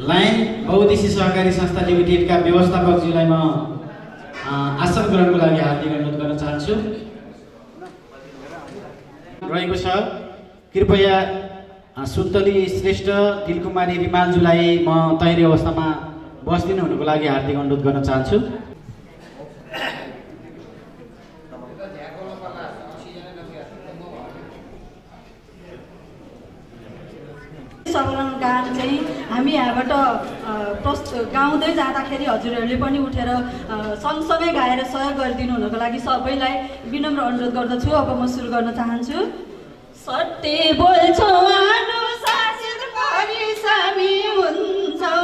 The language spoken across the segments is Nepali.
लाइन बहुउद्देश्य सहकारी संस्था लिमिटेडका व्यवस्थापकज्यूलाई म आसन ग्रहणको लागि हार्दिक अनुरोध गर्न चाहन्छु। रहेको छ कृपया सुन्तली श्रेष्ठ दिलकुमारी रिमालज्यूलाई म तयारी अवस्थामा बस्दिनु हुनुको लागि हार्दिक अनुरोध गर्न चाहन्छु। सवरण गान चाहिँ हामी यहाँबाट गाउँदै जाँदाखेरि हजुरहरूले पनि उठेर सँगसँगै गाएर सहयोग गरिदिनु हुनको लागि सबैलाई विनम्र अनुरोध गर्दछु। अब म सुरु गर्न चाहन्छु। सत्य बोल्छौ अनुशासित परिश्रमी हुन्छौ,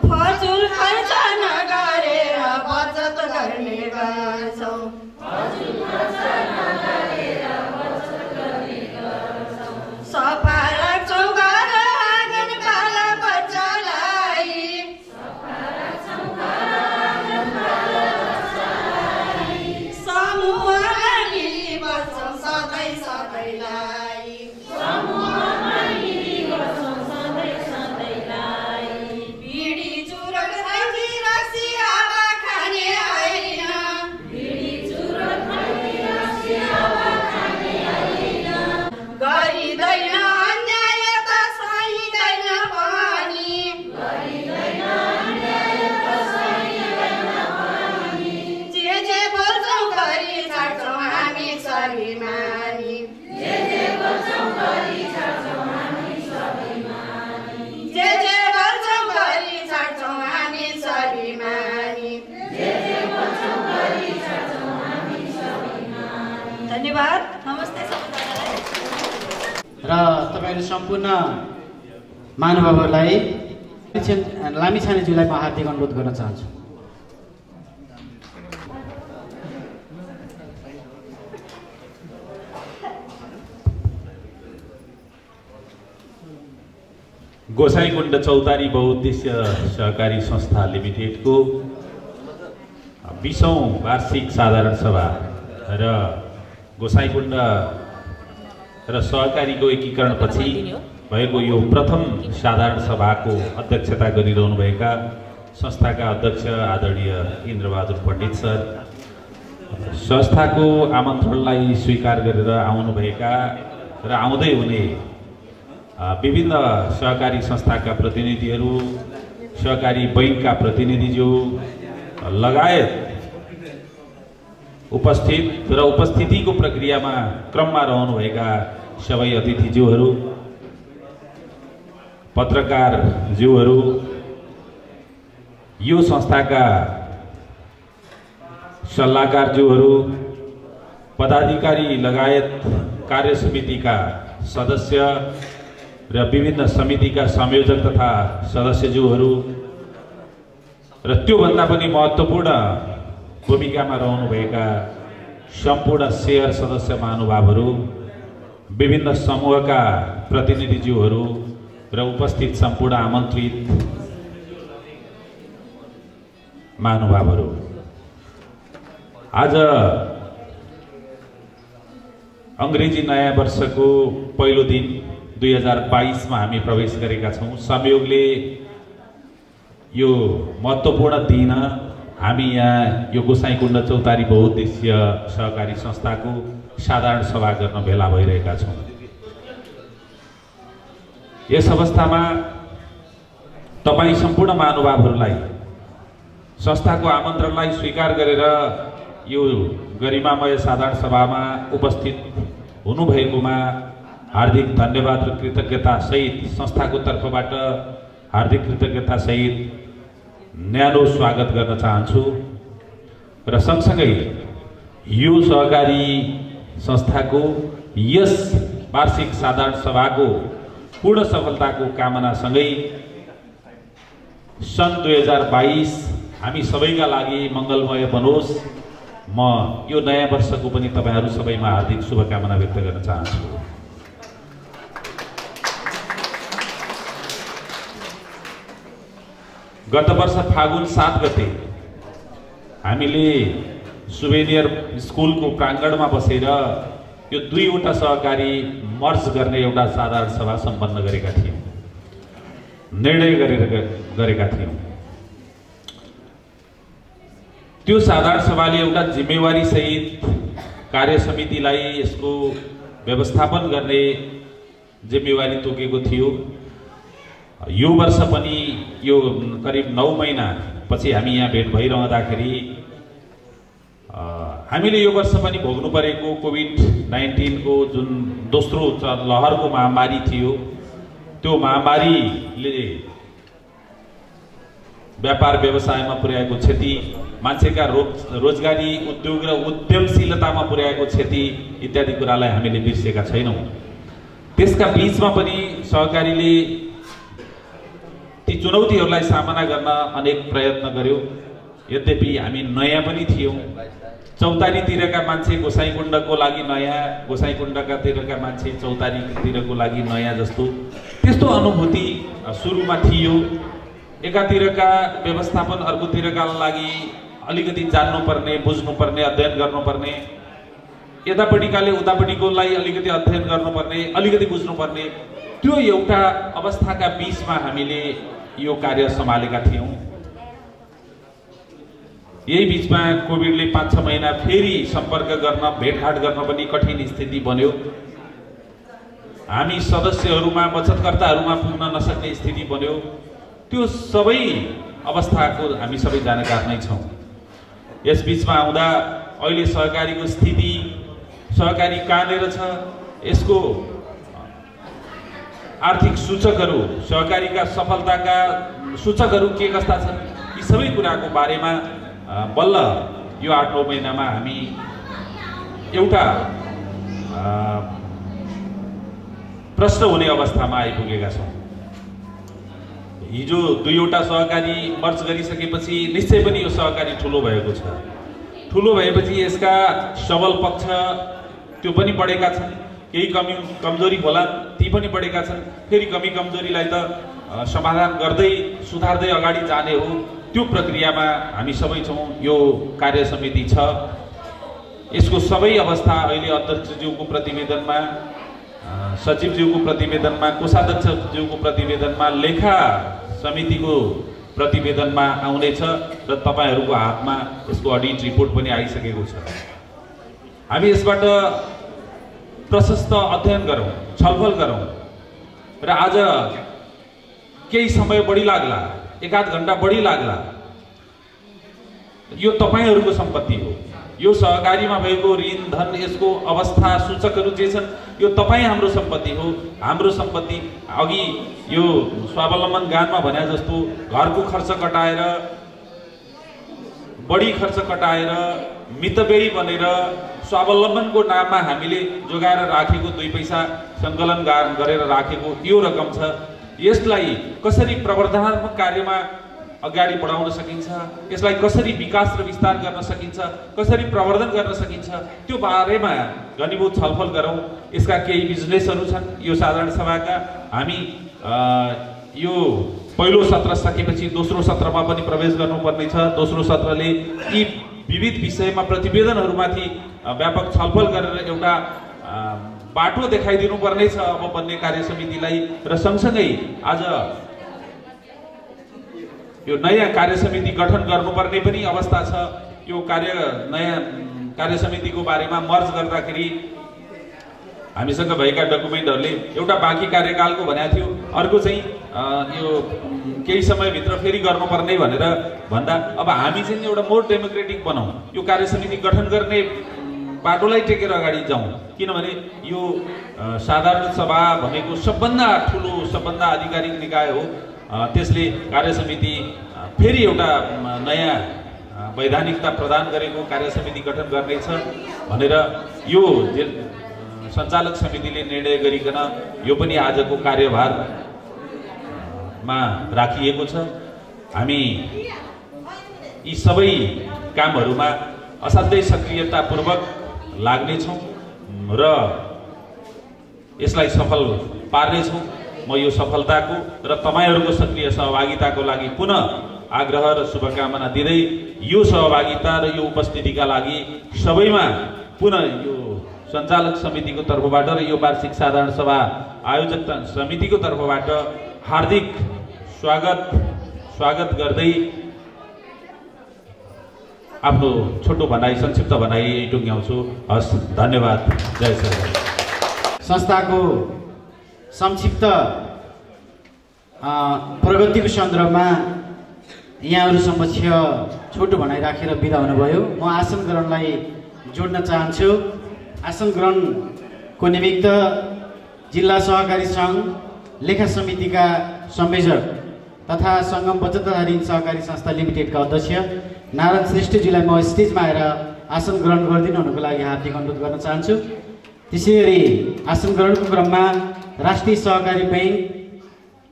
फजुल खर्च नगरेर बचत गर्ने गर्छौ, सफा राख्छौ घर आँगन बाला बच्चालाई, समूहमा मिली बस्छौ सधैँ सधैँलाई, बिडी चुरोट खाइकी रक्सी हावा खाने होइन, गरिँदैन अन्याय त सहिँदैन पनि, जे बोल्छौ गरी छाड्छौ हामी स्वाभिमानी, जे बोल्छौ गरी छाड्छौ हामी स्वाभिमानी, धन्यवाद। नमस्ते सबैजनालाई। र तपाईहरु सम्पूर्ण महानुभावहरूलाई लामिछानेज्यूलाई म हार्दिक अनुरोध गर्न चाहन्छु। गोसाईकुण्ड चौतारी बहुउद्देश्य सहकारी संस्था लिमिटेडको 20औं वार्षिक साधारण सभा र गोसाईकुण्ड र सहकारीको एकीकरणपछि भएको यो प्रथम साधारण सभाको अध्यक्षता गरिरहनुभएका संस्थाका अध्यक्ष आदरणीय इन्द्रबहादुर पण्डित सर, संस्थाको आमन्त्रणलाई स्वीकार गरेर आउनुभएका र आउँदै हुने विभिन्न सहकारी संस्थाका प्रतिनिधिहरू, सहकारी बैंकका प्रतिनिधिज्यू लगायत उपस्थित र उपस्थितिको प्रक्रियामा क्रममा रहनुभएका सबै अतिथिज्यूहरू, पत्रकारज्यूहरू, यो संस्थाका सल्लाहकारज्यूहरू, पदाधिकारी लगायत कार्य समितिका सदस्य र विभिन्न समितिका संयोजक तथा सदस्यज्यूहरू र त्योभन्दा पनि महत्त्वपूर्ण भूमिकामा रहनुभएका सम्पूर्ण शेयर सदस्य महानुभावहरू, विभिन्न समूहका प्रतिनिधिज्यूहरू र उपस्थित सम्पूर्ण आमन्त्रित महानुभावहरू, आज अंग्रेजी नयाँ वर्षको पहिलो दिन 2022 मा हामी प्रवेश गरेका छौं। संयोगले यो महत्त्वपूर्ण दिन हामी यहाँ यो गोसाईकुण्ड चौतारी बहुउद्देश्य सहकारी संस्थाको साधारण सभा गर्न भेला भइरहेका छौं। यस अवस्थामा तपाई सम्पूर्ण महानुभावहरूलाई संस्थाको आमन्त्रणलाई स्वीकार गरेर यो गरिमामय साधारण सभामा उपस्थित हुनुभएकोमा हार्दिक धन्यवाद र कृतज्ञता सहित संस्थाको तर्फबाट हार्दिक कृतज्ञता सहित न्यानो स्वागत गर्न चाहन्छु। र सँगसँगै यो सहकारी संस्थाको यस वार्षिक साधारण सभाको पूर्ण सफलताको कामना सँगै सन् 2022 हामी सबैका लागि मंगलमय बनोस्। म यो नयाँ वर्षको पनि तपाईहरु सबैमा हार्दिक शुभकामना व्यक्त गर्न चाहन्छु। गत वर्ष फागुन 7 गते हामीले सुवेनियर स्कुलको प्राङ्गणमा बसेर यो दुईवटा सहकारी मर्ज गर्ने एउटा साधारण सभा सम्पन्न गरेका थियौँ, निर्णय गरेका थियौँ। त्यो साधारण सभाले एउटा जिम्मेवारी सहित कार्य समितिलाई यसको व्यवस्थापन गर्ने जिम्मेवारी तोकेको थियो। यो वर्ष पनि यो करिब 9 महिना पछि हामी यहाँ भेट भइरहँदाखेरि हामीले यो वर्ष पनि भोग्नु परेको कोभिड-19 को जुन दोस्रो लहरको महामारी थियो, त्यो महामारीले व्यापार व्यवसायमा पुर्याएको क्षति, मान्छेका रोजगारी, उद्योग र उद्यमशीलतामा पुर्याएको क्षति इत्यादि कुरालाई हामीले बिर्सेका छैनौँ। त्यसका बीचमा पनि सहकारीले ती चुनौतीहरूलाई सामना गर्न अनेक प्रयत्न गर्यो। यद्यपि हामी नयाँ पनि थियौँ। चौतारीतिरका मान्छे गोसाइँकुण्डको लागि नयाँ, गोसाइँकुण्डकातिरका मान्छे चौतारीतिरको लागि नयाँ जस्तो त्यस्तो अनुभूति सुरुमा थियो। एकातिरका व्यवस्थापन अर्कोतिरका लागि अलिकति जान्नुपर्ने, बुझ्नुपर्ने, अध्ययन गर्नुपर्ने, यतापट्टिकाले उतापट्टिकोलाई अलिकति अध्ययन गर्नुपर्ने, अलिकति बुझ्नुपर्ने, त्यो एउटा अवस्थाका बीचमा हामीले यो कार्य सम्हालेका थियौँ। यही बीचमा कोभिडले 5-6 महिना फेरि सम्पर्क गर्न, भेटघाट गर्न पनि कठिन स्थिति बन्यो। हामी सदस्यहरूमा, बचतकर्ताहरूमा पुग्न नसक्ने स्थिति बन्यो। त्यो सबै अवस्थाको हामी सबै जानकार नै छौँ। यस बीचमा आउँदा अहिले सहकारीको स्थिति, सहकारी कहाँनिर छ, यसको आर्थिक सूचकहरू, सहकारीका सफलताका सूचकहरू के कस्ता छन्, यी सबै कुराको बारेमा बल्ल यो 8-9 महिनामा हामी एउटा प्रश्न हुने अवस्थामा आइपुगेका छौँ। हिजो 2वटा सहकारी मर्ज गरिसकेपछि निश्चय पनि यो सहकारी ठुलो भएको छ। ठुलो भएपछि यसका सबल पक्ष त्यो पनि बढेका छन्, केही कमजोरी होला ती पनि बढेका छन्। फेरि कमी कमजोरीलाई त समाधान गर्दै सुधार्दै अगाडि जाने हो। त्यो प्रक्रियामा हामी सबै छौँ। यो कार्य समिति छ, यसको सबै अवस्था अहिले अध्यक्षज्यूको प्रतिवेदनमा, सचिवज्यूको प्रतिवेदनमा, कोषाध्यक्षज्यूको प्रतिवेदनमा, लेखा समितिको प्रतिवेदनमा आउनेछ र तपाईहरूको हातमा यसको अडिट रिपोर्ट पनि आइसकेको छ। हामी यसबाट प्रशस्त अध्ययन गरौँ, छलफल गरौँ र आज केही समय बढी लाग्ला, 1-8 घण्टा बढी लाग्ला, यो तपाईहरूको सम्पत्ति हो। यो सहकारीमा भएको ऋण, धन, यसको अवस्था, सूचकहरू जे छन्, यो तपाईँ हाम्रो सम्पत्ति हो। हाम्रो सम्पत्ति अघि यो स्वावलम्बन गानमा भने जस्तो घरको खर्च कटाएर, बढी खर्च कटाएर, मितव्ययी बनेर स्वावलम्बनको नाममा हामीले जोगाएर राखेको 2 पैसा सङ्कलन गरेर राखेको यो रकम छ। यसलाई कसरी प्रवर्धनात्मक कार्यमा अगाडि बढाउन सकिन्छ, यसलाई कसरी विकास र विस्तार गर्न सकिन्छ, कसरी प्रवर्धन गर्न सकिन्छ, त्यो बारेमा घनीभूत छलफल गरौँ। यसका केही बिजनेसहरू छन् यो साधारण सभाका। हामी यो पहिलो सत्र सकेपछि दोस्रो सत्रमा पनि प्रवेश गर्नुपर्ने छ। दोस्रो सत्रले यी विविध विषयमा प्रतिवेदनहरूमाथि व्यापक छलफल गरेर एउटा बाटो देखाइदिनु पर्ने छ अब बन्ने कार्य समितिलाई। र सँगसँगै आज यो नयाँ कार्य समिति गठन गर्नुपर्ने पनि अवस्था छ। यो नयाँ कार्य समितिको बारेमा मर्ज गर्दाखेरि हामीसँग भएका डकुमेन्टहरूले एउटा बाँकी कार्यकालको भनेको थियो, अर्को चाहिँ यो केही समयभित्र फेरि गर्नुपर्ने भनेर भन्दा अब हामी चाहिँ एउटा मोर डेमोक्रेटिक बनाउँ, यो कार्य समिति गठन गर्ने बाटोलाई टेकेर अगाडि जाउँ। किनभने यो साधारण सभा भनेको सबभन्दा ठुलो, सबभन्दा आधिकारिक निकाय हो। त्यसले कार्य समिति फेरि एउटा नयाँ वैधानिकता प्रदान गरेको कार्य समिति गठन गर्नेछ भनेर यो सञ्चालक समितिले निर्णय गरिकन यो पनि आजको कार्यभारमा राखिएको छ। हामी यी सबै कामहरूमा असाध्यै सक्रियतापूर्वक लाग्नेछौँ र यसलाई सफल पार्नेछौँ। म यो सफलताको र तपाईहरूको सक्रिय सहभागिताको लागि पुनः आग्रह र शुभकामना दिँदै यो सहभागिता र यो उपस्थितिका लागि सबैमा पुनः यो सञ्चालक समितिको तर्फबाट र यो वार्षिक साधारण सभा आयोजक समितिको तर्फबाट हार्दिक स्वागत गर्दै आफ्नो छोटो भनाइ संक्षिप्त भनाइ टुङ्ग्याउँछु। हस्, धन्यवाद। जय सरकार। संस्थाको संक्षिप्त प्रगतिको सन्दर्भमा यहाँहरू समक्ष छोटो भनाइ राखेर बिदा हुनुभयो। म आसन ग्रहणलाई जोड्न चाहन्छु। आसन ग्रहणको निमित्त जिल्ला सहकारी सङ्घ लेखा समितिका संयोजक तथा सङ्गम बचत तथा ऋण सहकारी संस्था लिमिटेडका अध्यक्ष नारायण श्रेष्ठजीलाई म स्टेजमा आएर आसन ग्रहण गरिदिनु हुनुको लागि हार्दिक अनुरोध गर्न चाहन्छु। त्यसै गरी आसन ग्रहणको क्रममा राष्ट्रिय सहकारी ब्याङ्क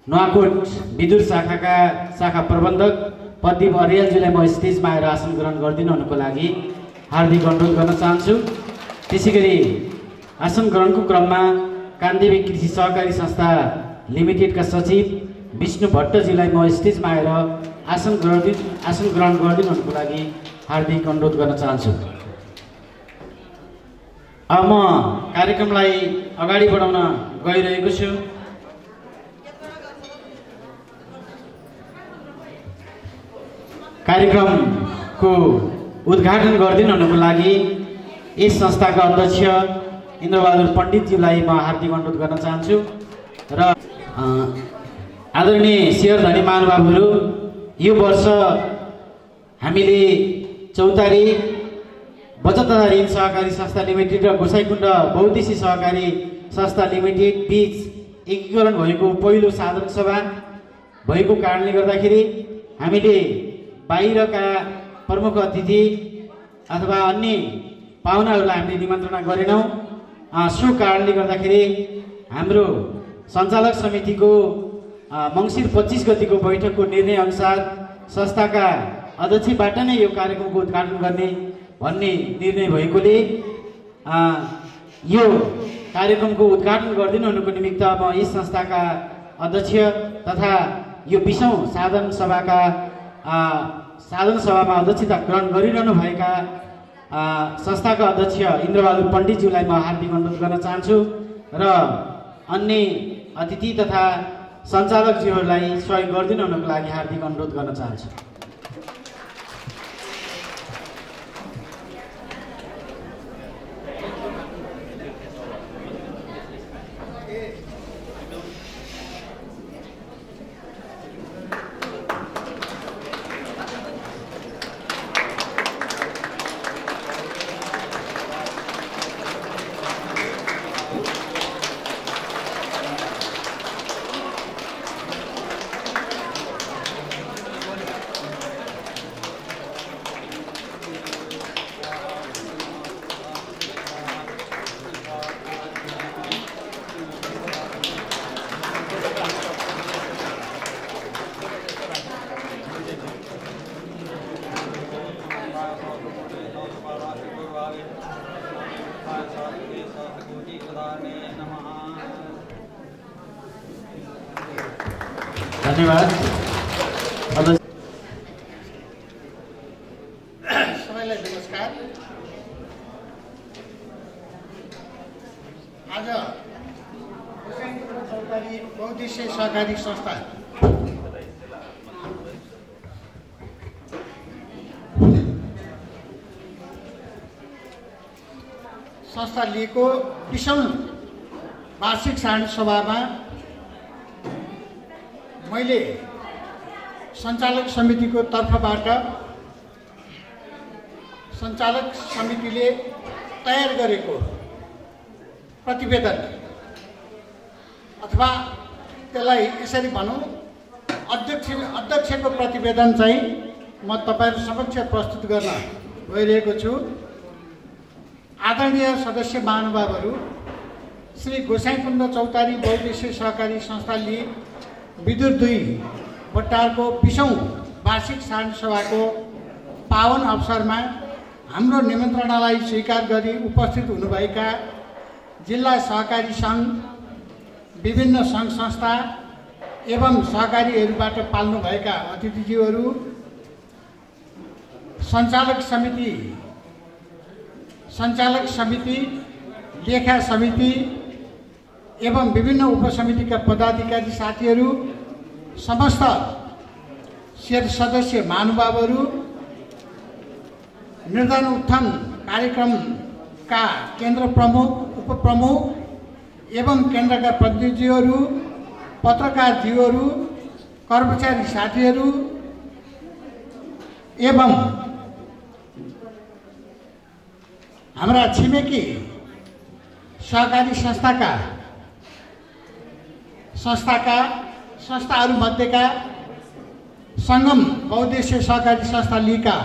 नुवाकोट विदुर शाखाका शाखा प्रबन्धक प्रदीप अर्यालजीलाई म स्टेजमा आएर आसन ग्रहण गरिदिनु हुनुको लागि हार्दिक अनुरोध गर्न चाहन्छु। त्यसै गरी आसन ग्रहणको क्रममा कान्देवी कृषि सहकारी संस्था लिमिटेडका सचिव विष्णु भट्टजीलाई म स्टेजमा आएर आसन ग्रहण गरिदिनु हुनुको लागि हार्दिक अनुरोध गर्न चाहन्छु। अब म कार्यक्रमलाई अगाडि बढाउन गइरहेको छु। कार्यक्रमको उद्घाटन गरिदिनु हुनुको लागि यस संस्थाका अध्यक्ष इन्द्रबहादुर पण्डितज्यूलाई म हार्दिक अनुरोध गर्न चाहन्छु। र आदरणीय शेयरधनी महानुभावहरू, यो वर्ष हामीले चौतारी बचत तथा ऋण सहकारी संस्था लिमिटेड र गोसाइकुण्ड बहुद्देश्य सहकारी संस्था लिमिटेड बीच एकीकरण भएको पहिलो साधारण सभा भएको कारणले गर्दाखेरि हामीले बाहिरका प्रमुख अतिथि अथवा अन्य पाहुनाहरूलाई हामीले निमन्त्रणा गरेनौँ। सो कारणले गर्दाखेरि हाम्रो सञ्चालक समितिको मङ्सिर 25 गतिको बैठकको निर्णय अनुसार संस्थाका अध्यक्षबाट नै यो कार्यक्रमको उद्घाटन गर्ने भन्ने निर्णय भएकोले यो कार्यक्रमको उद्घाटन गरिदिनु हुनुको निमित्त म यस संस्थाका अध्यक्ष तथा यो 20औं साधारण सभामा अध्यक्षता ग्रहण गरिरहनु भएका संस्थाका अध्यक्ष इन्द्रबहादुर पण्डितज्यूलाई म हार्दिक अनुरोध गर्न चाहन्छु र अन्य अतिथि तथा सञ्चालकज्यूहरूलाई सहयोग गरिदिनु हुनुको लागि हार्दिक अनुरोध गर्न चाहन्छु। धन्यवाद। सबैलाई नमस्कार। आज सरकारी बहुद्देश्य सहकारी संस्था लिएको 20औं वार्षिक साधारण सभामा मैले सञ्चालक समितिको तर्फबाट सञ्चालक समितिले तयार गरेको प्रतिवेदन अथवा त्यसलाई यसरी भनौँ अध्यक्षको प्रतिवेदन चाहिँ म तपाईहरु समक्ष प्रस्तुत गर्न गइरहेको छु। आदरणीय सदस्य महानुभावहरू, श्री गोसाइकुण्ड चौतारी बहुद्देश्य सहकारी संस्था विदुर 2 बट्टारको 20औं वार्षिक साधारण सभाको पावन अवसरमा हाम्रो निमन्त्रणालाई स्वीकार गरी उपस्थित हुनुभएका जिल्ला सहकारी सङ्घ, विभिन्न सङ्घ संस्था एवं सहकारीहरूबाट पाल्नुभएका अतिथिज्यूहरू, सञ्चालक समिति लेखा समिति एवं विभिन्न उपसमितिका पदाधिकारी साथीहरू, समस्त सदस्य महानुभावहरू, निर्धन उत्थान कार्यक्रमका केन्द्र प्रमुख, उपप्रमुख एवं केन्द्रका प्रतिनिधिहरू, पत्रकारज्यूहरू, कर्मचारी साथीहरू एवं हाम्रा छिमेकी सहकारी संस्थाहरूमध्येका सङ्गम बहुद्देश्य सहकारी संस्था लीका,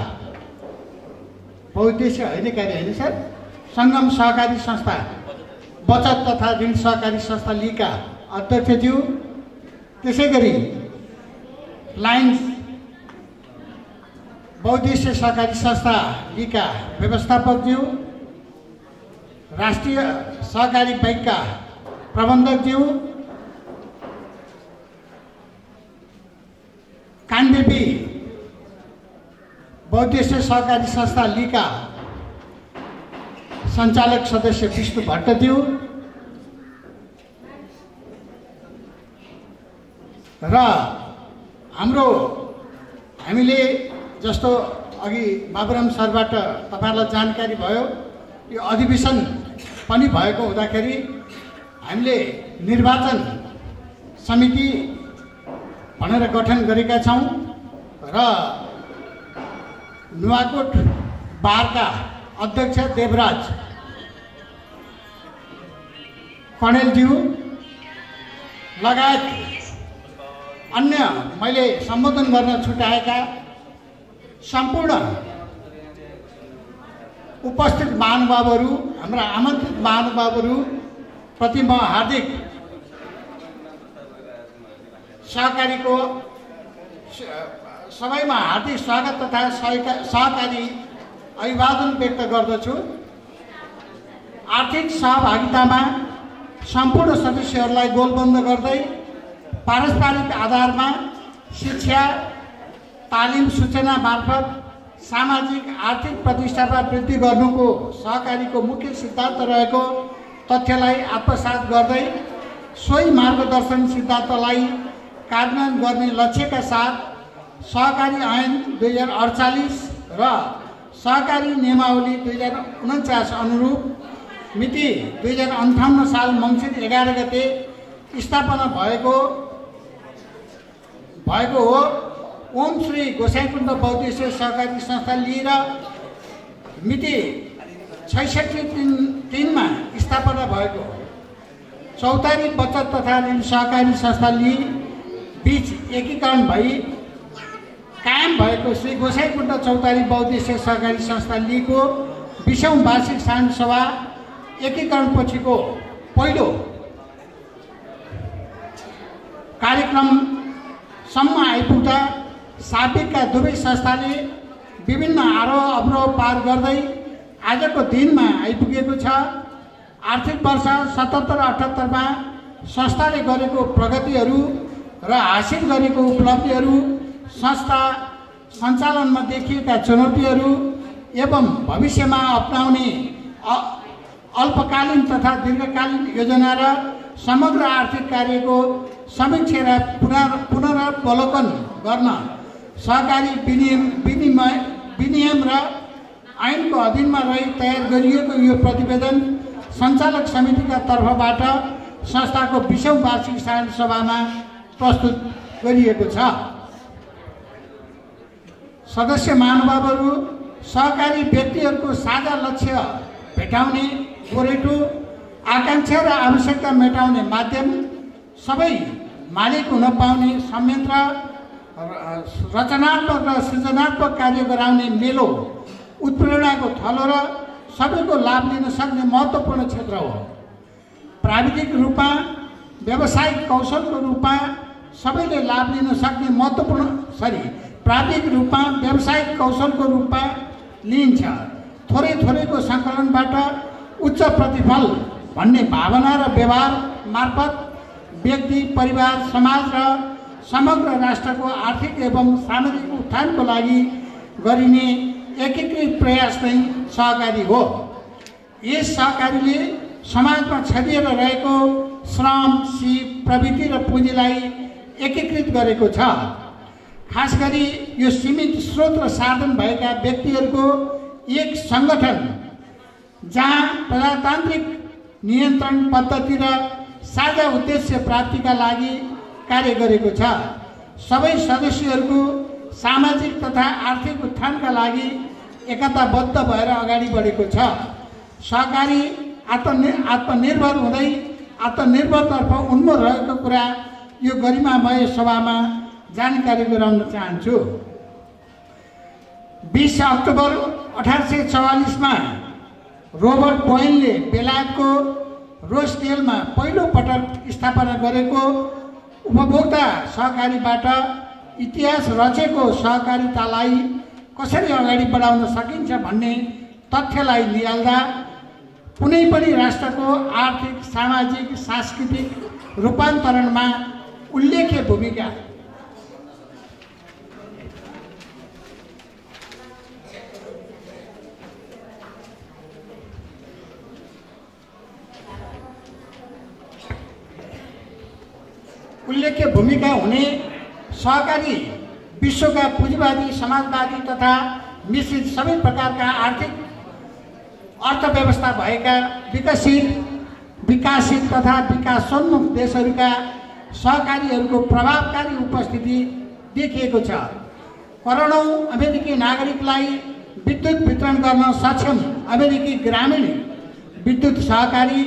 बहुद्देश्य होइन कार्य होइन सर, सङ्गम सहकारी संस्था बचत तथा ऋण सहकारी संस्था लीका अध्यक्षज्यू, त्यसै गरी लायन्स बहुद्देश्य सहकारी संस्था लीका व्यवस्थापकज्यू, राष्ट्रिय सहकारी बैंकका प्रबन्धकज्यू, कानदेवी बहुद्देश्य सहकारी संस्था लीका सञ्चालक सदस्य विष्णु भट्टज्यू र हामीले जस्तो अघि बाबुराम सरबाट तपाईहरुलाई जानकारी भयो, यो अधिवेशन पनि भएको हुँदाखेरि हामीले निर्वाचन समिति भनेर गठन गरेका छौं र नुवाकोट बारका अध्यक्ष देवराज कणेलज्यू लगायत अन्य मैले सम्बोधन गर्न छुटाएका सम्पूर्ण उपस्थित महानुभावहरू, हाम्रा आमन्त्रित महानुभावहरू प्रति म हार्दिक सहकारीको सबैमा हार्दिक स्वागत तथा सहकारी अभिवादन व्यक्त गर्दछु। आर्थिक सहभागितामा सम्पूर्ण सदस्यहरूलाई गोलबन्द गर्दै पारस्परिक आधारमा शिक्षा, तालिम, सूचना मार्फत सामाजिक आर्थिक प्रतिष्ठामा वृद्धि गर्नुको सहकारीको मुख्य सिद्धान्त रहेको तथ्यलाई आत्मसात गर्दै सोही मार्गदर्शन सिद्धान्तलाई कार्यान्वयन गर्ने लक्ष्यका साथ सहकारी ऐन 2048 र सहकारी नियमावली 2049 अनुरूप मिति 2058 साल मङ्सिर 11 गते स्थापना भएको हो। ओम श्री गोसाईकुण्ड बहुद्देश्य सहकारी संस्था लिएर मिति 66/3 मा स्थापना भएको चौतारी बचत तथा ऋण सहकारी संस्था ली बीच एकीकरण भई कायम भएको श्री गोसाईकुण्ड चौतारी बहुद्देश्य सहकारी संस्था लीको 20औं वार्षिक साधारण सभा एकीकरण पछिको पहिलो कार्यक्रमसम्म आइपुग्दा साबिकका दुवै संस्थाले विभिन्न आरोह अवरोह पार गर्दै आजको दिनमा आइपुगेको छ। आर्थिक वर्ष 77-78 मा संस्थाले गरेको प्रगतिहरू र हासिल गरेको उपलब्धिहरू, संस्था सञ्चालनमा देखिएका चुनौतीहरू एवं भविष्यमा अपनाउने अल्पकालीन तथा दीर्घकालीन योजना र समग्र आर्थिक कार्यको समीक्षा र पुनरावलोकन गर्न सहकारी विनियम र ऐनको अधीनमा रही तयार गरिएको यो प्रतिवेदन सञ्चालक समितिका तर्फबाट संस्थाको 20औं वार्षिक साधारण सभामा प्रस्तुत गरिएको छ। सदस्य महानुभावहरू, सहकारी व्यक्तिहरूको साझा लक्ष्य भेटाउने गोरेटो, आकांक्षा र आवश्यकता मेटाउने माध्यम, सबै मालिक हुन पाउने संयन्त्र, रचनात्मक र सृजनात्मक कार्य गराउने मेलो, उत्प्रेरणाको थलो र सबैको लाभ लिन सक्ने महत्त्वपूर्ण क्षेत्र हो। प्राविधिक रूपमा, व्यावसायिक कौशलको रूपमा सबैले लाभ लिन सक्ने प्राविधिक रूपमा, व्यावसायिक कौशलको रूपमा लिइन्छ। थोरैको सङ्कलनबाट उच्च प्रतिफल भन्ने भावना र व्यवहार मार्फत व्यक्ति, परिवार, समाज र समग्र राष्ट्रको आर्थिक एवं सामाजिक उत्थानको लागि गरिने एकीकृत प्रयास नै सहकारी हो। यस सहकारीले समाजमा छरिएर रहेको श्रम, सिप, प्रवृत्ति र पुँजीलाई एकीकृत गरेको छ। खास गरी यो सीमित स्रोत र साधन भएका व्यक्तिहरूको एक सङ्गठन जहाँ प्रजातान्त्रिक नियन्त्रण पद्धति र साझा उद्देश्य प्राप्तिका लागि कार्य गरेको छ। सबै सदस्यहरूको सामाजिक तथा आर्थिक उत्थानका लागि एकताबद्ध भएर अगाडि बढेको छ। सहकारी आत्मनिर्भर हुँदै आत्मनिर्भरतर्फ उन्मुख रहेको कुरा यो गरिमामय सभामा जानकारी गराउन चाहन्छु। 20 अक्टोबर 1844 रोबर्ट बोयनले बेलायतको रोसडेलमा पहिलो पटक स्थापना गरेको उपभोक्ता सहकारीबाट इतिहास रचेको सहकारितालाई कसरी अगाडि बढाउन सकिन्छ भन्ने तथ्यलाई निहाल्दा कुनै पनि राष्ट्रको आर्थिक, सामाजिक, सांस्कृतिक रूपान्तरणमा उल्लेख्य भूमिका हुने सहकारी विश्वका पुँजीवादी, समाजवादी तथा मिश्रित सबै प्रकारका आर्थिक अर्थव्यवस्था भएका विकासशील तथा विकासोन्मुख देशहरूका सहकारीहरूको प्रभावकारी उपस्थिति देखिएको छ। करोडौँ अमेरिकी नागरिकलाई विद्युत वितरण गर्न सक्षम अमेरिकी ग्रामीण विद्युत सहकारी,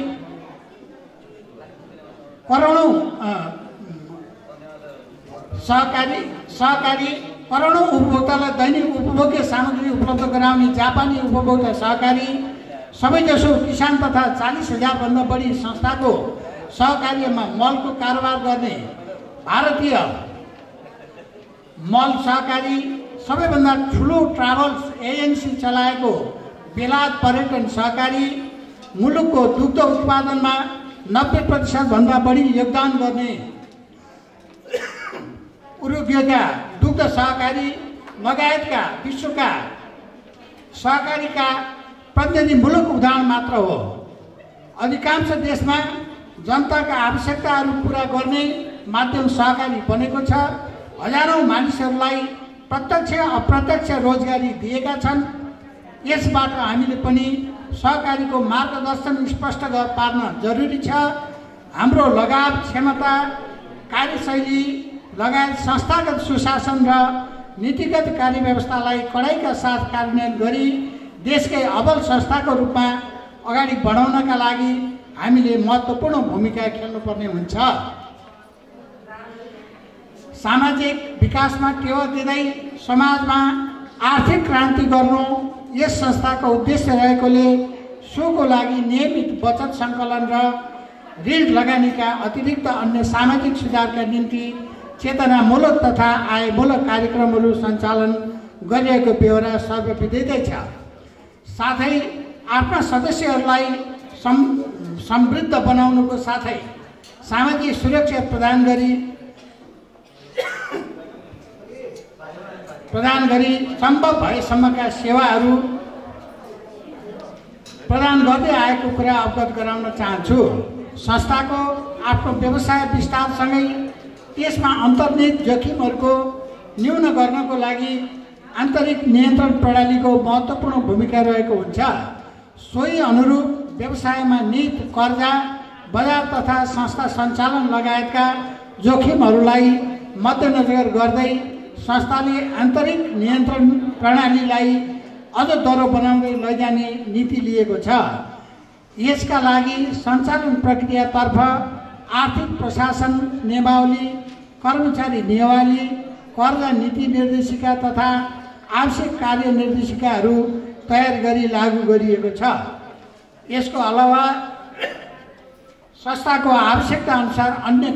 करोडौँ उपभोक्तालाई दैनिक उपभोग्य सामग्री उपलब्ध गराउने जापानी उपभोक्ता सहकारी, सबैजसो किसान तथा 40,000 भन्दा बढी संस्थाको सहकार्यमा मलको कारोबार गर्ने भारतीय मल सहकारी, सबैभन्दा ठुलो ट्राभल्स एजेन्सी चलाएको बेलायत पर्यटन सहकारी, मुलुकको दुग्ध उत्पादनमा 90% भन्दा बढी योगदान गर्ने उरुग्वेका दुग्ध सहकारी लगायतका विश्वका सहकारीका प्रतिनिधिमूलक उदाहरण मात्र हो। अधिकांश देशमा जनताका आवश्यकताहरू पूरा गर्ने माध्यम सहकारी बनेको छ। हजारौँ मानिसहरूलाई प्रत्यक्ष अप्रत्यक्ष रोजगारी दिएका छन्। यसबाट हामीले पनि सहकारीको मार्गदर्शन स्पष्ट पार्न जरुरी छ। हाम्रो लगाव, क्षमता, कार्यशैली लगायत संस्थागत सुशासन र नीतिगत कार्यव्यवस्थालाई कडाइका साथ कार्यान्वयन गरी देशकै अब्बल संस्थाको रूपमा अगाडि बढाउनका लागि हामीले महत्त्वपूर्ण भूमिका खेल्नुपर्ने हुन्छ। सामाजिक विकासमा टेवा दिँदै समाजमा आर्थिक क्रान्ति गर्नु यस संस्थाको उद्देश्य रहेकोले सोको लागि नियमित बचत सङ्कलन र ऋण लगानीका अतिरिक्त अन्य सामाजिक सुधारका निम्ति चेतनामूलक तथा आयमूलक कार्यक्रमहरू सञ्चालन गरिएको बेहोरा सर्वविदितै छ। साथै आफ्ना सदस्यहरूलाई समृद्ध बनाउनुको साथै सामाजिक सुरक्षा प्रदान गरी सम्भव भएसम्मका सेवाहरू प्रदान गर्दै आएको कुरा अवगत गराउन चाहन्छु। संस्थाको आफ्नो व्यवसाय विस्तारसँगै त्यसमा अन्तर्निहित जोखिमहरूको न्यून गर्नको लागि आन्तरिक नियन्त्रण प्रणालीको महत्त्वपूर्ण भूमिका रहेको हुन्छ। सोही अनुरूप व्यवसायमा निहित कर्जा, बजार तथा संस्था सञ्चालन लगायतका जोखिमहरूलाई मध्यनजर गर्दै संस्थाले आन्तरिक नियन्त्रण प्रणालीलाई अझ दह्रो बनाउँदै लैजाने नीति लिएको छ। यसका लागि सञ्चालन प्रक्रियातर्फ आर्थिक प्रशासन नियमावली, कर्मचारी नियमावली, कर्जा नीति निर्देशिका तथा आवश्यक कार्य निर्देशिकाहरू तयार गरी लागू गरिएको छ। यसको अलावा संस्थाको आवश्यकता अनुसार अन्य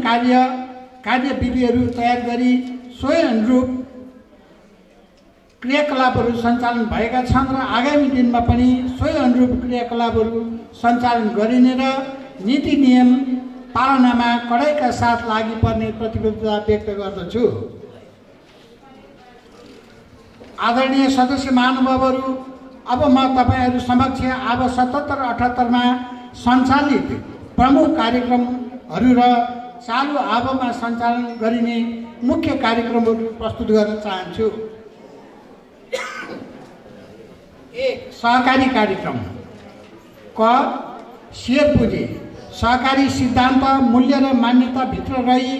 कार्यविधिहरू तयार गरी सोही अनुरूप क्रियाकलापहरू सञ्चालन भएका छन् र आगामी दिनमा पनि सोही अनुरूप क्रियाकलापहरू सञ्चालन गरिने र नीति नियम पालनामा कडाइका साथ लागि पर्ने प्रतिबद्धता व्यक्त गर्दछु। आदरणीय सदस्य महानुभावहरू, अब म तपाईहरू समक्ष आब 77-78 मा सञ्चालित प्रमुख कार्यक्रमहरू र चालु आवमा सञ्चालन गरिने मुख्य कार्यक्रमहरू प्रस्तुत गर्न चाहन्छु। 1. सहकारी कार्यक्रम। क. सेयर पुँजी। सहकारी सिद्धान्त मूल्य र मान्यताभित्र रही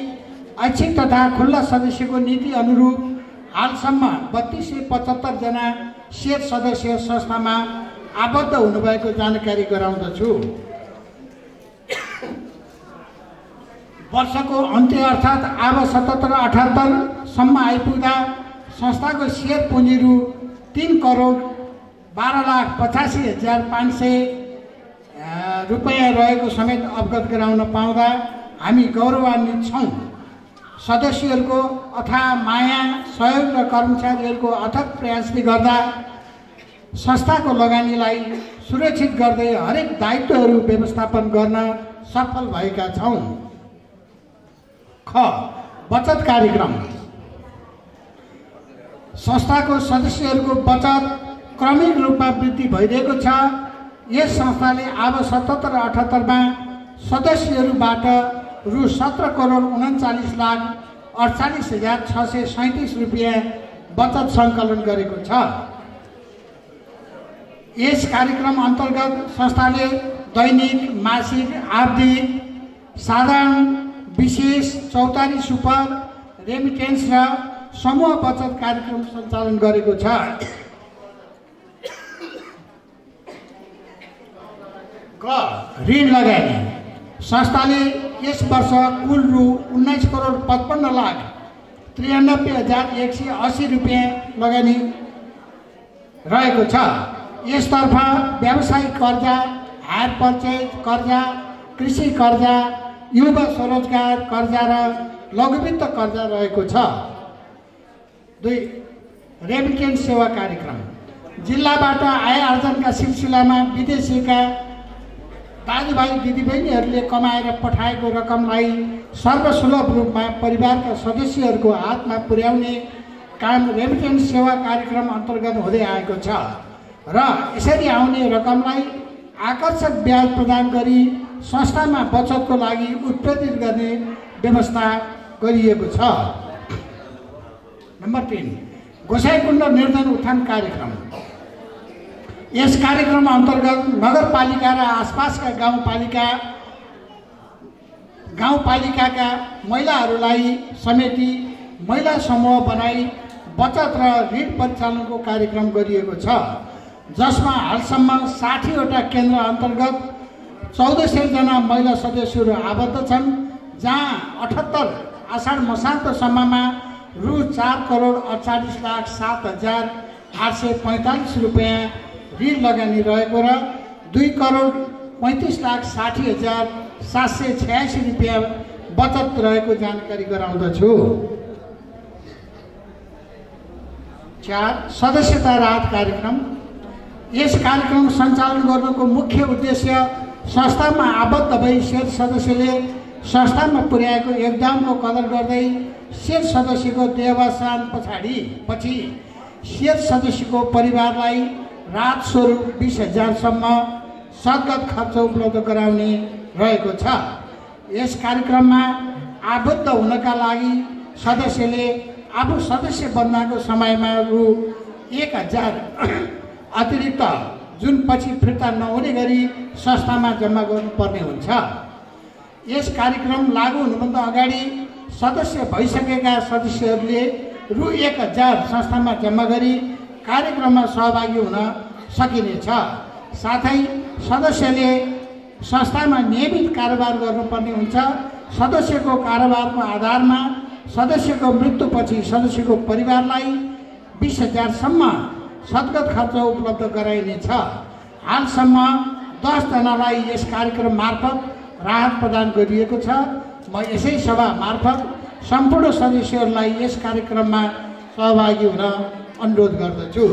ऐच्छिक तथा खुल्ला सदस्यको नीति अनुरूप हालसम्म 3275 जना सेयर सदस्य संस्थामा आबद्ध हुनुभएको जानकारी गराउँदछु। वर्षको अन्त्य अर्थात् आब 77-78 सम्म आइपुग्दा संस्थाको सेयर पुँजी रु 3,12,85,500 रुपैयाँ रहेको समेत अवगत गराउन पाउँदा हामी गौरवान्वित छौँ। सदस्यहरूको अथाह माया, सहयोग र कर्मचारीहरूको अथक प्रयासले गर्दा संस्थाको लगानीलाई सुरक्षित गर्दै हरेक दायित्वहरू व्यवस्थापन गर्न सफल भएका छौँ। ख. बचत कार्यक्रम। संस्थाको सदस्यहरूको बचत क्रमिक रूपमा वृद्धि भइरहेको छ। यस संस्थाले अब 77-78 मा सदस्यहरूबाट रु 17,39,48,637 रुपियाँ बचत सङ्कलन गरेको छ। यस कार्यक्रम अन्तर्गत संस्थाले दैनिक, मासिक, आवधिक, साधारण, विशेष, चौतारी सुपर, रेमिटेन्स र समूह बचत कार्यक्रम सञ्चालन गरेको छ। ग. ऋण लगानी। संस्थाले यस वर्ष कुल रु 19,55,93,180 रुपियाँ लगानी रहेको छ। यसतर्फ व्यावसायिक कर्जा, हायर पर्चेज कर्जा, कृषि कर्जा, युवा स्वरोजगार कर्जा र लघुवित्त कर्जा रहेको छ। 2. रेमिटेन्स सेवा कार्यक्रम। जिल्लाबाट आय आर्जनका सिलसिलामा विदेशीका दाजुभाइ दिदीबहिनीहरूले कमाएर पठाएको रकमलाई सर्वसुलभ रूपमा परिवारका सदस्यहरूको हातमा पुर्याउने काम रेमिटेन्स सेवा कार्यक्रम अन्तर्गत हुँदै आएको छ र यसरी आउने रकमलाई आकर्षक ब्याज प्रदान गरी संस्थामा बचतको लागि उत्प्रेरित गर्ने व्यवस्था गरिएको छ। नम्बर 3. गोसाइँकुण्ड निर्धन उत्थान कार्यक्रम। यस कार्यक्रम अन्तर्गत नगरपालिका र आसपासका गाउँपालिकाका महिलाहरूलाई समेटी महिला समूह बनाई बचत र ऋण परिचालनको कार्यक्रम गरिएको छ, जसमा हालसम्म 60 वटा केन्द्र अन्तर्गत 1400 जना महिला सदस्यहरू आबद्ध छन्, जहाँ 78 आषाढ मसान्तसम्ममा रु 4,48,07,845 रुपियाँ ऋण लगानी रहेको र 2,35,60,786 रुपियाँ बचत रहेको जानकारी गराउँदछु। 4. सदस्यता राहत कार्यक्रम। यस कार्यक्रम सञ्चालन गर्नुको मुख्य उद्देश्य संस्थामा आबद्ध भई सेयर सदस्यले संस्थामा पुर्याएको योगदानको कदर गर्दै सेयर सदस्यको देहावसान पछि सेयर सदस्यको परिवारलाई राहत स्वरूप 20,000 सम्म सद्गत खर्च उपलब्ध गराउने रहेको छ। यस कार्यक्रममा आबद्ध हुनका लागि सदस्यले आफू सदस्य बन्दाको समयमा रु 1,000 अतिरिक्त, जुन पछि फिर्ता नहुने गरी संस्थामा जम्मा गर्नुपर्ने हुन्छ। यस कार्यक्रम लागू हुनुभन्दा अगाडि सदस्य भइसकेका सदस्यहरूले रु 1,000 संस्थामा जम्मा गरी कार्यक्रममा सहभागी हुन सकिनेछ। साथै सदस्यले संस्थामा नियमित कारोबार गर्नुपर्ने हुन्छ। सदस्यको कारोबारको आधारमा सदस्यको मृत्युपछि सदस्यको परिवारलाई 20,000 सम्म सद्गत खर्च उपलब्ध गराइनेछ। हालसम्म 10 जनालाई यस कार्यक्रम मार्फत राहत प्रदान गरिएको छ। म यसै सभा मार्फत सम्पूर्ण सदस्यहरूलाई यस कार्यक्रममा सहभागी हुन अनुरोध गर्दछु।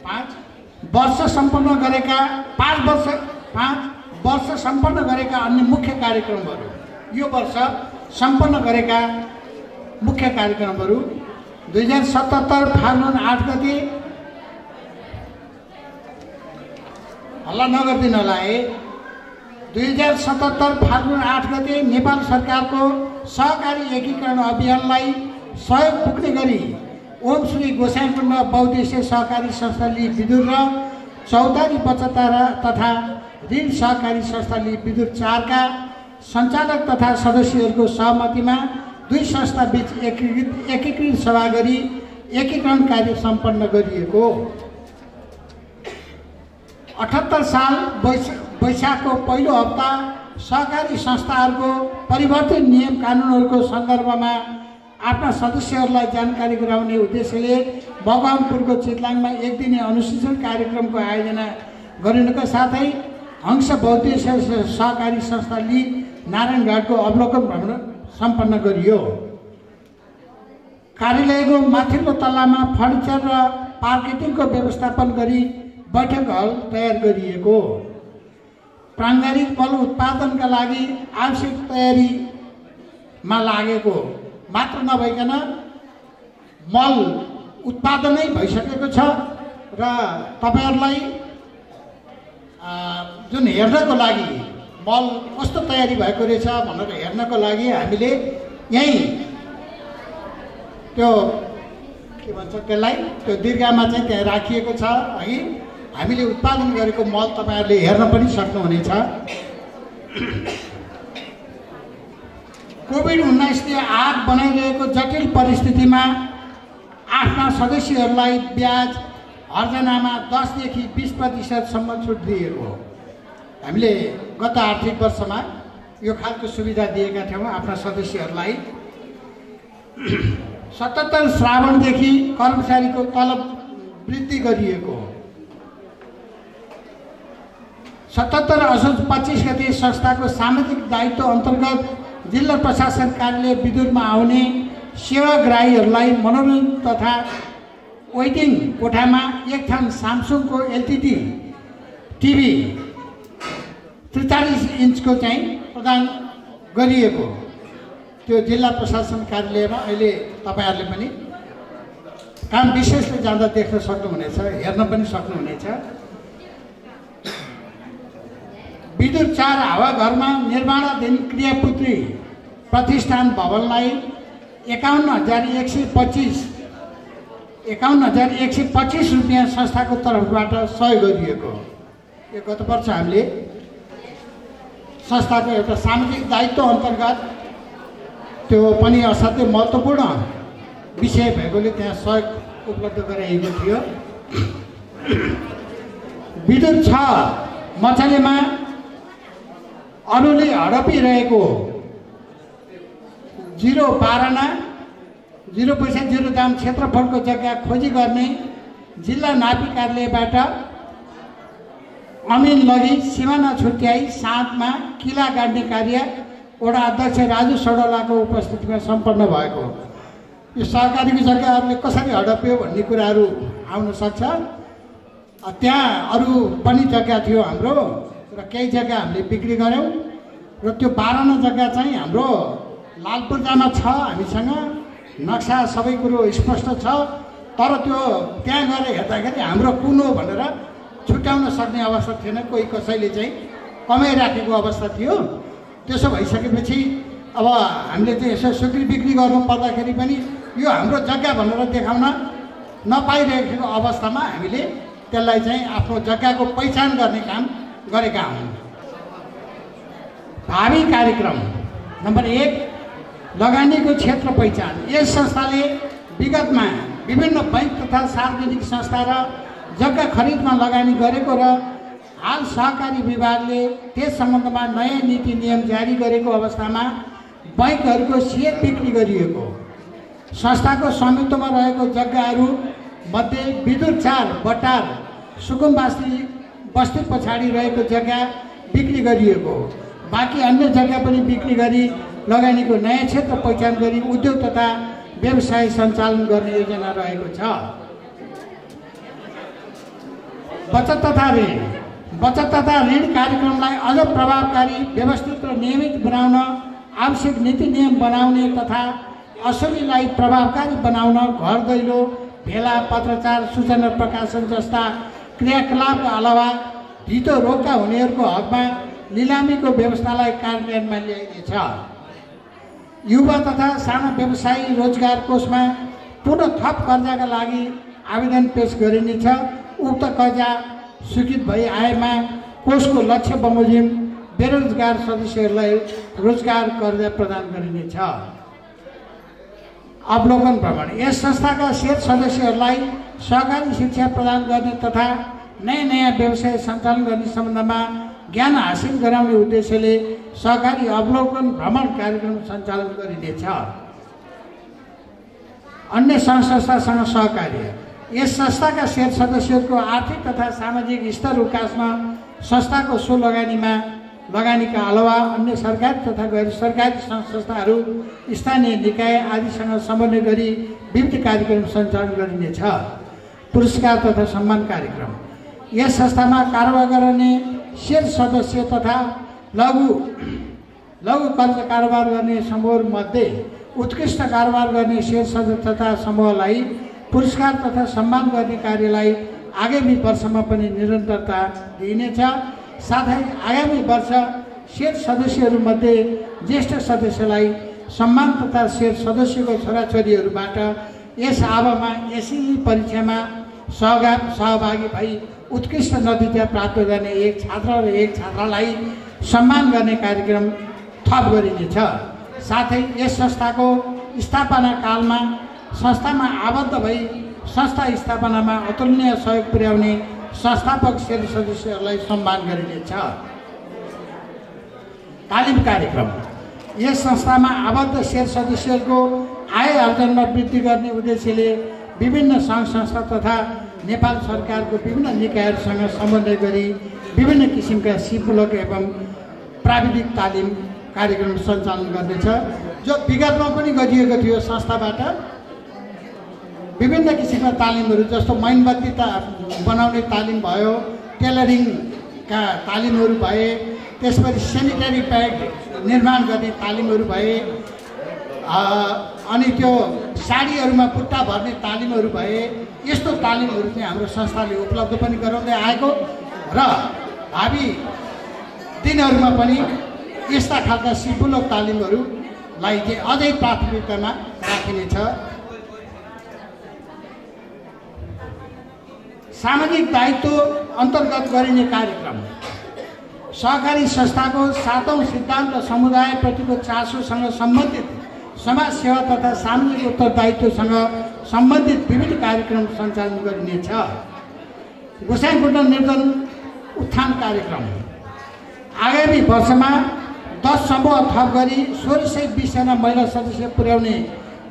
5 वर्ष सम्पन्न गरेका अन्य मुख्य कार्यक्रमहरू। यो वर्ष सम्पन्न गरेका मुख्य कार्यक्रमहरू 2077 फागुन 8 गते हल्ला नगरिदिनु होला है। 2077 फाल्गुन 8 गते नेपाल सरकारको सहकारी एकीकरण अभियानलाई सहयोग पुग्ने गरी ओम श्री गोसाइँकुण्ड बहुद्देश्य सहकारी संस्था लि विदुर र चौतारी बचत तथा ऋण सहकारी संस्था लि विदुर 4 का सञ्चालक तथा सदस्यहरूको सहमतिमा दुई संस्था बीच एकीकृत सभा गरी एकीकरण कार्य सम्पन्न गरिएको। 78 साल वैशाखको पहिलो हप्ता सहकारी संस्थाहरूको परिवर्तित नियम कानुनहरूको सन्दर्भमा आफ्ना सदस्यहरूलाई जानकारी गराउने उद्देश्यले भगवानपुरको चितलाङमा एक दिने अनुशिक्षण कार्यक्रमको आयोजना गरिनुका साथै हंस बहुद्देश्य सहकारी संस्था लि नारायणघाटको अवलोकन भ्रमण सम्पन्न गरियो। कार्यालयको माथिल्लो तल्लामा फर्निचर र मार्केटिङको व्यवस्थापन गरी बैठक हल तयार गरिएको। प्राङ्गारिक मल उत्पादनका लागि आवश्यक तयारीमा लागेको मात्र नभइकन मल उत्पादनै भइसकेको छ र तपाईहरुलाई जुन हेर्नको लागि मल कस्तो तयारी भएको रहेछ भनेर हेर्नको लागि हामीले यही त्यो के भन्छ त्यसलाई त्यो दीर्घामा चाहिँ त्यहाँ राखिएको छ है। हामीले उत्पादन गरेको मल तपाईहरुले हेर्न पनि सक्नुहुनेछ। कोभिड-19 ले आग बनाइरहेको जटिल परिस्थितिमा आफ्ना सदस्यहरूलाई ब्याज अर्जनामा 10 देखि 20% सम्म छुट दिएको। हामीले गत आर्थिक वर्षमा यो खालको सुविधा दिएका थियौँ आफ्ना सदस्यहरूलाई। 77 श्रावणदेखि कर्मचारीको तलब वृद्धि गरिएको। 77 असोज 25 गते संस्थाको सामाजिक दायित्व अन्तर्गत जिल्ला प्रशासन कार्यालय विदुरमा आउने सेवाग्राहीहरूलाई मनोरञ्जन तथा वेटिङ कोठामा एक थान सामसुङको एलसिडी टिभी 43 इन्चको चाहिँ प्रदान गरिएको। त्यो जिल्ला प्रशासन कार्यालयमा अहिले तपाईहरुले पनि काम विशेषले जाँदा देख्न सक्नुहुनेछ, हेर्न पनि सक्नुहुनेछ। विदुर 4 हावाघरमा निर्माणाधीन क्रियापुत्री प्रतिष्ठान भवनलाई 51,125 रुपियाँ संस्थाको तर्फबाट सहयोग गरिएको। यो गत वर्ष हामीले संस्थाको एउटा सामाजिक दायित्व अन्तर्गत त्यो पनि असाध्यै महत्त्वपूर्ण विषय भएकोले त्यहाँ सहयोग उपलब्ध गराइएको थियो। विदुर 6 मछलीमा अरूले हडपिरहेको 0 पैसा 0 दाम क्षेत्रफलको जग्गा खोजी गर्ने जिल्ला नापी कार्यालयबाट अमिन लगी सिमाना छुट्याई साँधमा किला गाड्ने कार्य वडा अध्यक्ष राजु सडोलाको उपस्थितिमा सम्पन्न भएको। यो सरकारीको जग्गाहरूले कसरी हडप्यो भन्ने कुराहरू आउन सक्छ। त्यहाँ अरू पनि जग्गा थियो हाम्रो र केही जग्गा हामीले बिक्री गऱ्यौँ र त्यो 12 जग्गा चाहिँ हाम्रो लालपूर्जामा छ। हामीसँग नक्सा सबै कुरो स्पष्ट छ, तर त्यो त्यहाँ गएर हेर्दाखेरि हाम्रो कुन हो भनेर छुट्याउन सक्ने अवस्था थिएन। कोही कसैले चाहिँ कमाइराखेको अवस्था थियो। त्यसो भइसकेपछि अब हामीले चाहिँ यसो सुक्री बिक्री गर्नु पर्दाखेरि पनि यो हाम्रो जग्गा भनेर देखाउन नपाइरहेको अवस्थामा हामीले त्यसलाई चाहिँ आफ्नो जग्गाको पहिचान गर्ने काम गरेका हौँ। भावी कार्यक्रम नम्बर 1 लगानीको क्षेत्र पहिचान। यस संस्थाले विगतमा विभिन्न बैंक तथा सार्वजनिक संस्था र जग्गा खरिदमा लगानी गरेको र हाल सहकारी विभागले त्यस सम्बन्धमा नयाँ नीति नियम जारी गरेको अवस्थामा बैंकहरूको सेयर बिक्री गरिएको। संस्थाको स्वामित्वमा रहेको जग्गाहरू मध्ये विदुर 4 बटार सुकुम्बासी बस्ती पछाडि रहेको जग्गा बिक्री गरिएको। बाँकी अन्य जग्गा पनि बिक्री गरी लगानीको नयाँ क्षेत्र पहिचान गरी उद्योग तथा व्यवसाय सञ्चालन गर्ने योजना रहेको छ। बचत तथा ऋण कार्यक्रमलाई अझ प्रभावकारी, व्यवस्थित र नियमित बनाउन आवश्यक नीति नियम बनाउने तथा असुलीलाई प्रभावकारी बनाउन घर दैलो, भेला, पत्रचार, सूचना प्रकाशन जस्ता क्रियाकलापका अलावा धितो रोगका हुनेहरूको हकमा निलामीको व्यवस्थालाई कार्यान्वयनमा ल्याइनेछ। युवा तथा साना व्यवसायी रोजगार कोषमा पुनः थप कर्जाका लागि आवेदन पेश गरिनेछ। उक्त कर्जा स्वीकृत भई आएमा कोषको लक्ष्य बमोजिम बेरोजगार सदस्यहरूलाई रोजगार कर्जा प्रदान गरिनेछ। अवलोकन भ्रमण। यस संस्थाका शेयर सदस्यहरूलाई सहकारी शिक्षा प्रदान गर्ने तथा नयाँ व्यवसाय सञ्चालन गर्ने सम्बन्धमा ज्ञान हासिल गराउने उद्देश्यले सहकारी अवलोकन भ्रमण कार्यक्रम सञ्चालन गरिनेछ। अन्य सङ्घ संस्थासँग सहकार्य। यस संस्थाका शेयर सदस्यहरूको आर्थिक तथा सामाजिक स्तर विकासमा संस्थाको स्व लगानीका अलावा अन्य सरकारी तथा गैर सरकारी सङ्घ संस्थाहरू, स्थानीय निकाय आदिसँग समन्वय गरी विविध कार्यक्रम सञ्चालन गरिनेछ। पुरस्कार तथा सम्मान कार्यक्रम। यस संस्थामा कारोबार गर्ने शेयर सदस्य तथा लघु कर्ज कारोबार गर्ने समूहमध्ये उत्कृष्ट कारोबार गर्ने शेयर सदस्य तथा समूहलाई पुरस्कार तथा सम्मान गर्ने कार्यलाई आगामी वर्षमा पनि निरन्तरता दिइनेछ। साथै आगामी वर्ष शेयर सदस्यहरूमध्ये ज्येष्ठ सदस्यलाई सम्मान तथा शेयर सदस्यको छोराछोरीहरूबाट यस आवमा एसई परीक्षामा सहभागी भई उत्कृष्ट नतिजा प्राप्त गर्ने एक छात्र र एक छात्रालाई सम्मान गर्ने कार्यक्रम थप गरिनेछ। साथै यस संस्थाको स्थापना कालमा संस्थामा आबद्ध भई संस्था स्थापनामा अतुलनीय सहयोग पुर्याउने संस्थापक शेयर सदस्यहरूलाई सम्मान गरिनेछ। तालिम कार्यक्रम। यस संस्थामा आबद्ध शेयर सदस्यहरूको आय आर्जनमा वृद्धि गर्ने उद्देश्यले विभिन्न सङ्घ संस्था तथा नेपाल सरकारको विभिन्न निकायहरूसँग समन्वय गरी विभिन्न किसिमका सिपमूलक एवं प्राविधिक तालिम कार्यक्रम सञ्चालन गर्नेछ, जो विगतमा पनि गरिएको थियो। संस्थाबाट विभिन्न किसिमका तालिमहरू जस्तो मैनबत्ती बनाउने तालिम भयो, टेलरिङका तालिमहरू भए, त्यसपछि सेनिटरी प्याड निर्माण गर्ने तालिमहरू भए, अनि त्यो साडीहरूमा बुट्टा भर्ने तालिमहरू भए। यस्तो तालिमहरू चाहिँ हाम्रो संस्थाले उपलब्ध पनि गराउँदै आएको र भावी दिनहरूमा पनि यस्ता खालका सिपमूलक तालिमहरूलाई चाहिँ अझै प्राथमिकतामा राखिनेछ। सामाजिक दायित्व अन्तर्गत गरिने कार्यक्रम। सहकारी संस्थाको 7औं सिद्धान्त समुदायप्रतिको चासोसँग सम्बन्धित समाज सेवा तथा सामाजिक उत्तरदायित्वसँग सम्बन्धित विविध कार्यक्रम सञ्चालन गरिनेछ। गोसाइँकुण्ड निर्धन उत्थान कार्यक्रम। आगामी वर्षमा 10 समूह थप गरी 1620 जना महिला सदस्य पुर्याउने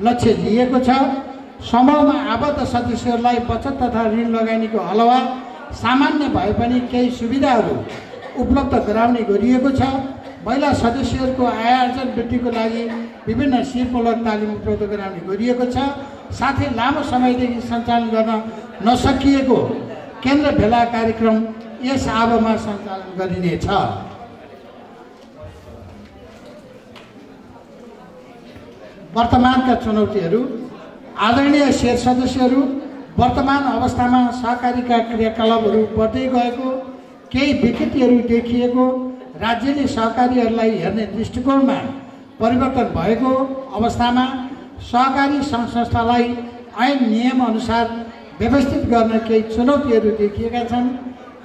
लक्ष्य लिएको छ। समूहमा आबद्ध सदस्यहरूलाई बचत तथा ऋण लगानीको अलावा सामान्य भए पनि केही सुविधाहरू उपलब्ध गराउने गरिएको छ। महिला सदस्यहरूको आय आर्जन वृद्धिको लागि विभिन्न सिपमूलक तालिम उपलब्ध गराउने गरिएको छ। साथै लामो समयदेखि सञ्चालन गर्न नसकिएको केन्द्र भेला कार्यक्रम यस आवमा सञ्चालन गरिनेछ। वर्तमानका चुनौतीहरू। आदरणीय शेयर सदस्यहरू, वर्तमान अवस्थामा सहकारीका क्रियाकलापहरू बढ्दै गएको, केही विकृतिहरू देखिएको, राज्यले सहकारीहरूलाई हेर्ने दृष्टिकोणमा परिवर्तन भएको अवस्थामा सहकारी सङ्घ संस्थालाई ऐन नियम अनुसार व्यवस्थित गर्न केही चुनौतीहरू देखिएका छन्।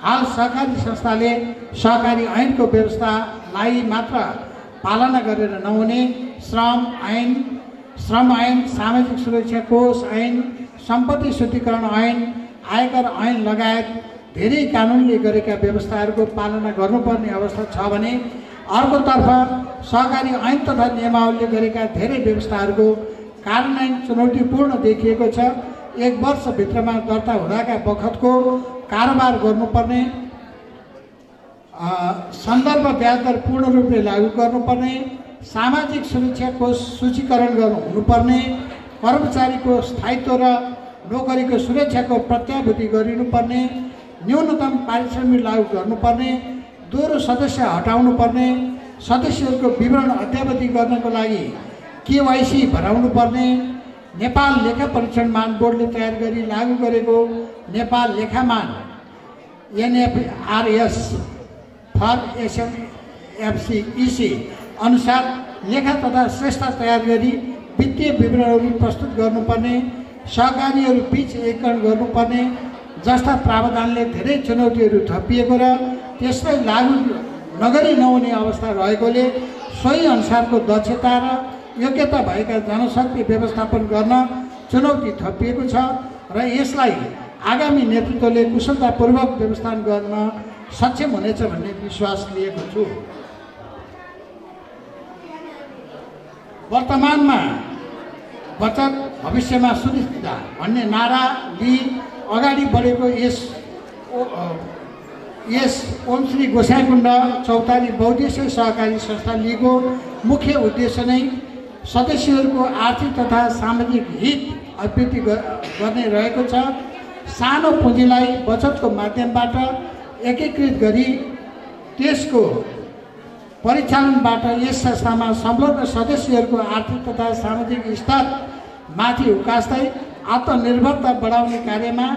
हाल सहकारी संस्थाले सहकारी ऐनको व्यवस्थालाई मात्र पालना गरेर नहुने श्रम ऐन, सामाजिक सुरक्षा कोष ऐन, सम्पत्ति शुद्धिकरण ऐन, आयकर ऐन लगायत धेरै कानुनले गरेका व्यवस्थाहरूको पालना गर्नुपर्ने अवस्था छ भने अर्कोतर्फ सहकारी ऐन तथा नियमावलीले गरेका धेरै व्यवस्थाहरूको कार्यान्वयन चुनौतीपूर्ण देखिएको छ। 1 वर्षभित्रमा दर्ता हुँदाका बखतको कारोबार गर्नुपर्ने, सन्दर्भ ब्याज दर पूर्ण रूपले लागू गर्नुपर्ने, सामाजिक सुरक्षा कोष सूचीकरण गर्नु हुनुपर्ने, कर्मचारीको स्थायित्व र नोकरीको सुरक्षाको प्रत्याभूति गरिनुपर्ने, न्यूनतम पारिश्रमिक लागू गर्नुपर्ने, दोहोरो सदस्य हटाउनुपर्ने, सदस्यहरूको विवरण अद्यावधि गर्नको लागि केवाइसी भराउनुपर्ने, नेपाल लेखा परीक्षण मान बोर्डले तयार गरी लागू गरेको नेपाल लेखामान NFRS फर SMFC अनुसार लेखा तथा श्रेष्ठता तयार गरी वित्तीय विवरणहरू प्रस्तुत गर्नुपर्ने, सहकारीहरू बीच एकीकरण गर्नुपर्ने जस्ता प्रावधानले धेरै चुनौतीहरू थपिएको र त्यसलाई लागू नगरी नहुने अवस्था रहेकोले सोही अनुसारको दक्षता र योग्यता भएका जनशक्ति व्यवस्थापन गर्न चुनौती थपिएको छ र यसलाई आगामी नेतृत्वले कुशलतापूर्वक व्यवस्थापन गर्न सक्षम हुनेछ भन्ने विश्वास लिएको छु। वर्तमानमा बचत भविष्यमा सुनिश्चितता भन्ने नारा लिई अगाडि बढेको यस ओम श्री गोसाइँकुण्ड चौतारी बहुद्देश्य सहकारी संस्था लीगको मुख्य उद्देश्य नै सदस्यहरूको आर्थिक तथा सामाजिक हित अभिवृद्धि गर्ने रहेको छ। सानो पुँजीलाई बचतको माध्यमबाट एकीकृत गरी त्यसको परिचालनबाट यस संस्थामा संलग्न सदस्यहरूको आर्थिक तथा सामाजिक स्तर माथि उकास्दै आत्मनिर्भरता बढाउने कार्यमा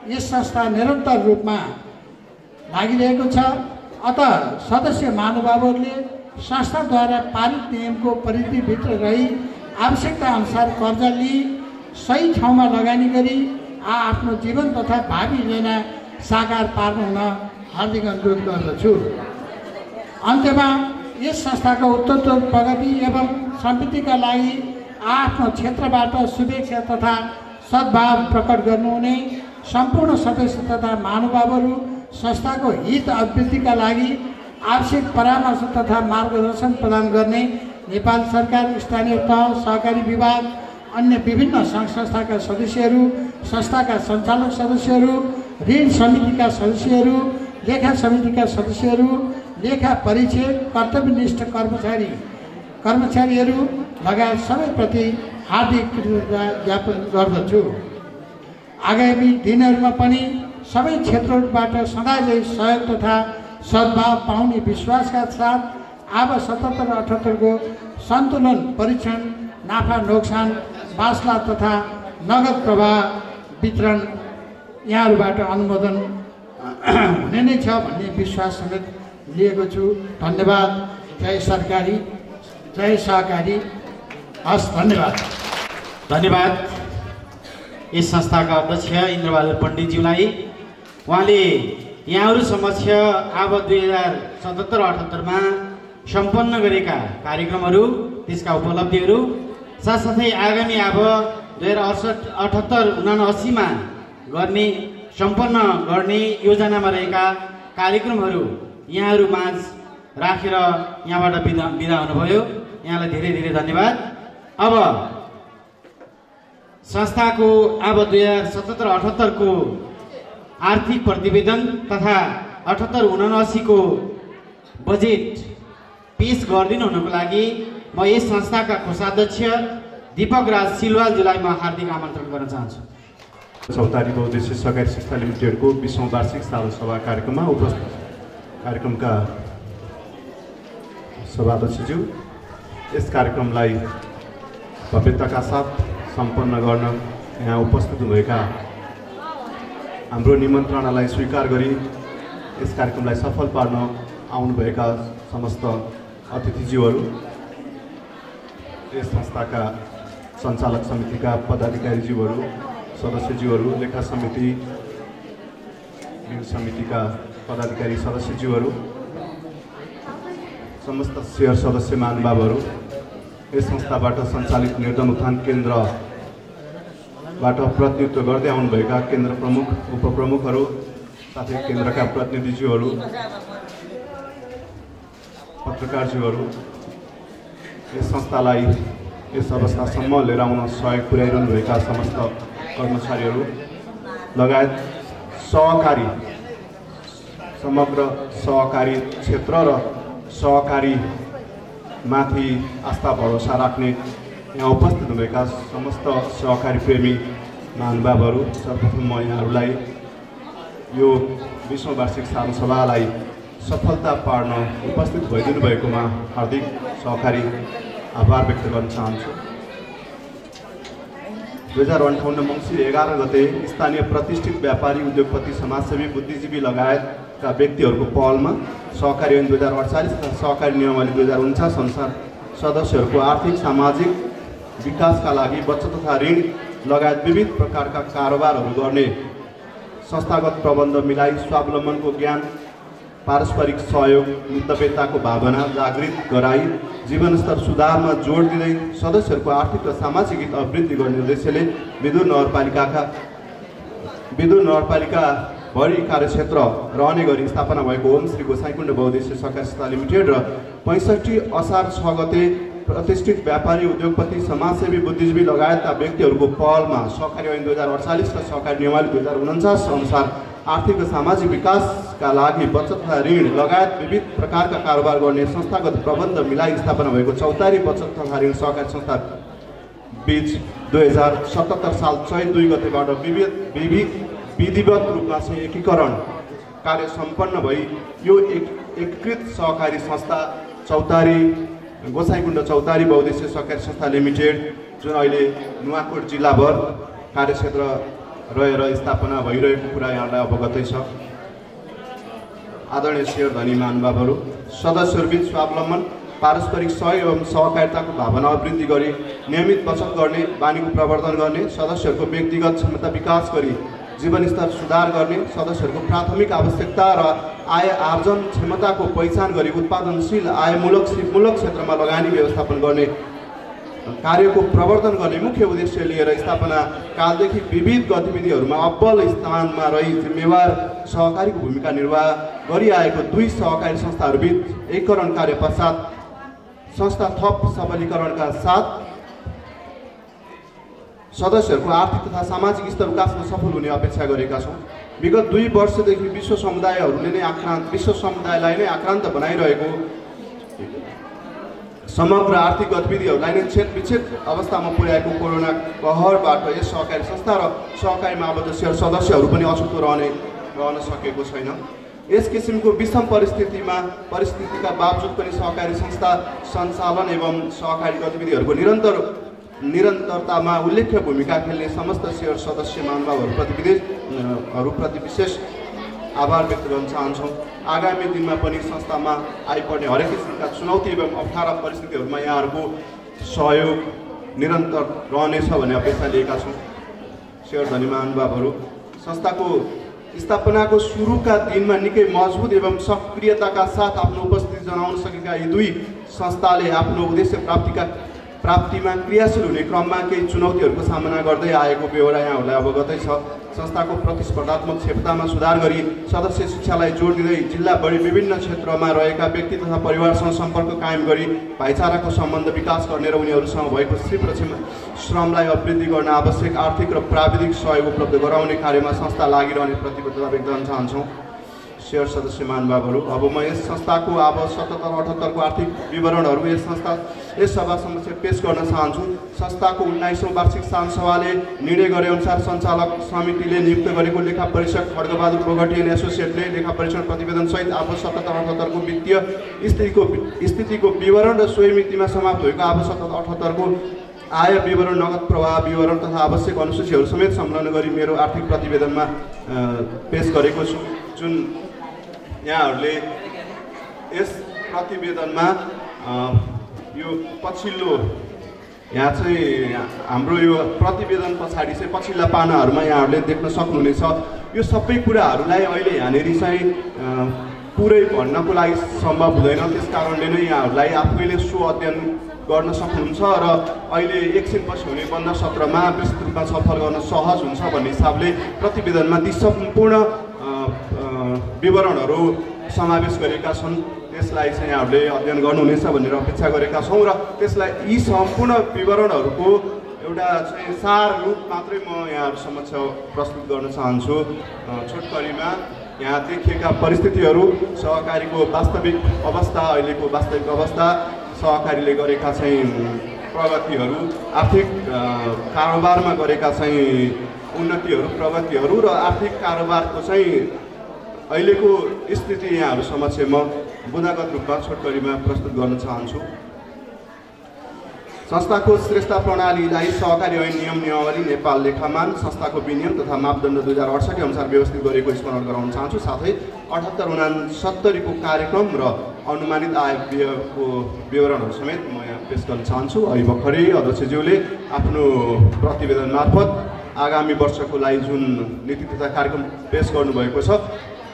यस संस्था निरन्तर रूपमा लागिरहेको छ। अत सदस्य महानुभावहरूले संस्थाद्वारा पारित नियमको परिधिभित्र रही आवश्यकता अनुसार कर्जा लिई सही ठाउँमा लगानी गरी आफ्नो जीवन तथा भावी योजना साकार पार्न हुन हार्दिक अनुरोध गर्दछु। अन्त्यमा यस संस्थाको उत्तरोत्तर प्रगति एवं समृद्धिका लागि आफ्नो क्षेत्रबाट शुभेच्छा तथा सद्भाव प्रकट गर्नुहुने सम्पूर्ण सदस्य तथा महानुभावहरू संस्थाको हित अभिवृद्धिका लागि आवश्यक परामर्श तथा मार्गदर्शन प्रदान गर्ने नेपाल सरकार, स्थानीय तह, सहकारी विभाग, अन्य विभिन्न सङ्घ संस्थाका सदस्यहरू, संस्थाका सञ्चालक सदस्यहरू, ऋण समितिका सदस्यहरू, लेखा समितिका सदस्यहरू, लेखा परीक्षक, कर्तव्यनिष्ठ कर्मचारीहरू लगायत सबैप्रति हार्दिक कृतज्ञता ज्ञापन गर्दछु। आगामी दिनहरूमा पनि सबै क्षेत्रहरूबाट सदाझै सहयोग तथा सद्भाव पाउने विश्वासका साथ अब 77-78 को सन्तुलन परीक्षण, नाफा नोक्सान, बास्ला तथा नगद प्रवाह वितरण यहाँहरूबाट अनुमोदन हुने नै छ भन्ने विश्वास समेत लिएको छु। धन्यवाद। जय सरकारी, जय सहकारी। हस्, धन्यवाद। धन्यवाद यस संस्थाका अध्यक्ष इन्द्रबहादुर पण्डितज्यूलाई। उहाँले यहाँहरू समक्ष अब 2077-78 सम्पन्न गरेका कार्यक्रमहरू, त्यसका उपलब्धिहरू, साथसाथै आगामी अब 2078-79 गर्ने सम्पन्न गर्ने योजनामा रहेका कार्यक्रमहरू यहाँहरू माझ राखेर यहाँबाट बिदा हुनुभयो। यहाँलाई धेरै धेरै धन्यवाद। अब संस्थाको अब 2077-78 को आर्थिक प्रतिवेदन तथा 78-79 को बजेट पेश गरिदिनु हुनको लागि म यस संस्थाका कोषाध्यक्ष दीपक राज सिलवालज्यूलाई म हार्दिक आमन्त्रण गर्न चाहन्छु। चौतारी बहुद्देश्य सहकारी संस्था लिमिटेडको 20औं वार्षिक साधारण सभा कार्यक्रममा उपस्थित कार्यक्रमका सभाध्यक्षज्यू, यस कार्यक्रमलाई भव्यताका साथ सम्पन्न गर्न यहाँ उपस्थित हुनुभएका हाम्रो निमन्त्रणालाई स्वीकार गरी यस कार्यक्रमलाई सफल पार्न आउनुभएका समस्त अतिथिज्यूहरू, यस संस्थाका सञ्चालक समितिका पदाधिकारीज्यूहरू, सदस्यज्यूहरू, लेखा समिति, ऋण समितिका पदाधिकारी सदस्यज्यूहरू, समस्त शेयर सदस्य महानुभावहरू, यस संस्थाबाट सञ्चालित निर्धन उत्थान केन्द्रबाट प्रतिनिधित्व गर्दै आउनुभएका केन्द्र प्रमुख, उपप्रमुखहरू, साथै केन्द्रका प्रतिनिधिज्यूहरू, पत्रकारज्यूहरू, यस संस्थालाई यस अवस्थासम्म लिएर आउन सहयोग पुर्याइरहनुभएका समस्त कर्मचारीहरू लगायत सहकारी, समग्र सहकारी क्षेत्र र सहकारी माथि आस्था भरोसा राख्ने यहाँ उपस्थित हुनुभएका समस्त सहकारी प्रेमी महानुभावहरू, सर्वप्रथम म यहाँहरूलाई यो 20औं वार्षिक साधारण सभालाई सफलता पार्न उपस्थित भइदिनु भएकोमा हार्दिक सहकारी आभार व्यक्त गर्न चाहन्छु। 2058 मङ्सिर 11 गते स्थानीय प्रतिष्ठित व्यापारी उद्योगपति समाजसेवी बुद्धिजीवी लगायतका व्यक्तिहरूको पहलमा सहकारी ऐन 2048 तथा सहकारी नियमावली 2049 अनुसार सदस्यहरूको आर्थिक सामाजिक विकासका लागि बचत तथा ऋण लगायत विविध प्रकारका कारोबारहरू गर्ने संस्थागत प्रबन्ध मिलाई स्वावलम्बनको ज्ञान पारस्परिक सहयोग मितव्यताको भावना जागृत गराई जीवनस्तर सुधारमा जोड दिँदै सदस्यहरूको आर्थिक र सामाजिक हित अभिवृद्धि गर्ने उद्देश्यले विदुर नगरपालिका भरि कार्यक्षेत्र रहने गरी स्थापना भएको ओम श्री गोसाइकुण्ड बहुद्देश्य सहकारी संस्था लिमिटेड र 65 असार 6 गते प्रतिष्ठित व्यापारी उद्योगपति समाजसेवी बुद्धिजीवी लगायतका व्यक्तिहरूको पहलमा सहकारी ऐन 2048 र सहकारी नियमावली 2049 अनुसार आर्थिक र सामाजिक विकासका लागि बचत तथा ऋण लगायत विविध प्रकारका कारोबार गर्ने संस्थागत प्रबन्ध मिलाई स्थापना भएको चौतारी बचत तथा ऋण सहकारी संस्था बीच 2077 साल चैत 2 गतेबाट विधिवत रूपमा चाहिँ एकीकरण कार्य सम्पन्न भई यो एकीकृत सहकारी संस्था चौतारी गोसाइकुण्ड चौतारी बहुद्देश्य सहकारी संस्था लिमिटेड जुन अहिले नुवाकोट जिल्लाभर कार्यक्षेत्र रहेर स्थापना भइरहेको कुरा यहाँलाई अवगतै छ। आदरणीय शेयर धनी महानुभावहरू, सदस्यहरूबीच स्वावलम्बन पारस्परिक सहयोग एवं सहकारिताको भावना वृद्धि गरी नियमित बचत गर्ने बानीको प्रवर्धन गर्ने सदस्यहरूको व्यक्तिगत क्षमता विकास गरी जीवनस्तर सुधार गर्ने सदस्यहरूको प्राथमिक आवश्यकता र आय आर्जन क्षमताको पहिचान गरी उत्पादनशील आयमूलक सिपमूलक क्षेत्रमा लगानी व्यवस्थापन गर्ने कार्यको प्रवर्धन गर्ने मुख्य उद्देश्य लिएर स्थापना कालदेखि विविध गतिविधिहरूमा अब्बल स्थानमा रही जिम्मेवार सहकारीको भूमिका निर्वाह गरिआएको दुई सहकारी संस्थाहरूबीच एकीकरण कार्य पश्चात संस्था थप सबलीकरणका साथ सदस्यहरूको आर्थिक तथा सामाजिक स्तर विकासमा सफल हुने अपेक्षा गरेका छौँ। विगत 2 वर्षदेखि विश्व समुदायलाई नै आक्रान्त बनाइरहेको समग्र आर्थिक गतिविधिहरूलाई नै छेदविच्छेद अवस्थामा पुर्याएको कोरोना कहरबाट यस सहकारी संस्था र सहकारीमा आबद्ध सदस्यहरू पनि अछुतो रहन सकेको छैन। यस किसिमको विषम परिस्थितिका बावजुद पनि सहकारी संस्था सञ्चालन एवं सहकारी गतिविधिहरूको निरन्तरतामा उल्लेख्य भूमिका खेल्ने समस्त शेयर सदस्य महानुभावहरूप्रति विशेष आभार व्यक्त गर्न चाहन्छौँ। आगामी दिनमा पनि संस्थामा आइपर्ने हरेक किसिमका चुनौती एवं अप्ठ्यारा परिस्थितिहरूमा यहाँहरूको सहयोग निरन्तर रहनेछ भन्ने अपेक्षा लिएका छौँ। शेयर धनी महानुभावहरू, संस्थाको स्थापनाको सुरुका दिनमा निकै मजबुत एवं सक्रियताका साथ आफ्नो उपस्थिति जनाउन सकेका यी दुई संस्थाले आफ्नो उद्देश्य प्राप्तिमा क्रियाशील हुने क्रममा केही चुनौतीहरूको सामना गर्दै आएको बेहोरा यहाँहरूलाई अवगतै छ। संस्थाको प्रतिस्पर्धात्मक क्षमतामा सुधार गरी सदस्य शिक्षालाई जोड दिँदै जिल्लाभरि विभिन्न क्षेत्रमा रहेका व्यक्ति तथा परिवारसँग सम्पर्क कायम गरी भाइचाराको सम्बन्ध विकास गर्ने र उनीहरूसँग भएको सिप र श्रमलाई अभिवृद्धि गर्न आवश्यक आर्थिक र प्राविधिक सहयोग उपलब्ध गराउने कार्यमा संस्था लागिरहने प्रतिबद्धता व्यक्त गर्न चाहन्छौँ। शेयर सदस्य महानुभावहरू, अब म यस संस्थाको अब 77-78 को आर्थिक विवरणहरू यस सभा समक्ष पेश गर्न चाहन्छु। संस्थाको 19औं वार्षिक सानसभाले निर्णय गरे अनुसार सञ्चालक समितिले नियुक्त गरेको लेखा परीक्षक खड्गबहादुर बोगटी एन्ड एसोसिएटले लेखा परीक्षण प्रतिवेदन सहित अब 77-78 को वित्तीय स्थितिको विवरण र सोही मितिमा समाप्त भएको अब 77-78 को आय विवरण नगद प्रवाह विवरण तथा आवश्यक अनुसूचीहरू समेत संलग्न गरी मेरो आर्थिक प्रतिवेदनमा पेश गरेको छु। जुन यहाँहरूले यस प्रतिवेदनमा यो पछिल्लो यहाँ चाहिँ हाम्रो यो प्रतिवेदन पछाडि चाहिँ पछिल्ला पानाहरूमा यहाँहरूले देख्न सक्नुहुनेछ। यो सबै कुराहरूलाई अहिले यहाँनिर चाहिँ पुरै भन्नको लागि सम्भव हुँदैन, त्यस कारणले नै यहाँहरूलाई आफैले सो अध्ययन गर्न सक्नुहुन्छ र अहिले एकछिनपछि हुने बन्द सत्रमा विस्तृत रूपमा छलफल गर्न सहज हुन्छ भन्ने हिसाबले प्रतिवेदनमा ती सम्पूर्ण विवरणहरू समावेश गरेका छन्। त्यसलाई चाहिँ यहाँहरूले अध्ययन गर्नुहुनेछ भनेर अपेक्षा गरेका छौँ र त्यसलाई यी सम्पूर्ण विवरणहरूको एउटा चाहिँ सार रूप मात्रै म यहाँहरू समक्ष प्रस्तुत गर्न चाहन्छु। छोटकरीमा यहाँ देखिएका परिस्थितिहरू, सहकारीको वास्तविक अवस्था, अहिलेको वास्तविक अवस्था, सहकारीले गरेका चाहिँ प्रगतिहरू, आर्थिक कारोबारमा गरेका चाहिँ उन्नतिहरू, प्रगतिहरू र आर्थिक कारोबारको चाहिँ अहिलेको स्थिति यहाँहरू समक्ष म बुँदागत रूपमा छोटकरीमा प्रस्तुत गर्न चाहन्छु। संस्थाको श्रेष्ठ प्रणालीलाई सहकारी ऐन नियम नियमावली नेपाल लेखामान संस्थाको विनियम तथा मापदण्ड 2068 अनुसार व्यवस्थित गरेको स्मरण गराउन चाहन्छु। साथै 78-69 को कार्यक्रम र अनुमानित आय व्ययको विवरणहरू समेत म यहाँ पेश गर्न चाहन्छु। अहिले भर्खरै अध्यक्षज्यूले आफ्नो प्रतिवेदन मार्फत आगामी वर्षको लागि जुन नीति तथा कार्यक्रम पेश गर्नुभएको छ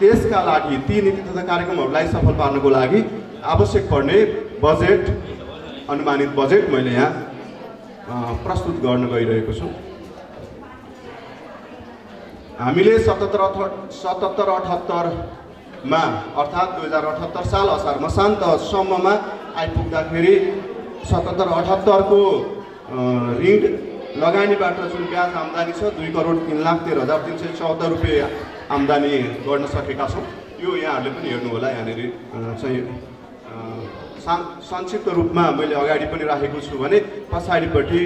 त्यसका लागि ती नीति तथा कार्यक्रमहरूलाई सफल पार्नको लागि आवश्यक पर्ने बजेट अनुमानित बजेट मैले यहाँ प्रस्तुत गर्न गइरहेको छु। हामीले 77-78 मा अर्थात् 2078 साल असार मसान्तसम्ममा आइपुग्दाखेरि 77-78 को ऋण लगानीबाट जुन ब्याज आम्दानी छ 2,03,13,374 रुपियाँ आम्दानी गर्न सकेका छौँ। यो यहाँहरूले पनि हेर्नु होला। यहाँनिर चाहिँ संक्षिप्त रूपमा मैले अगाडि पनि राखेको छु भने पछाडिपट्टि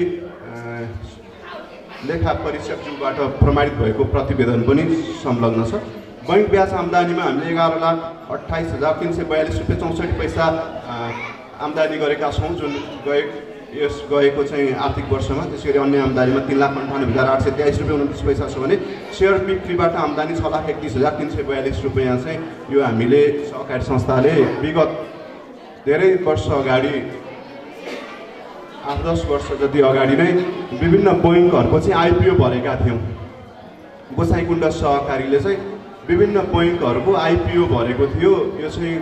लेखा परीक्षकज्यूबाट प्रमाणित भएको प्रतिवेदन पनि संलग्न छ। बैंक ब्याज आम्दानीमा हामीले 11,28,342 रुपियाँ 64 पैसा आम्दानी गरेका छौँ जुन गएको चाहिँ आर्थिक वर्षमा। त्यसैगरी अन्य आम्दानीमा 3,98,823 रुपियाँ 29 पैसा छ भने सेयर बिक्रीबाट आम्दानी 6,31,342 रुपियाँ चाहिँ यो हामीले सहकारी संस्थाले विगत धेरै वर्ष अगाडि 8-10 वर्ष जति अगाडि नै विभिन्न बैङ्कहरूको चाहिँ आइपिओ भरेका थियौँ। गोसाइकुण्ड सहकारीले चाहिँ विभिन्न बैङ्कहरूको आइपिओ भरेको थियो। यो चाहिँ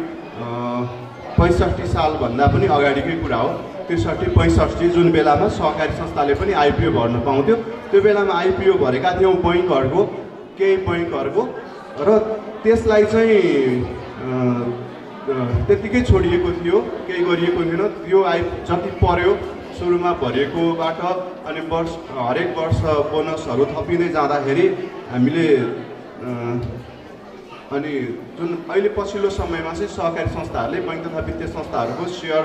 65 सालभन्दा पनि अगाडिकै कुरा हो। 63-65 जुन बेलामा सहकारी संस्थाले पनि आइपिओ भर्न पाउँथ्यो। त्यो बेलामा आइपिओ भरेका थियौँ बैङ्कहरूको, केही बैङ्कहरूको, र त्यसलाई चाहिँ त्यतिकै छोडिएको थियो, केही गरिएको थिएन। त्यो जति पर्यो सुरुमा भरिएकोबाट अनि हरेक वर्ष बोनसहरू थपिँदै जाँदाखेरि हामीले अनि जुन अहिले पछिल्लो समयमा चाहिँ सहकारी संस्थाहरूले बैङ्क तथा वित्तीय संस्थाहरूको सेयर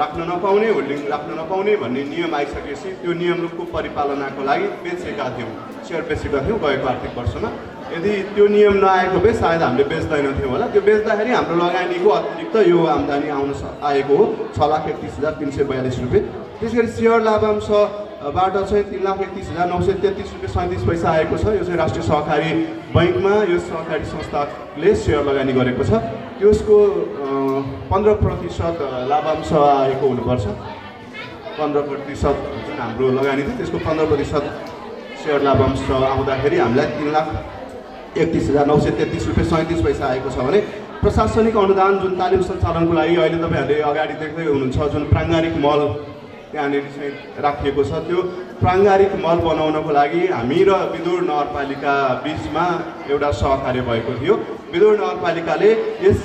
राख्न नपाउने, होल्डिङ राख्न नपाउने भन्ने नियम आइसकेपछि त्यो नियमको परिपालनाको लागि बेचेका थियौँ, सेयर बेचेका थियौँ गएको आर्थिक वर्षमा। यदि त्यो नियम नआएको भए सायद हामीले बेच्दैनथ्यौँ होला। त्यो बेच्दाखेरि हाम्रो लगानीको अतिरिक्त यो आम्दानी आएको हो 6,31,342 रुपियाँ। त्यसरी सेयर लाभांशबाट चाहिँ 3,31,933 रुपियाँ 37 पैसा आएको छ। यो चाहिँ राष्ट्रिय सहकारी बैङ्कमा यो सहकारी संस्थाले सेयर लगानी गरेको छ। त्यसको 15% लाभांश आएको हुनुपर्छ। 15% जुन हाम्रो लगानी थियो त्यसको 15% सेयर लाभांश आउँदाखेरि हामीलाई 3,31,933 रुपियाँ 37 पैसा आएको छ भने प्रशासनिक अनुदान जुन तालिम सञ्चालनको लागि अहिले तपाईँहरूले अगाडि देख्दै हुनुहुन्छ जुन प्राङ्गारिक मल त्यहाँनिर चाहिँ राखिएको छ। त्यो प्राङ्गारिक मल बनाउनको लागि हामी र विदुर नगरपालिका बिचमा एउटा सहकार्य भएको थियो। विदुर नगरपालिकाले यस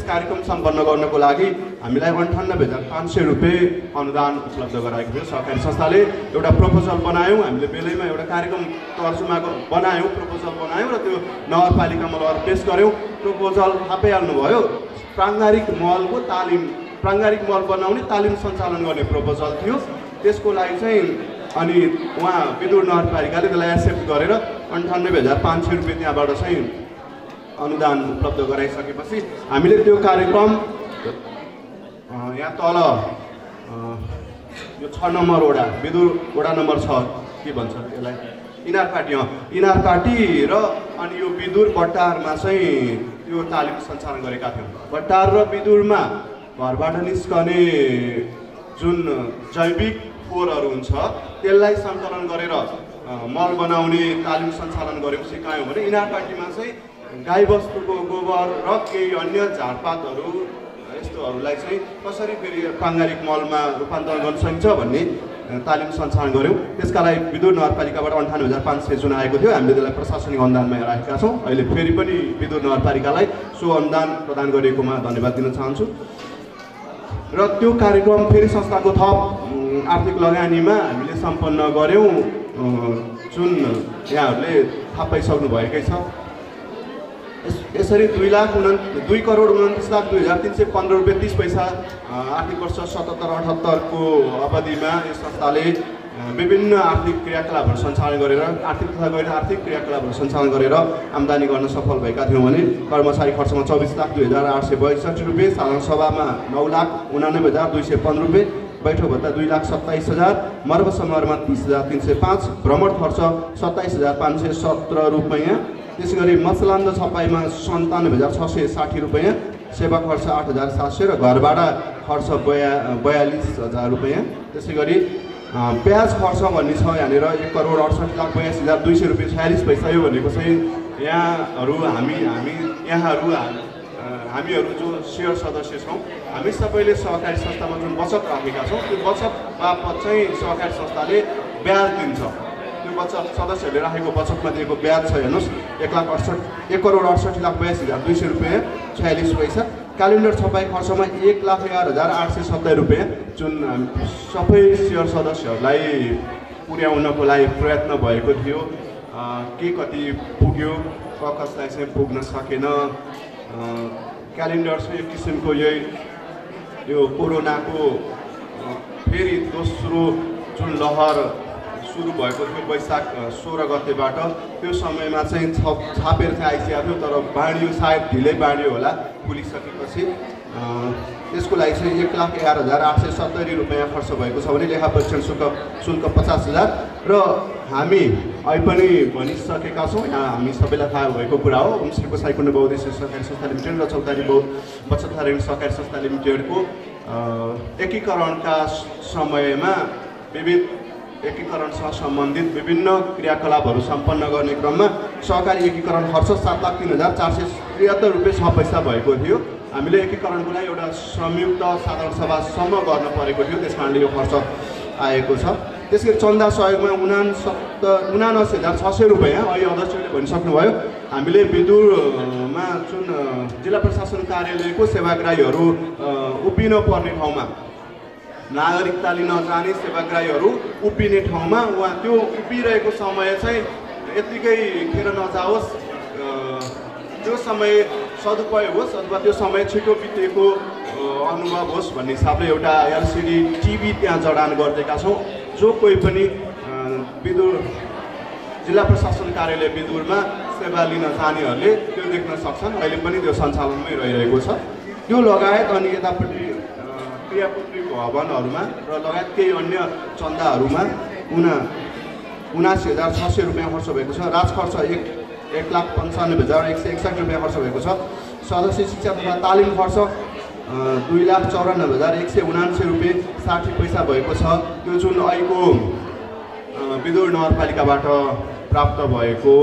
कार्यक्रम सम्पन्न गर्नको लागि हामीलाई 98,500 रुपियाँ अनुदान उपलब्ध गराएको थियो। सहकारी संस्थाले एउटा प्रपोजल बनायौँ, हामीले बेलैमा एउटा कार्यक्रम तर्जुमा बनायौँ, प्रपोजल बनायौँ र त्यो नगरपालिकामा लगेर पेस गऱ्यौँ। प्रपोजल थापिहाल्नुभयो। प्राङ्गारिक मल बनाउने तालिम सञ्चालन गर्ने प्रपोजल थियो। त्यसको लागि चाहिँ अनि उहाँ विदुर नगरपालिकाले त्यसलाई एक्सेप्ट गरेर 98,500 रुपियाँ त्यहाँबाट चाहिँ अनुदान उपलब्ध गराइसकेपछि हामीले त्यो कार्यक्रम यहाँ तल यो 6 नम्बर वडा विदुर वडा नम्बर 6 के भन्छ त्यसलाई इनारपाटी र अनि यो विदुर बट्टारमा चाहिँ त्यो तालिम सञ्चालन गरेका थियौँ। बट्टार र विदुरमा घरबाट निस्कने जुन जैविक फोहोरहरू हुन्छ त्यसलाई सङ्कलन गरेर मल बनाउने तालिम सञ्चालन गऱ्यौँ, सिकायौँ भने इनारपाटीमा चाहिँ गाईबस्तुको गोबर र केही अन्य झारपातहरू यस्तोहरूलाई चाहिँ कसरी फेरि प्राङ्गारिक मलमा रूपान्तरण गर्न सकिन्छ भन्ने तालिम सञ्चालन गऱ्यौँ। त्यसका लागि विदुर नगरपालिकाबाट 98,500 जुन आएको थियो हामीले त्यसलाई प्रशासनिक अनुदानमा राखेका छौँ। अहिले फेरि पनि विदुर नगरपालिकालाई सो अनुदान प्रदान गरिएकोमा धन्यवाद दिन चाहन्छु। र त्यो कार्यक्रम फेरि संस्थाको थप आर्थिक लगानीमा हामीले सम्पन्न गऱ्यौँ जुन यहाँहरूले थाहा पाइसक्नु भएकै छ। यसरी 2,29,29,315 रुपियाँ 30 पैसा आर्थिक वर्ष 77-78 को अवधिमा यस संस्थाले विभिन्न आर्थिक क्रियाकलापहरू सञ्चालन गरेर आर्थिक तथा गैर आर्थिक क्रियाकलापहरू सञ्चालन गरेर आम्दानी गर्न सफल भएका थियौँ भने कर्मचारी खर्चमा 24,02,862 रुपियाँ, साधारण सभामा 9,89,215 रुपियाँ, बैठक भत्ता 2,27,000, मर्ब समारोहमा 30,305, भ्रमण खर्च 27,517 रुपैयाँ। त्यसै गरी मसलान्द छपाईमा 97,660 रुपैयाँ, सेवा खर्च 8,700 र घर भाडा खर्च 42,000 रुपैयाँ। त्यसै गरी ब्याज खर्च भन्ने छ यहाँनिर 1,68,82,200 रुपियाँ 46 पैसा। यो भनेको चाहिँ हामीहरू जो सेयर सदस्य छौँ, हामी सबैले सहकारी संस्थामा जुन बचत राखेका छौँ, त्यो बचत बापत चाहिँ सहकारी संस्थाले ब्याज दिन्छ। त्यो बचत सदस्यहरूले राखेको बचतमा दिएको ब्याज छ हेर्नुहोस् 1,68,82,200 रुपियाँ 46 पैसा। क्यालेन्डर छपाई खर्चमा 1,11,870 रुपियाँ, जुन सबै सेयर सदस्यहरूलाई पुर्याउनको लागि प्रयत्न भएको थियो। के कति पुग्यो, कसलाई चाहिँ पुग्न सकेन। क्यालेन्डर चाहिँ एक किसिमको यो कोरोनाको फेरि दोस्रो जुन लहर सुरु भएको थियो वैशाख 16 गतेबाट, त्यो समयमा चाहिँ छापेर चाहिँ आइसकेको थियो, तर बाँडियो, सायद ढिलै बाँडियो होला खुलिसकेपछि। त्यसको लागि चाहिँ 1,11,870 रुपियाँ खर्च भएको छ भने लेखा परीक्षण शुल्क 50,000। र हामी अहिले पनि भनिसकेका छौँ, यहाँ हामी सबैलाई थाहा भएको कुरा हो, होमस्टेको साइकुण्ड बहुउद्देश्य सहकारी संस्था लिमिटेड र चौतारी बचत ऋण सहकारी संस्था लिमिटेडको एकीकरणका समयमा एकीकरणसँग सम्बन्धित विभिन्न क्रियाकलापहरू सम्पन्न गर्ने क्रममा सहकारी एकीकरण खर्च 7,03,473 रुपियाँ 6 पैसा भएको थियो। हामीले एकीकरणको लागि एउटा संयुक्त साधारण सभासम्म गर्न परेको थियो, त्यस कारणले यो खर्च आएको छ। त्यसै गरी चन्दा सहयोगमा 79,600 रुपियाँ अहिले अध्यक्षले भनिसक्नुभयो। हामीले विदुरमा जुन जिल्ला प्रशासन कार्यालयको सेवाग्राहीहरू उभिन पर्ने ठाउँमा, नागरिकता लिन जाने सेवाग्राहीहरू उभिने ठाउँमा उहाँ त्यो उभिरहेको समय चाहिँ यत्तिकै खेर नजाओस्, त्यो समय सदुपयोग होस् अथवा त्यो समय छिटो बितेको अनुभव होस् भन्ने हिसाबले एउटा एलसिडी टिभी त्यहाँ जडान गरिदिएका छौँ। जो कोही पनि विदुर जिल्ला प्रशासन कार्यालय विदुरमा सेवा लिन जानेहरूले त्यो देख्न सक्छन्। अहिले पनि त्यो सञ्चालनमै रहिरहेको छ। त्यो लगायत अनि यतापट्टि क्रियापुत्री भवनहरूमा र लगायत केही अन्य चन्दाहरूमा 79,600 रुपियाँ खर्च भएको छ। राज खर्च 1,95,161 रुपियाँ खर्च भएको छ। सदस्य शिक्षा तथा तालिम खर्च 2,94,179 रुपियाँ 60 पैसा भएको छ। त्यो जुन अहिलेको विदुर नगरपालिकाबाट प्राप्त भएको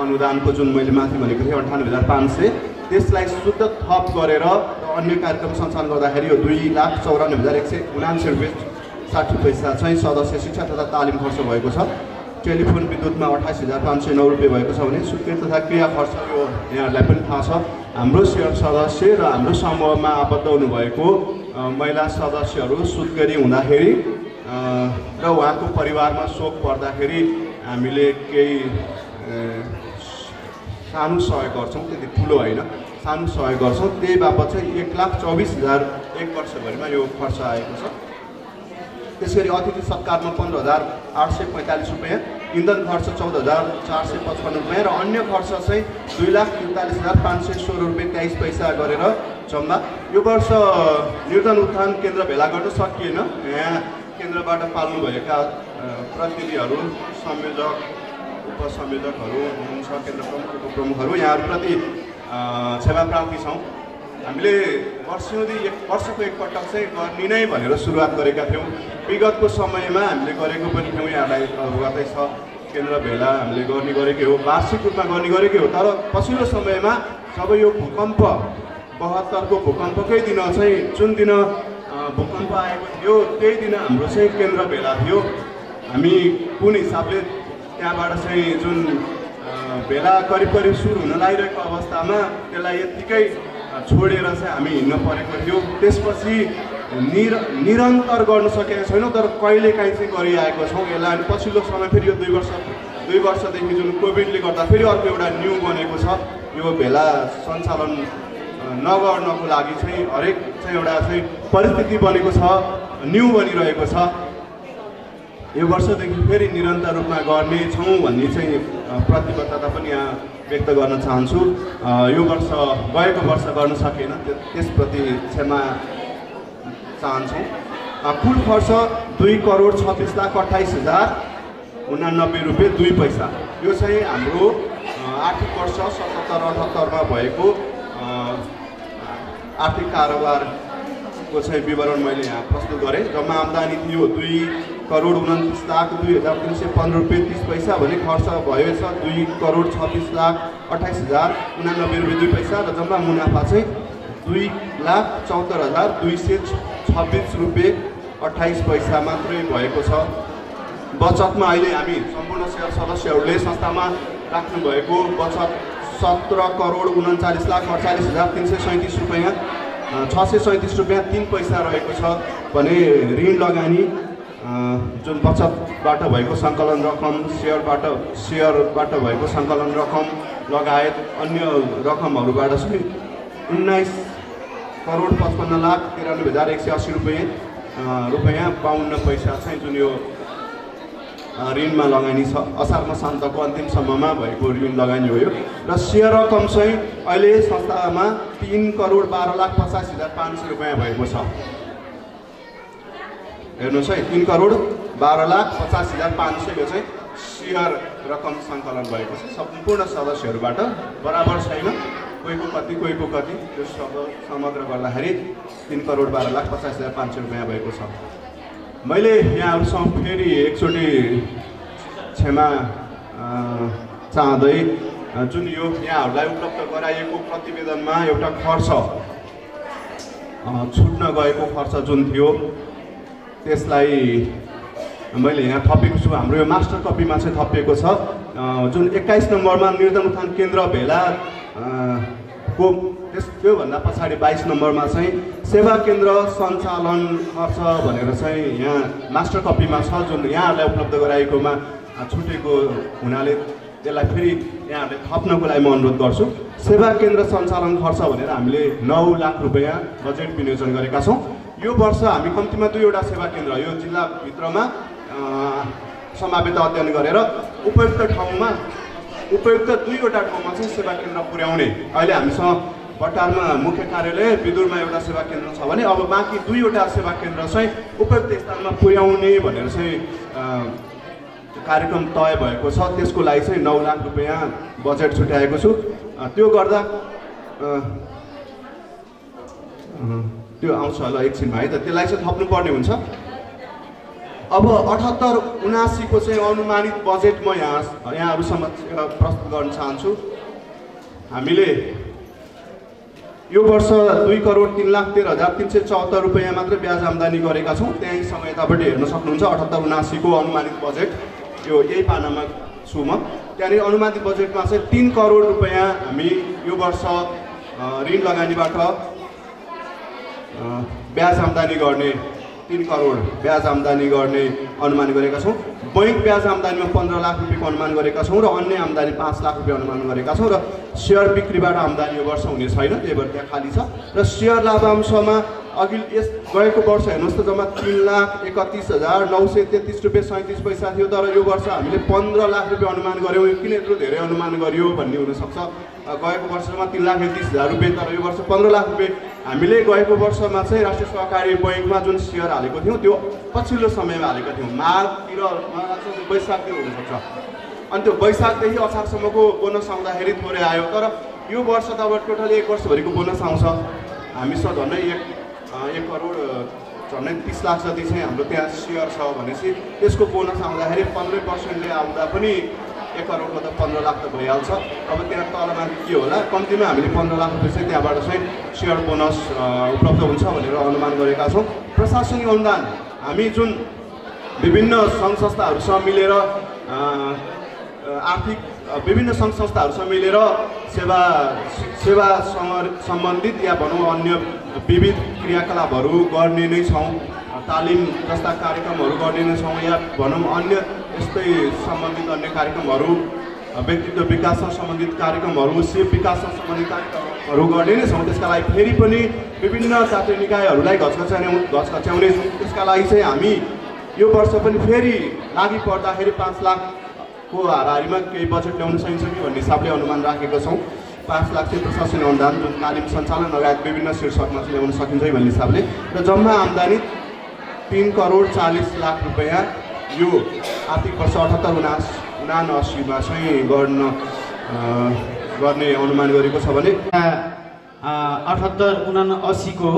अनुदानको जुन मैले माथि भनेको थिएँ 98,500, त्यसलाई शुद्ध थप गरेर अन्य कार्यक्रम सञ्चालन गर्दाखेरि यो 2,94,179 रुपियाँ 60 पैसा चाहिँ सदस्य शिक्षा तथा तालिम खर्च भएको छ। टेलिफोन विद्युतमा 28,509 रुपियाँ भएको छ भने स्वीकृत तथा क्रिया खर्च यो यहाँहरूलाई पनि थाहा छ। हाम्रो सेयर सदस्य र हाम्रो समूहमा आबद्ध हुनुभएको महिला सदस्यहरू सुत्केरी हुँदाखेरि र उहाँको परिवारमा शोक पर्दाखेरि हामीले केही सानो सहयोग गर्छौँ, त्यति ठुलो होइन, सानो सहयोग गर्छौँ। त्यही बापत चाहिँ 1,24,000 एक वर्षभरिमा यो खर्च आएको छ। त्यसरी अतिथि सत्कारमा 15,845 रुपियाँ, इन्धन खर्च 14,455 रुपियाँ र अन्य खर्च चाहिँ 2,43,516 रुपियाँ 23 पैसा गरेर जम्मा। यो वर्ष निर्धन उत्थान केन्द्र भेला गर्न सकिएन। यहाँ केन्द्रबाट पाल्नुभएका प्रतिनिधिहरू, संयोजक, उपसंयोजकहरू हुनुहुन्छ, केन्द्र प्रमुख, उपप्रमुखहरू, यहाँहरूप्रति क्षमा प्रार्थी छौँ। हामीले वर्षको एकपटक चाहिँ गर्ने नै भनेर सुरुवात गरेका थियौँ। विगतको समयमा हामीले गरेको पनि थियौँ, यहाँलाई अवगतै छ। केन्द्र भेला हामीले गर्ने गरेकै हो, वार्षिक रूपमा गर्ने गरेकै हो। तर पछिल्लो समयमा जब यो भूकम्प 72को भूकम्पकै दिन चाहिँ जुन दिन भूकम्प आएको थियो त्यही दिन हाम्रो चाहिँ केन्द्र भेला थियो। हामी कुन हिसाबले त्यहाँबाट चाहिँ जुन भेला करिब करिब सुरु हुन लागिरहेको अवस्थामा त्यसलाई यत्तिकै छोडेर चाहिँ हामी हिँड्न परेको थियो। त्यसपछि निरन्तर गर्न सकेका छैनौँ, तर कहिलेकाहीँ चाहिँ गरिआएको छौँ यसलाई। अनि पछिल्लो समय फेरि यो 2 वर्षदेखि जुन कोभिडले गर्दा फेरि अर्को एउटा न्यू बनेको छ। यो भेला सञ्चालन नगर्नको लागि चाहिँ हरेक चाहिँ एउटा चाहिँ परिस्थिति बनेको छ, न्यू बनिरहेको छ। यो वर्षदेखि फेरि निरन्तर रूपमा गर्नेछौँ भन्ने चाहिँ प्रतिबद्धता पनि यहाँ व्यक्त गर्न चाहन्छु। यो वर्ष गएको वर्ष गर्न सकेन, त्यसप्रति क्षमा चाहन्छौँ। कुल खर्च 2,26,28,089 रुपियाँ 2 पैसा। यो चाहिँ हाम्रो आर्थिक वर्ष 77-78 भएको आर्थिक कारोबारको चाहिँ विवरण मैले यहाँ प्रस्तुत गरेँ। जम्मा आम्दानी थियो 2,29,02,315 रुपियाँ 30 पैसा भने खर्च भयो 2,26,28,089 रुपियाँ 2 पैसा र जम्मा मुनाफा चाहिँ 2,74,226 रुपियाँ 28 पैसा मात्रै भएको छ। बचतमा अहिले हामी सम्पूर्ण सेयर सदस्यहरूले संस्थामा राख्नुभएको बचत 17,39,48,337 रुपियाँ 637 रुपियाँ 3 पैसा रहेको छ भने ऋण लगानी जुन बचतबाट भएको सङ्कलन रकम, सेयरबाट भएको सङ्कलन रकम लगायत अन्य रकमहरूबाट चाहिँ 19,55,93,180 रुपियाँ 52 पैसा चाहिँ जुन यो ऋणमा लगानी छ। असार मसान्तको अन्तिमसम्ममा भएको ऋण लगानी हो यो। र सेयर रकम चाहिँ अहिले संस्थामा 3,12,85,500 रुपियाँ भएको छ। हेर्नुहोस् है, 3,12,85,500 यो चाहिँ सेयर रकम सङ्कलन भएको छ सम्पूर्ण सदस्यहरूबाट। बराबर छैन, कोहीको कति त्यो समग्र गर्दाखेरि 3,12,85,500 रुपियाँ भएको छ। मैले यहाँहरूसँग फेरि एकचोटि क्षमा चाहँदै जुन यो यहाँहरूलाई उपलब्ध गराइएको प्रतिवेदनमा एउटा खर्च छुट्न गएको खर्च जुन थियो त्यसलाई मैले यहाँ थपेको छु। हाम्रो यो मास्टर कपीमा चाहिँ थपिएको छ। जुन 21 नम्बरमा निर्धन उत्थान केन्द्र भेला को त्योभन्दा पछाडि 22 नम्बरमा चाहिँ सेवा केन्द्र सञ्चालन खर्च भनेर चाहिँ यहाँ मास्टर कपीमा छ, जुन यहाँहरूलाई उपलब्ध गराएकोमा छुटेको हुनाले त्यसलाई फेरि यहाँहरूले थप्नको लागि म अनुरोध गर्छु। सेवा केन्द्र सञ्चालन खर्च भनेर हामीले 9 लाख रुपियाँ बजेट विनियोजन गरेका छौँ। यो वर्ष हामी कम्तीमा 2वटा सेवा केन्द्र यो जिल्लाभित्रमा समावेत अध्ययन गरेर उपयुक्त 2वटा ठाउँमा चाहिँ सेवा केन्द्र पुर्याउने। अहिले हामीसँग बटारमा मुख्य कार्यालय, विदुरमा एउटा सेवा केन्द्र छ भने अब बाँकी 2वटा सेवा केन्द्र चाहिँ उपयुक्त स्थानमा पुर्याउने भनेर चाहिँ कार्यक्रम तय भएको छ। त्यसको लागि चाहिँ 9 लाख रुपियाँ बजेट छुट्याएको छु। त्यो गर्दा त्यो आउँछ होला एकछिनमा है त, त्यसलाई चाहिँ थप्नुपर्ने हुन्छ। अब 78-79 को चाहिँ अनुमानित बजेट म यहाँहरू समक्ष प्रस्तुत गर्न चाहन्छु। हामीले यो वर्ष 2,03,13,374 रुपियाँ मात्रै ब्याज आम्दानी गरेका छौँ। त्यहीसँग यतापट्टि हेर्न सक्नुहुन्छ 78-79 को अनुमानित बजेट यो यही पानामा छु म। त्यहाँनिर अनुमानित बजेटमा चाहिँ 3 करोड रुपियाँ हामी यो वर्ष ऋण लगानीबाट ब्याज आम्दानी गर्ने 3 करोड ब्याज आम्दानी गर्ने अनुमान गरेका छौँ। बैंक ब्याज आम्दानीमा 15 लाख रुपियाँको अनुमान गरेका छौँ र अन्य आम्दानी 5 लाख रुपियाँ अनुमान गरेका छौँ। र सेयर बिक्रीबाट आम्दानी यो वर्ष हुने छैन, त्यही भएर त्यहाँ खाली छ। र सेयर लाभांशमा गएको वर्ष हेर्नुहोस् त जम्मा 3,31,933 रुपियाँ 37 पैसा थियो, तर यो वर्ष हामीले 15 लाख रुपियाँ अनुमान गऱ्यौँ। किन यत्रो धेरै अनुमान गरियो भन्ने हुनसक्छ। गएको वर्षमा 3,31,000 रुपियाँ, तर यो वर्ष 15 लाख रुपियाँ। हामीले गएको वर्षमा चाहिँ राष्ट्रिय सहकारी बैङ्कमा जुन सेयर हालेको थियौँ त्यो पछिल्लो समयमा हालेका थियौँ, माघतिर वैशाखतिर हुनसक्छ। अनि त्यो वैशाखदेखि असारसम्मको बोनस आउँदाखेरि थोरै आयो, तर यो वर्ष त अब टोटली 1 वर्षभरिको बोनस आउँछ। हामीसँग झन्डै 1 करोड झन्डै 30 लाख जति चाहिँ हाम्रो त्यहाँ सेयर छ भनेपछि त्यसको बोनस आउँदाखेरि 15%ले आउँदा पनि 1 करोडको त 15 लाख त भइहाल्छ। अब त्यहाँ तलमाथि के होला, कम्तीमा हामीले 15 लाख रुपियाँ चाहिँ त्यहाँबाट चाहिँ सेयर बोनस उपलब्ध हुन्छ भनेर अनुमान गरेका छौँ। प्रशासनिक अनुदान हामी जुन विभिन्न सङ्घ संस्थाहरूसँग मिलेर आर्थिक विभिन्न सङ्घ संस्थाहरूसँग मिलेर सेवासँग सम्बन्धित या भनौँ अन्य विविध क्रियाकलापहरू गर्ने नै छौँ। तालिम जस्ता कार्यक्रमहरू गर्ने नै छौँ या भनौँ अन्य यस्तै सम्बन्धित अन्य कार्यक्रमहरू, व्यक्तित्व विकाससँग सम्बन्धित कार्यक्रमहरू, सिप विकाससँग सम्बन्धित कार्यक्रमहरू गर्ने नै छौँ। त्यसका लागि फेरि पनि विभिन्न जातीय निकायहरूलाई घचघच्याउने छौँ। त्यसका लागि चाहिँ हामी यो वर्ष पनि फेरि लागि पर्दाखेरि 5 लाखको हाराहारीमा केही बजेट ल्याउन सकिन्छ कि भन्ने हिसाबले अनुमान राखेका छौँ। 5 लाख चाहिँ प्रशासनिक अनुदान जुन तालिम सञ्चालन लगायत विभिन्न शीर्षकमा चाहिँ ल्याउन सकिन्छ कि भन्ने हिसाबले। र जम्मा आम्दानी 3,40,00,000 रुपियाँ यो आर्थिक वर्ष 78-79 चाहिँ गर्ने अनुमान गरेको छ भने 78-79 को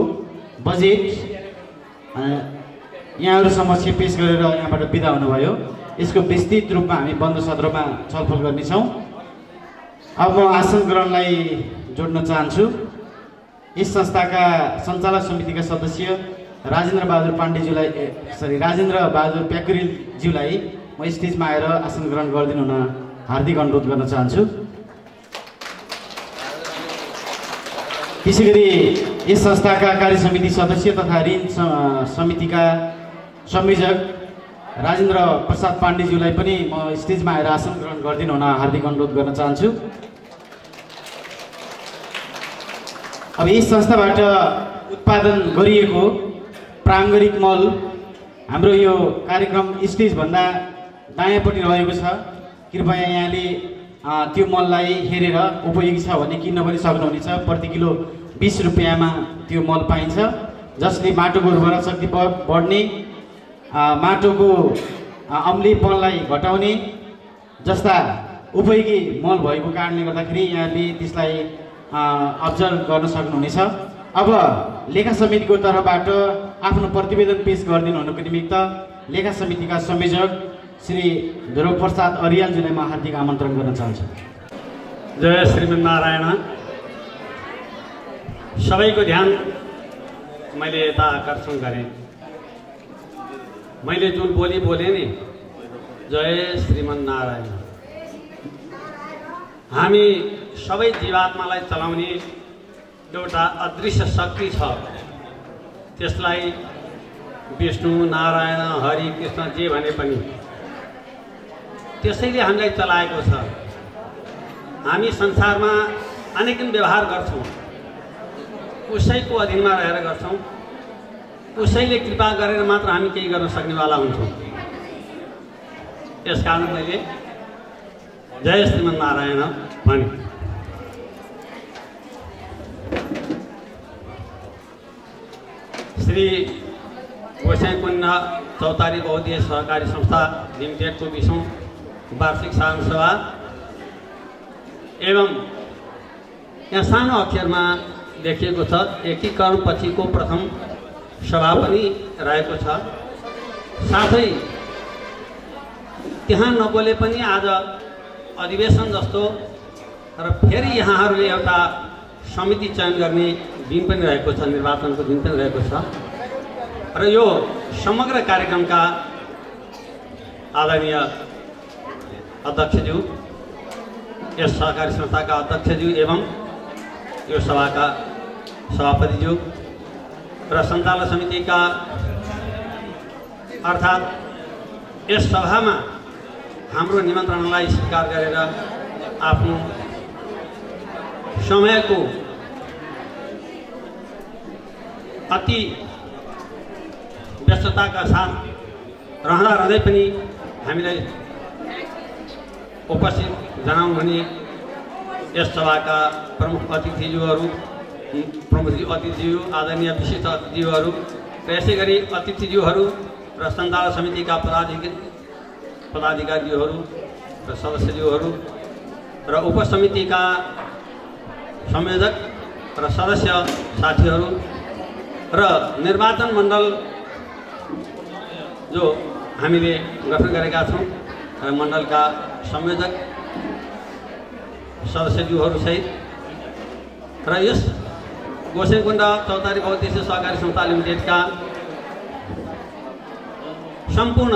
बजेट यहाँहरू समक्ष पेश गरेर यहाँबाट बिदा हुनुभयो। यसको विस्तृत रूपमा हामी बन्द सत्रमा छलफल गर्नेछौँ। अब म आसन ग्रहणलाई जोड्न चाहन्छु। यस संस्थाका सञ्चालक समितिका सदस्य राजेन्द्र बहादुर प्याकुरेलज्यूलाई म स्टेजमा आएर आसन ग्रहण गरिदिनु हुन हार्दिक अनुरोध गर्न चाहन्छु। त्यसैगरी यस संस्थाका कार्य समिति सदस्य तथा ऋण समितिका संयोजक राजेन्द्र प्रसाद पाण्डेज्यूलाई पनि म स्टेजमा आएर आसन ग्रहण गरिदिनु हुन हार्दिक अनुरोध गर्न चाहन्छु। अब यस संस्थाबाट उत्पादन गरिएको प्राङ्गणिक मल हाम्रो यो कार्यक्रम स्टेजभन्दा दायाँपट्टि रहेको छ। कृपया यहाँले त्यो मललाई हेरेर उपयोगी छ भने किन्न पनि सक्नुहुनेछ। प्रति किलो 20 रुपियाँमा त्यो मल पाइन्छ, जसले माटोको उर्वरा शक्ति बढ्ने, माटोको अम्लीपनलाई घटाउने जस्ता उपयोगी मल भएको कारणले गर्दाखेरि यहाँले त्यसलाई अब्जर्भ गर्न सक्नुहुनेछ। अब लेखा समितिको तर्फबाट आफ्नो प्रतिवेदन पेश गरिदिनु हुनुको निमित्त लेखा समितिका संयोजक श्री ध्रुव प्रसाद अरियालज्यूलाई म हार्दिक आमन्त्रण गर्न चाहन्छु। जय श्रीमन्नारायण। सबैको ध्यान मैले यता आकर्षण गरेँ। मैले जुन बोली बोलेँ नि, जय श्रीमन्नारायण। हामी सबै जीवात्मालाई चलाउने एउटा अदृश्य शक्ति छ। त्यसलाई विष्णु, नारायण, हरि, कृष्ण जे भने पनि त्यसैले हामीलाई चलाएको छ। हामी संसारमा अनेकन व्यवहार गर्छौँ, उसैको अधीनमा रहेर गर्छौँ। उसैले कृपा गरेर मात्र हामी केही गर्न सक्नेवाला हुन्छौँ। त्यसकारण मैले जय श्रीमन्नारायण भने। श्री गोसाइँकुण्ड चौतारी बहुद्देश्य सहकारी संस्था लिमिटेडको 20औं वार्षिक साधारण सभा एवं यहाँ सानो अक्षरमा लेखिएको छ एकीकरण पछिको प्रथम सभा पनि रहेको छ। साथै त्यहाँ नबोले पनि आज अधिवेशन जस्तो र फेरि यहाँहरूले एउटा समिति चयन गर्ने दिन पनि रहेको छ, निर्वाचनको दिन पनि रहेको छ। र यो समग्र कार्यक्रमका आदरणीय अध्यक्षज्यू, यस सहकारी संस्थाका अध्यक्षज्यू एवं यो सभाका सभापतिज्यू र सञ्चालक समितिका अर्थात् यस सभामा हाम्रो निमन्त्रणालाई स्वीकार गरेर आफ्नो समयको अति व्यस्तताका साथ रहँदै पनि हामीलाई उपस्थित जनाउनु हुने यस सभाका प्रमुख अतिथिज्यूहरू, आदरणीय विशिष्ट अतिथिज्यूहरू र यसै गरी अतिथिज्यूहरू र सञ्चालक समितिका पदाधिकारीहरू र सदस्यज्यूहरू र उपसमितिका संयोजक र सदस्य साथीहरू र निर्वाचन मण्डल जो हामीले गठन गरेका छौँ र मण्डलका संयोजक सदस्यज्यूहरू सहित र यस गोसाइँकुण्ड चौतारी बहुद्देश्य सहकारी संस्था लिमिटेडका सम्पूर्ण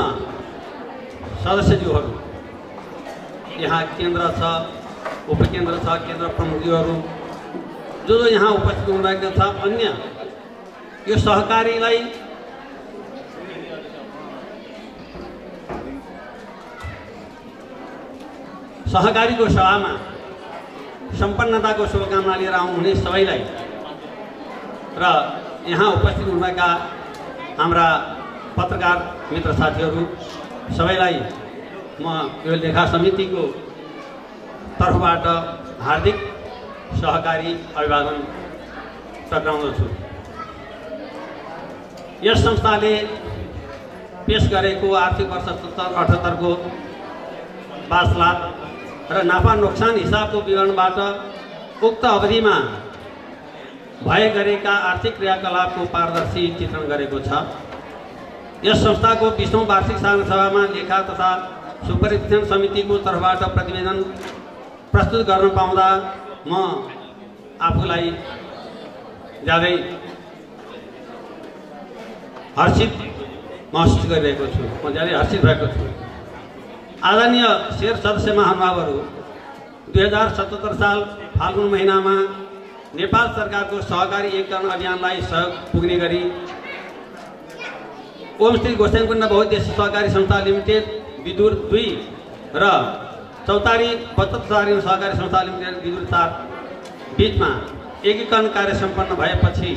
सदस्यज्यूहरू, यहाँ केन्द्र छ, उपकेन्द्र छ, केन्द्र प्रमुखज्यूहरू जो यहाँ उपस्थित हुनुभएको छ, अन्य यो सहकारीलाई सहकारीको सभामा सम्पन्नताको शुभकामना लिएर आउनुहुने सबैलाई र यहाँ उपस्थित हुनुभएका हाम्रा पत्रकार मित्र साथीहरू सबैलाई म यो लेखा समितिको तर्फबाट हार्दिक सहकारी अभिवादन टक्राउँदछु। यस संस्थाले पेश गरेको आर्थिक वर्ष 77-78 को 5 लाख र नाफा नोक्सान हिसाबको विवरणबाट उक्त अवधिमा भए गरेका आर्थिक क्रियाकलापको पारदर्शी चित्रण गरेको छ। यस संस्थाको 20औं वार्षिक साधारण सभामा लेखा तथा सुपरीक्षण समितिको तर्फबाट प्रतिवेदन प्रस्तुत गर्न पाउँदा म आफूलाई ज्यादै हर्षित महसुस गरिरहेको छु। म ज्यादै हर्षित भएको छु। आदरणीय शेर सदस्य महानुभावहरू, 2077 साल फाल्गुन महिनामा नेपाल सरकारको सहकारी एकीकरण अभियानलाई सहयोग पुग्ने गरी ओमश्री गोसाइँकुण्ड बहुद्देश्य सहकारी संस्था लिमिटेड विदुर 2 र चौतारी बचत सहकारी संस्था लिमिटेड विदुर 4 बीचमा एकीकरण कार्य सम्पन्न भएपछि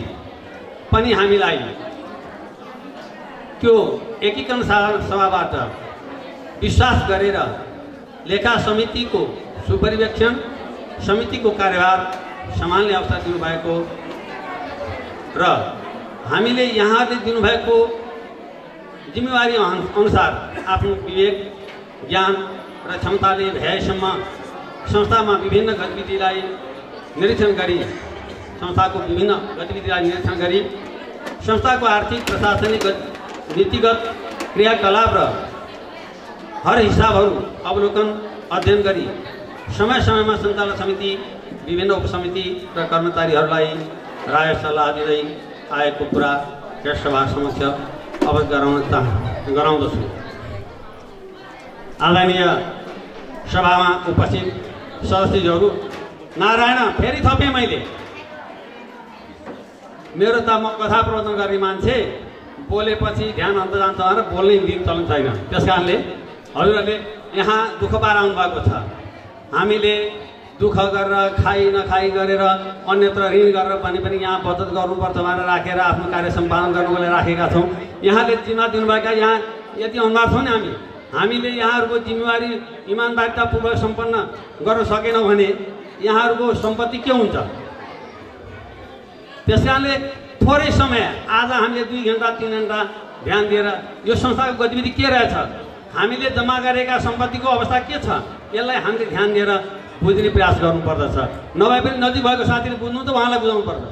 पनि हामीलाई त्यो एकीकरण सभाबाट विश्वास गरेर लेखा समितिको सुपरिवेक्षण समितिको कार्यभार सम्हाल्ने अवसर दिनुभएको र हामीले यहाँले दिनुभएको जिम्मेवारी अनुसार आफ्नो विवेक ज्ञान र क्षमताले भ्याएसम्म संस्थामा विभिन्न गतिविधिलाई निरीक्षण गरी संस्थाको आर्थिक प्रशासनिक नीतिगत क्रियाकलाप र हर हिसाबहरू अवलोकन अध्ययन गरी समय समयमा सञ्चालक समिति विभिन्न उपसमिति र कर्मचारीहरूलाई राय सल्लाह दिँदै आएको कुरा यस सभा समक्ष अवगत गराउँदछु। आदरणीय सभामा उपस्थित सदस्यहरू, नारायण फेरि थपेँ मैले। मेरो त म कथा प्रवचन गर्ने मान्छे, बोलेपछि ध्यान अन्त जान्छ भनेर बोल्ने दिन चलन छैन। त्यस कारणले हजुरहरूले यहाँ दुःख पाराउनु भएको छ। हामीले दुःख गरेर खाइ नखाइ गरेर अन्यत्र ऋण गरेर पनि यहाँ बचत गर्नुपर्छ भनेर राखेर आफ्नो कार्य सम्पादन गर्नुको लागि राखेका छौँ। यहाँले जिम्मा दिनुभएका यहाँ यति अनुहार छौँ नि हामीले यहाँहरूको जिम्मेवारी इमान्दारितापूर्वक सम्पन्न गर्न सकेनौँ भने यहाँहरूको सम्पत्ति के हुन्छ? त्यस कारणले थोरै समय आज हामीले 2 घण्टा 3 घण्टा ध्यान दिएर यो संस्थाको गतिविधि के रहेछ, हामीले जम्मा गरेका सम्पत्तिको अवस्था के छ, यसलाई हामीले ध्यान दिएर बुझ्ने प्रयास गर्नुपर्दछ। नभए पनि नजिक भएको साथीले बुझ्नु त उहाँलाई बुझाउनु पर्छ।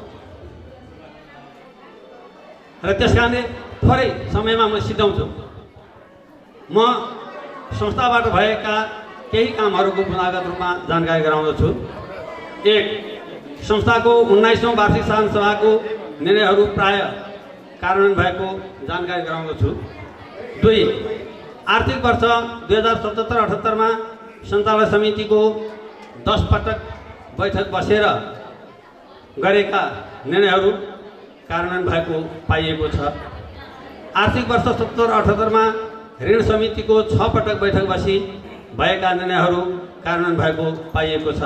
र त्यस कारणले थोरै समयमा म सिद्धाउँछु। म संस्थाबाट भएका केही कामहरूको गुणागत रूपमा जानकारी गराउँदछु। 1. संस्थाको 19औं वार्षिक साधारण सभाको निर्णयहरू प्राय कार्यान्वयन भएको जानकारी गराउँदछु। 2. आर्थिक वर्ष 2077-78 मा सञ्चालक समितिको 10 पटक बैठक बसेर गरेका निर्णयहरू कार्यान्वयन भएको पाइएको छ। आर्थिक वर्ष 77-78 मा ऋण समितिको 6 पटक बैठक बसी भएका निर्णयहरू कार्यान्वयन भएको पाइएको छ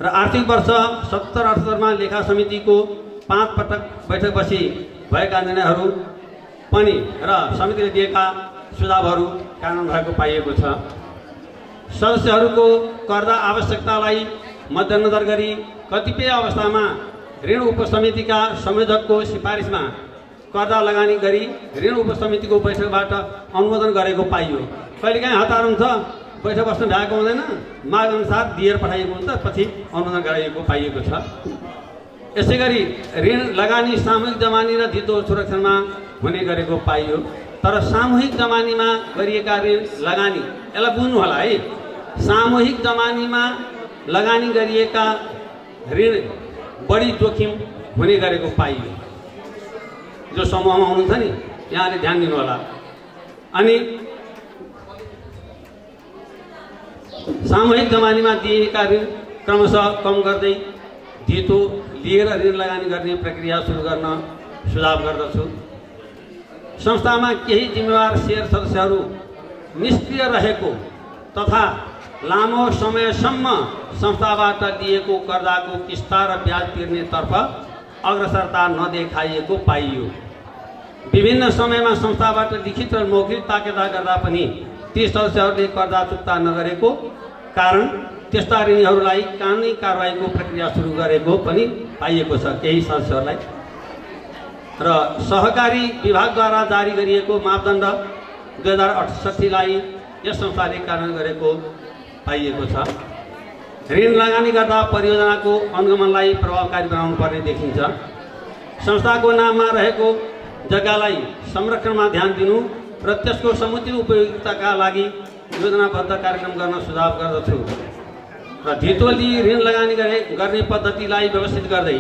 र आर्थिक वर्ष 77-78 मा लेखा समितिको 5 पटक बैठक बसी भएका निर्णयहरू पनि र समितिले दिएका सुझावहरू कार्यान्वयन भएको पाइएको छ। सदस्यहरूको कर्जा आवश्यकतालाई मध्यनजर गरी कतिपय अवस्थामा ऋण उपसमितिका संयोजकको सिफारिसमा कर्जा लगानी गरी ऋण उपसमितिको बैठकबाट अनुमोदन गरेको पाइयो। कहिलेकाहीँ हतार हुन्छ, बैठक बस्न भ्याएको हुँदैन, माग अनुसार दिएर पठाइएको हुन्छ, पछि अनुमोदन गराइएको पाइएको छ। यसै गरी ऋण लगानी सामूहिक जमानी र धितो सुरक्षामा हुने गरेको पाइयो। तर सामूहिक जमानीमा गरिएका ऋण लगानी, यसलाई बुझ्नु होला है, सामूहिक जमानीमा लगानी गरिएका ऋण बढी जोखिम हुने गरेको पाइयो। जो समूहमा हुनुहुन्छ नि, यहाँले ध्यान दिनु होला। अनि सामूहिक जमानीमा दिएका ऋण क्रमशः कम गर्दै धितो लिएर ऋण लगानी गर्ने प्रक्रिया सुरु गर्न सुझाव गर्दछु। संस्थामा केही जिम्मेवार शेयर सदस्यहरू निष्क्रिय रहेको तथा लामो समयसम्म संस्थाबाट लिएको कर्जाको किस्ता र ब्याज तिर्नेतर्फ अग्रसरता नदेखाइएको पाइयो। विभिन्न समयमा संस्थाबाट लिखित र मौखिक ताकेदा गर्दा पनि ती सदस्यहरूले कर्जा चुक्ता नगरेको कारण त्यस्ता ऋणीहरूलाई कानुनी कारबाहीको प्रक्रिया सुरु गरेको पनि पाइएको छ। केही सदस्यहरूलाई र सहकारी विभागद्वारा जारी गरिएको मापदण्ड 2068लाई यस संस्थाले कार्यान्वयन गरेको पाइएको छ। ऋण लगानी गर्दा परियोजनाको अनुगमनलाई प्रभावकारी बनाउनु पर्ने देखिन्छ। संस्थाको नाममा रहेको जग्गालाई संरक्षणमा ध्यान दिनु र त्यसको समुचित उपयोगिताका लागि योजनाबद्ध कार्यक्रम गर्न सुझाव गर्दछु र धितोली ऋण लगानी गर्ने पद्धतिलाई व्यवस्थित गर्दै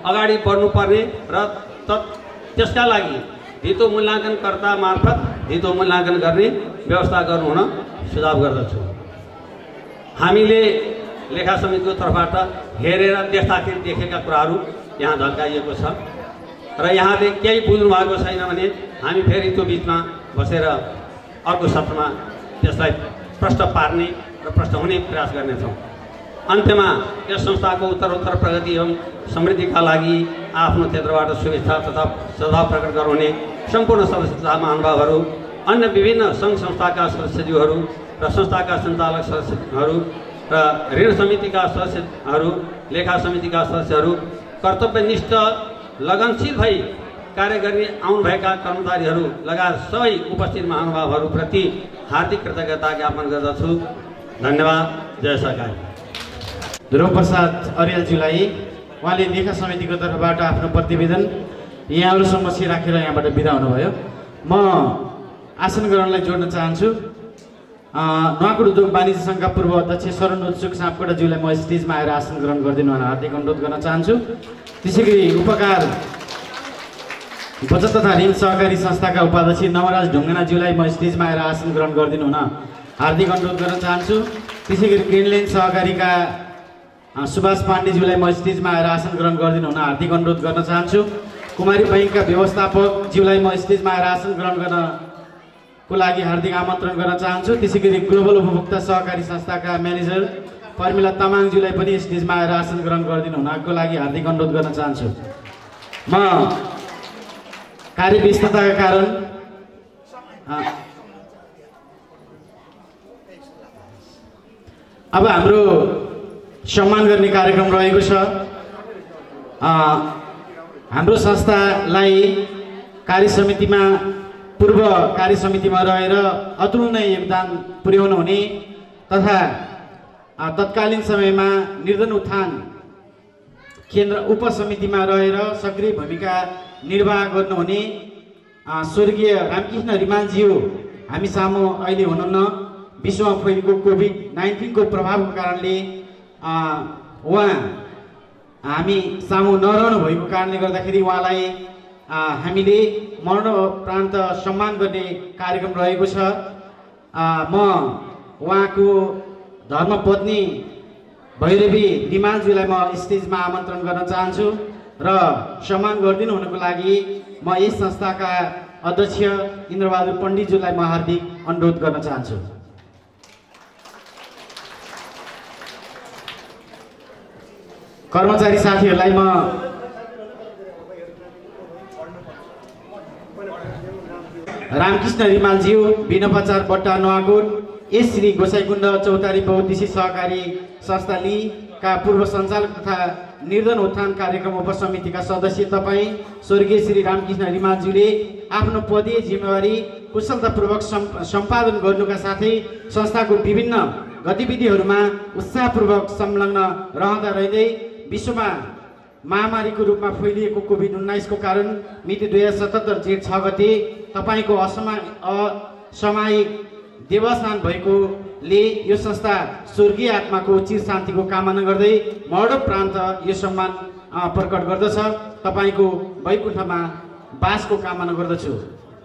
अगाडि बढ्नुपर्ने र त्यसका लागि धितो मूल्याङ्कनकर्ता मार्फत धितो मूल्याङ्कन गर्ने व्यवस्था गर्नु हुन सुझाव गर्दछु। हामीले लेखा समितिको तर्फबाट हेरेर देख्दाखेरि देखेका कुराहरू यहाँ झल्काइएको छ र यहाँले केही बुझ्नु भएको छैन भने हामी फेरि त्यो बिचमा बसेर अर्को सत्रमा त्यसलाई प्रश्न पार्ने र प्रश्न हुने प्रयास गर्नेछौँ। अन्त्यमा यस संस्थाको उत्तरोत्तर प्रगति एवं समृद्धिका लागि आफ्नो क्षेत्रबाट शुभेच्छा तथा सद्भाव प्रकट गराउने सम्पूर्ण सदस्य तथा महानुभावहरू, अन्य विभिन्न सङ्घ संस्थाका सदस्यज्यूहरू र संस्थाका सञ्चालक सदस्यहरू र ऋण समितिका सदस्यहरू, लेखा समितिका सदस्यहरू, कर्तव्यनिष्ठ लगनशील भई कार्य गर्ने आउनुभएका कर्मचारीहरू लगायत सबै उपस्थित महानुभावहरूप्रति हार्दिक कृतज्ञता ज्ञापन गर्दछु। धन्यवाद। जय सरकार। ध्रुवप्रसाद अर्यालज्यूलाई उहाँले लेखा समितिको तर्फबाट आफ्नो प्रतिवेदन यहाँहरू समक्ष राखेर यहाँबाट बिदा हुनुभयो। म आसन ग्रहणलाई जोड्न चाहन्छु। नुवाकोट उद्योग वाणिज्य सङ्घका पूर्व अध्यक्ष शरण उत्सुक सापकोटाज्यूलाई म स्टेजमा आएर आसन ग्रहण गरिदिनु हुन हार्दिक अनुरोध गर्न चाहन्छु। त्यसै गरी उपकार बचत तथा ऋण सहकारी संस्थाका उपाध्यक्ष नवराज ढुङ्गानाज्यूलाई म स्टेजमा आएर आसन ग्रहण गरिदिनु हुन हार्दिक अनुरोध गर्न चाहन्छु। त्यसै गरी ग्रिनल्यान्ड सहकारीका सुभाष पाण्डेज्यूलाई म स्टेजमा आएर आसन ग्रहण गरिदिनु हुन हार्दिक अनुरोध गर्न चाहन्छु। कुमारी बैङ्कका व्यवस्थापकज्यूलाई म स्टेजमा आएर आसन ग्रहण गर्नको लागि हार्दिक आमन्त्रण गर्न चाहन्छु। त्यसै गरी ग्लोबल उपभोक्ता सहकारी संस्थाका म्यानेजर पर्मिला तामाङज्यूलाई पनि स्टेजमा आएर आसन ग्रहण गरिदिनु हुनको लागि हार्दिक अनुरोध गर्न चाहन्छु। म कार्यव्यस्तताका कारण अब हाम्रो सम्मान गर्ने कार्यक्रम रहेको छ। हाम्रो संस्थालाई कार्यसमितिमा पूर्व कार्यसमितिमा रहेर अतुलनीय योगदान पुर्याउनु हुने तथा तत्कालीन समयमा निर्धन उत्थान केन्द्र उपसमितिमा रहेर सक्रिय भूमिका निर्वाह गर्नुहुने स्वर्गीय रामकृष्ण रिमालज्यू हामी सामु अहिले हुनुहुन्न। विश्वमा फैलिएको कोभिड-19 को प्रभावको कारणले उहाँ हामी सामु नरहनु भएको कारणले गर्दाखेरि उहाँलाई हामीले मरणोपरान्त सम्मान गर्ने कार्यक्रम रहेको छ। म उहाँको धर्मपत्नी भैरवी रिमालज्यूलाई म स्टेजमा आमन्त्रण गर्न चाहन्छु र सम्मान गरिदिनु हुनको लागि म यस संस्थाका अध्यक्ष इन्द्रबहादुर पण्डितज्यूलाई म हार्दिक अनुरोध गर्न चाहन्छु। कर्मचारी साथीहरूलाई म रामकृष्ण रिमालज्यू बिनोपचार बट्टा नुवाकोट एस श्री गोसाईकुण्ड चौतारी बहुद्देश्य सहकारी संस्था लीका पूर्व सञ्चालक तथा निर्धन उत्थान कार्यक्रम उपसमितिका सदस्य तपाईँ स्वर्गीय श्री रामकृष्ण रिमालज्यूले आफ्नो पदीय जिम्मेवारी कुशलतापूर्वक सम्पादन गर्नुका साथै संस्थाको विभिन्न गतिविधिहरूमा उत्साहपूर्वक संलग्न रहँदा रहँदै विश्वमा महामारीको रूपमा फैलिएको कोभिड-19 को कारण मिति 2077 जेठ 6 गते तपाईको असामयिक देवासान भएकोले यो संस्था स्वर्गीय आत्माको चिर शान्तिको कामना गर्दै मरणोपरान्त यो सम्मान प्रकट गर्दछ। तपाईको वैकुण्ठमा बासको कामना गर्दछु।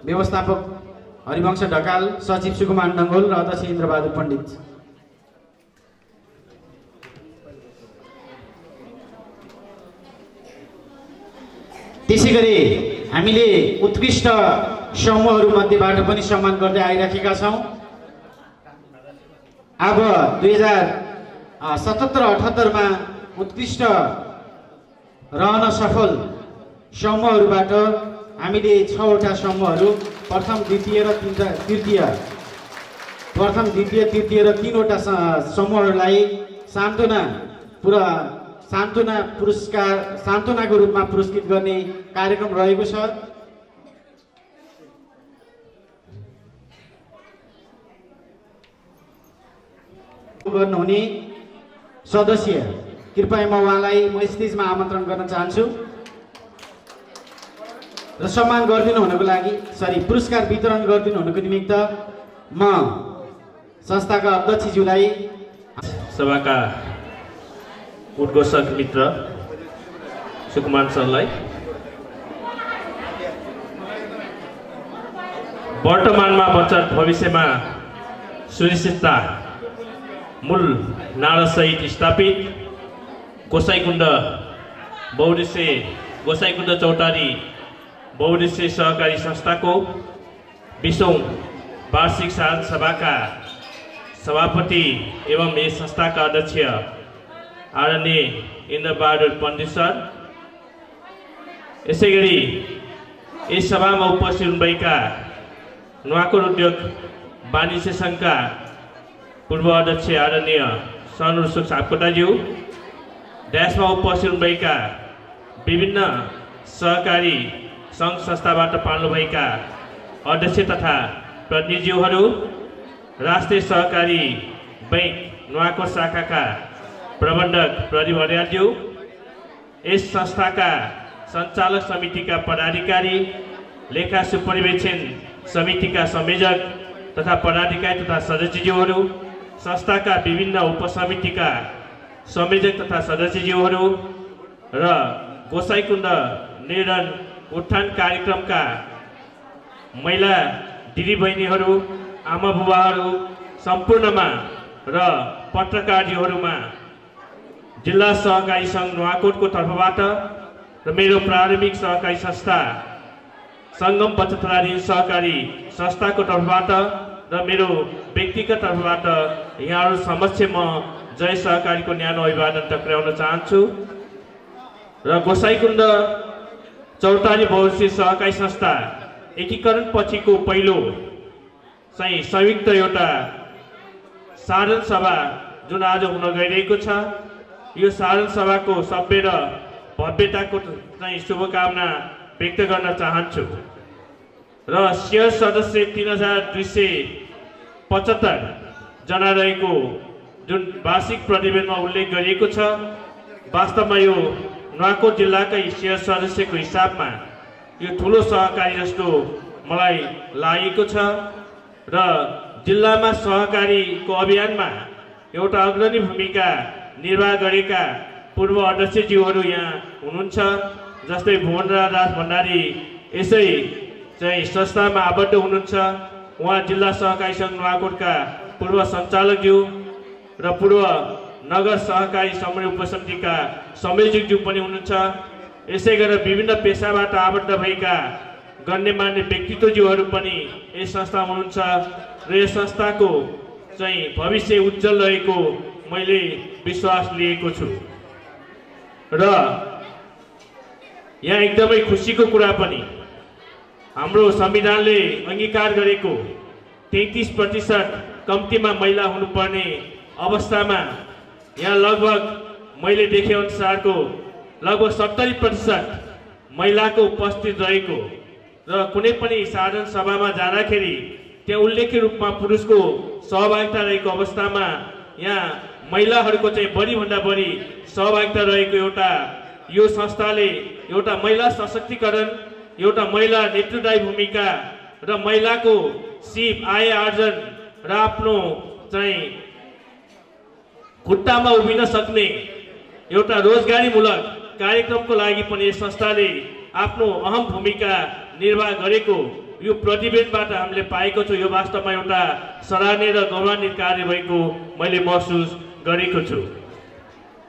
व्यवस्थापक हरिवंश ढकाल, सचिव सुकुमार डङ्गोल र अध्यक्ष इन्द्रबहादुर पण्डित। त्यसैगरी हामीले उत्कृष्ट समूहहरूमध्येबाट पनि सम्मान गर्दै आइराखेका छौँ। अब 2077-78 मा उत्कृष्ट रहन सफल समूहहरूबाट हामीले 6 वटा समूहहरू प्रथम, द्वितीय र तृतीय र 3 वटा समूहहरूलाई सान्त्वना सान्त्वनाको रूपमा पुरस्कृत गर्ने कार्यक्रम रहेको छ। गर्नुहुने सदस्य कृपया म उहाँलाई स्टेजमा आमन्त्रण गर्न चाहन्छु र सम्मान गरिदिनु हुनको लागि पुरस्कार वितरण गरिदिनु हुनुको निमित्त म संस्थाका अध्यक्षज्यूलाई, सभाका उद्घोषक मित्र सुकुमार सरलाई, वर्तमानमा बचत भविष्यमा सुनिश्चितता मूल नारासहित स्थापित गोसाइकुण्ड चौतारी बहुउद्देश्य सहकारी संस्थाको 20औं वार्षिक साधारण सभाका सभापति एवं यस संस्थाका अध्यक्ष आदरणीय इन्द्रबहादुर पण्डित सर, यसैगरी यस सभामा उपस्थित हुनुभएका नुवाकोट उद्योग वाणिज्य सङ्घका पूर्व अध्यक्ष आदरणीय सनुर सापकोटाज्यू, ड्यासमा उपस्थित हुनुभएका विभिन्न सहकारी सङ्घ संस्थाबाट पाल्नुभएका अध्यक्ष तथा प्रतिनिधिज्यूहरू, राष्ट्रिय सहकारी बैंक नुवाकोट शाखाका प्रबन्धक प्रदीप अर्यालज्यू, यस संस्थाका सञ्चालक समितिका पदाधिकारी, लेखा सुपरिवेक्षण समितिका संयोजक तथा पदाधिकारी तथा सदस्यज्यूहरू, संस्थाका विभिन्न उपसमितिका संयोजक तथा सदस्यज्यूहरू र गोसाइकुण्ड निर्धन उत्थान कार्यक्रमका महिला दिदीबहिनीहरू, आमा बुबाहरू सम्पूर्णमा र पत्रकारज्यूहरूमा जिल्ला सहकारी सङ्घ नुवाकोटको तर्फबाट र मेरो प्रारम्भिक सहकारी संस्था सङ्गम बचतधारी सहकारी संस्थाको तर्फबाट र मेरो व्यक्तिगत तर्फबाट यहाँहरू समक्ष म जय सहकारीको न्यानो अभिवादन टक्राउन चाहन्छु र गोसाइकुण्ड चौतारी बहुउद्देश्य सहकारी संस्था एकीकरण पछिको पहिलो चाहिँ संयुक्त एउटा साधारण सभा जुन आज हुन गइरहेको छ, यो साधारण सभाको सभ्य र भव्यताको चाहिँ शुभकामना व्यक्त गर्न चाहन्छु र शेयर सदस्य 3275 जना रहेको जुन वार्षिक प्रतिवेदनमा उल्लेख गरिएको छ, वास्तवमा यो नुवाकोट जिल्लाकै शेयर सदस्यको हिसाबमा यो ठुलो सहकारी जस्तो मलाई लागेको छ र जिल्लामा सहकारीको अभियानमा एउटा अग्रणी भूमिका निर्वाह गरेका पूर्व अध्यक्षज्यूहरू यहाँ हुनुहुन्छ, जस्तै भुवनराज दास भण्डारी यसै चाहिँ संस्थामा आबद्ध हुनुहुन्छ। उहाँ जिल्ला सहकारी सङ्घ नुवाकोटका पूर्व सञ्चालकज्यू र पूर्व नगर सहकारी समन्वय उपसमितिका संयोजकज्यू पनि हुनुहुन्छ। यसै गरेर विभिन्न पेसाबाट आबद्ध भएका गण्यमान्य व्यक्तित्वज्यूहरू पनि यस संस्थामा हुनुहुन्छ र यस संस्थाको चाहिँ भविष्य उज्जवल रहेको मैले विश्वास लिएको छु र यहाँ एकदमै खुसीको कुरा पनि हाम्रो संविधानले अंगीकार गरेको 33% कम्तीमा महिला हुनुपर्ने अवस्थामा यहाँ लगभग मैले देखे अनुसारको लगभग 70% महिलाको उपस्थित रहेको र कुनै पनि साधारण सभामा जाँदाखेरि त्यहाँ उल्लेख्य रूपमा पुरुषको सहभागिता रहेको अवस्थामा यहाँ महिलाहरूको चाहिँ बढीभन्दा बढी सहभागिता रहेको एउटा यो संस्थाले एउटा महिला सशक्तिकरण, एउटा महिला नेतृत्वदायी भूमिका र महिलाको सिप आय आर्जन र आफ्नो चाहिँ खुट्टामा उभिन सक्ने एउटा रोजगारीमूलक कार्यक्रमको लागि पनि यस संस्थाले आफ्नो अहम भूमिका निर्वाह गरेको यो प्रतिवेदनबाट हामीले पाएको छु। यो वास्तवमा एउटा सराहनीय र गौरवान्वित कार्य भएको मैले महसुस गरेको छु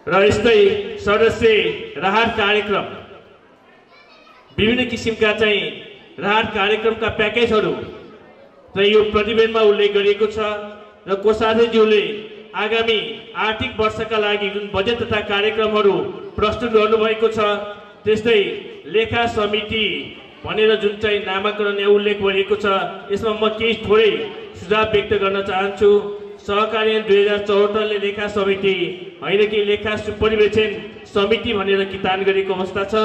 र यस्तै सदस्य राहत कार्यक्रम, विभिन्न किसिमका चाहिँ राहत कार्यक्रमका प्याकेजहरू चाहिँ यो प्रतिवेदनमा उल्लेख गरिएको छ र कोषाध्यक्षज्यूले आगामी आर्थिक वर्षका लागि जुन बजेट तथा कार्यक्रमहरू प्रस्तुत गर्नुभएको छ, त्यस्तै लेखा समिति भनेर जुन चाहिँ नामाकरण उल्लेख गरिएको छ, यसमा म केही थोरै सुझाव व्यक्त गर्न चाहन्छु। सहकारी 2074 ले लेखा समिति होइन कि लेखा सुपरिवेक्षण समिति भनेर कितान गरेको अवस्था छ।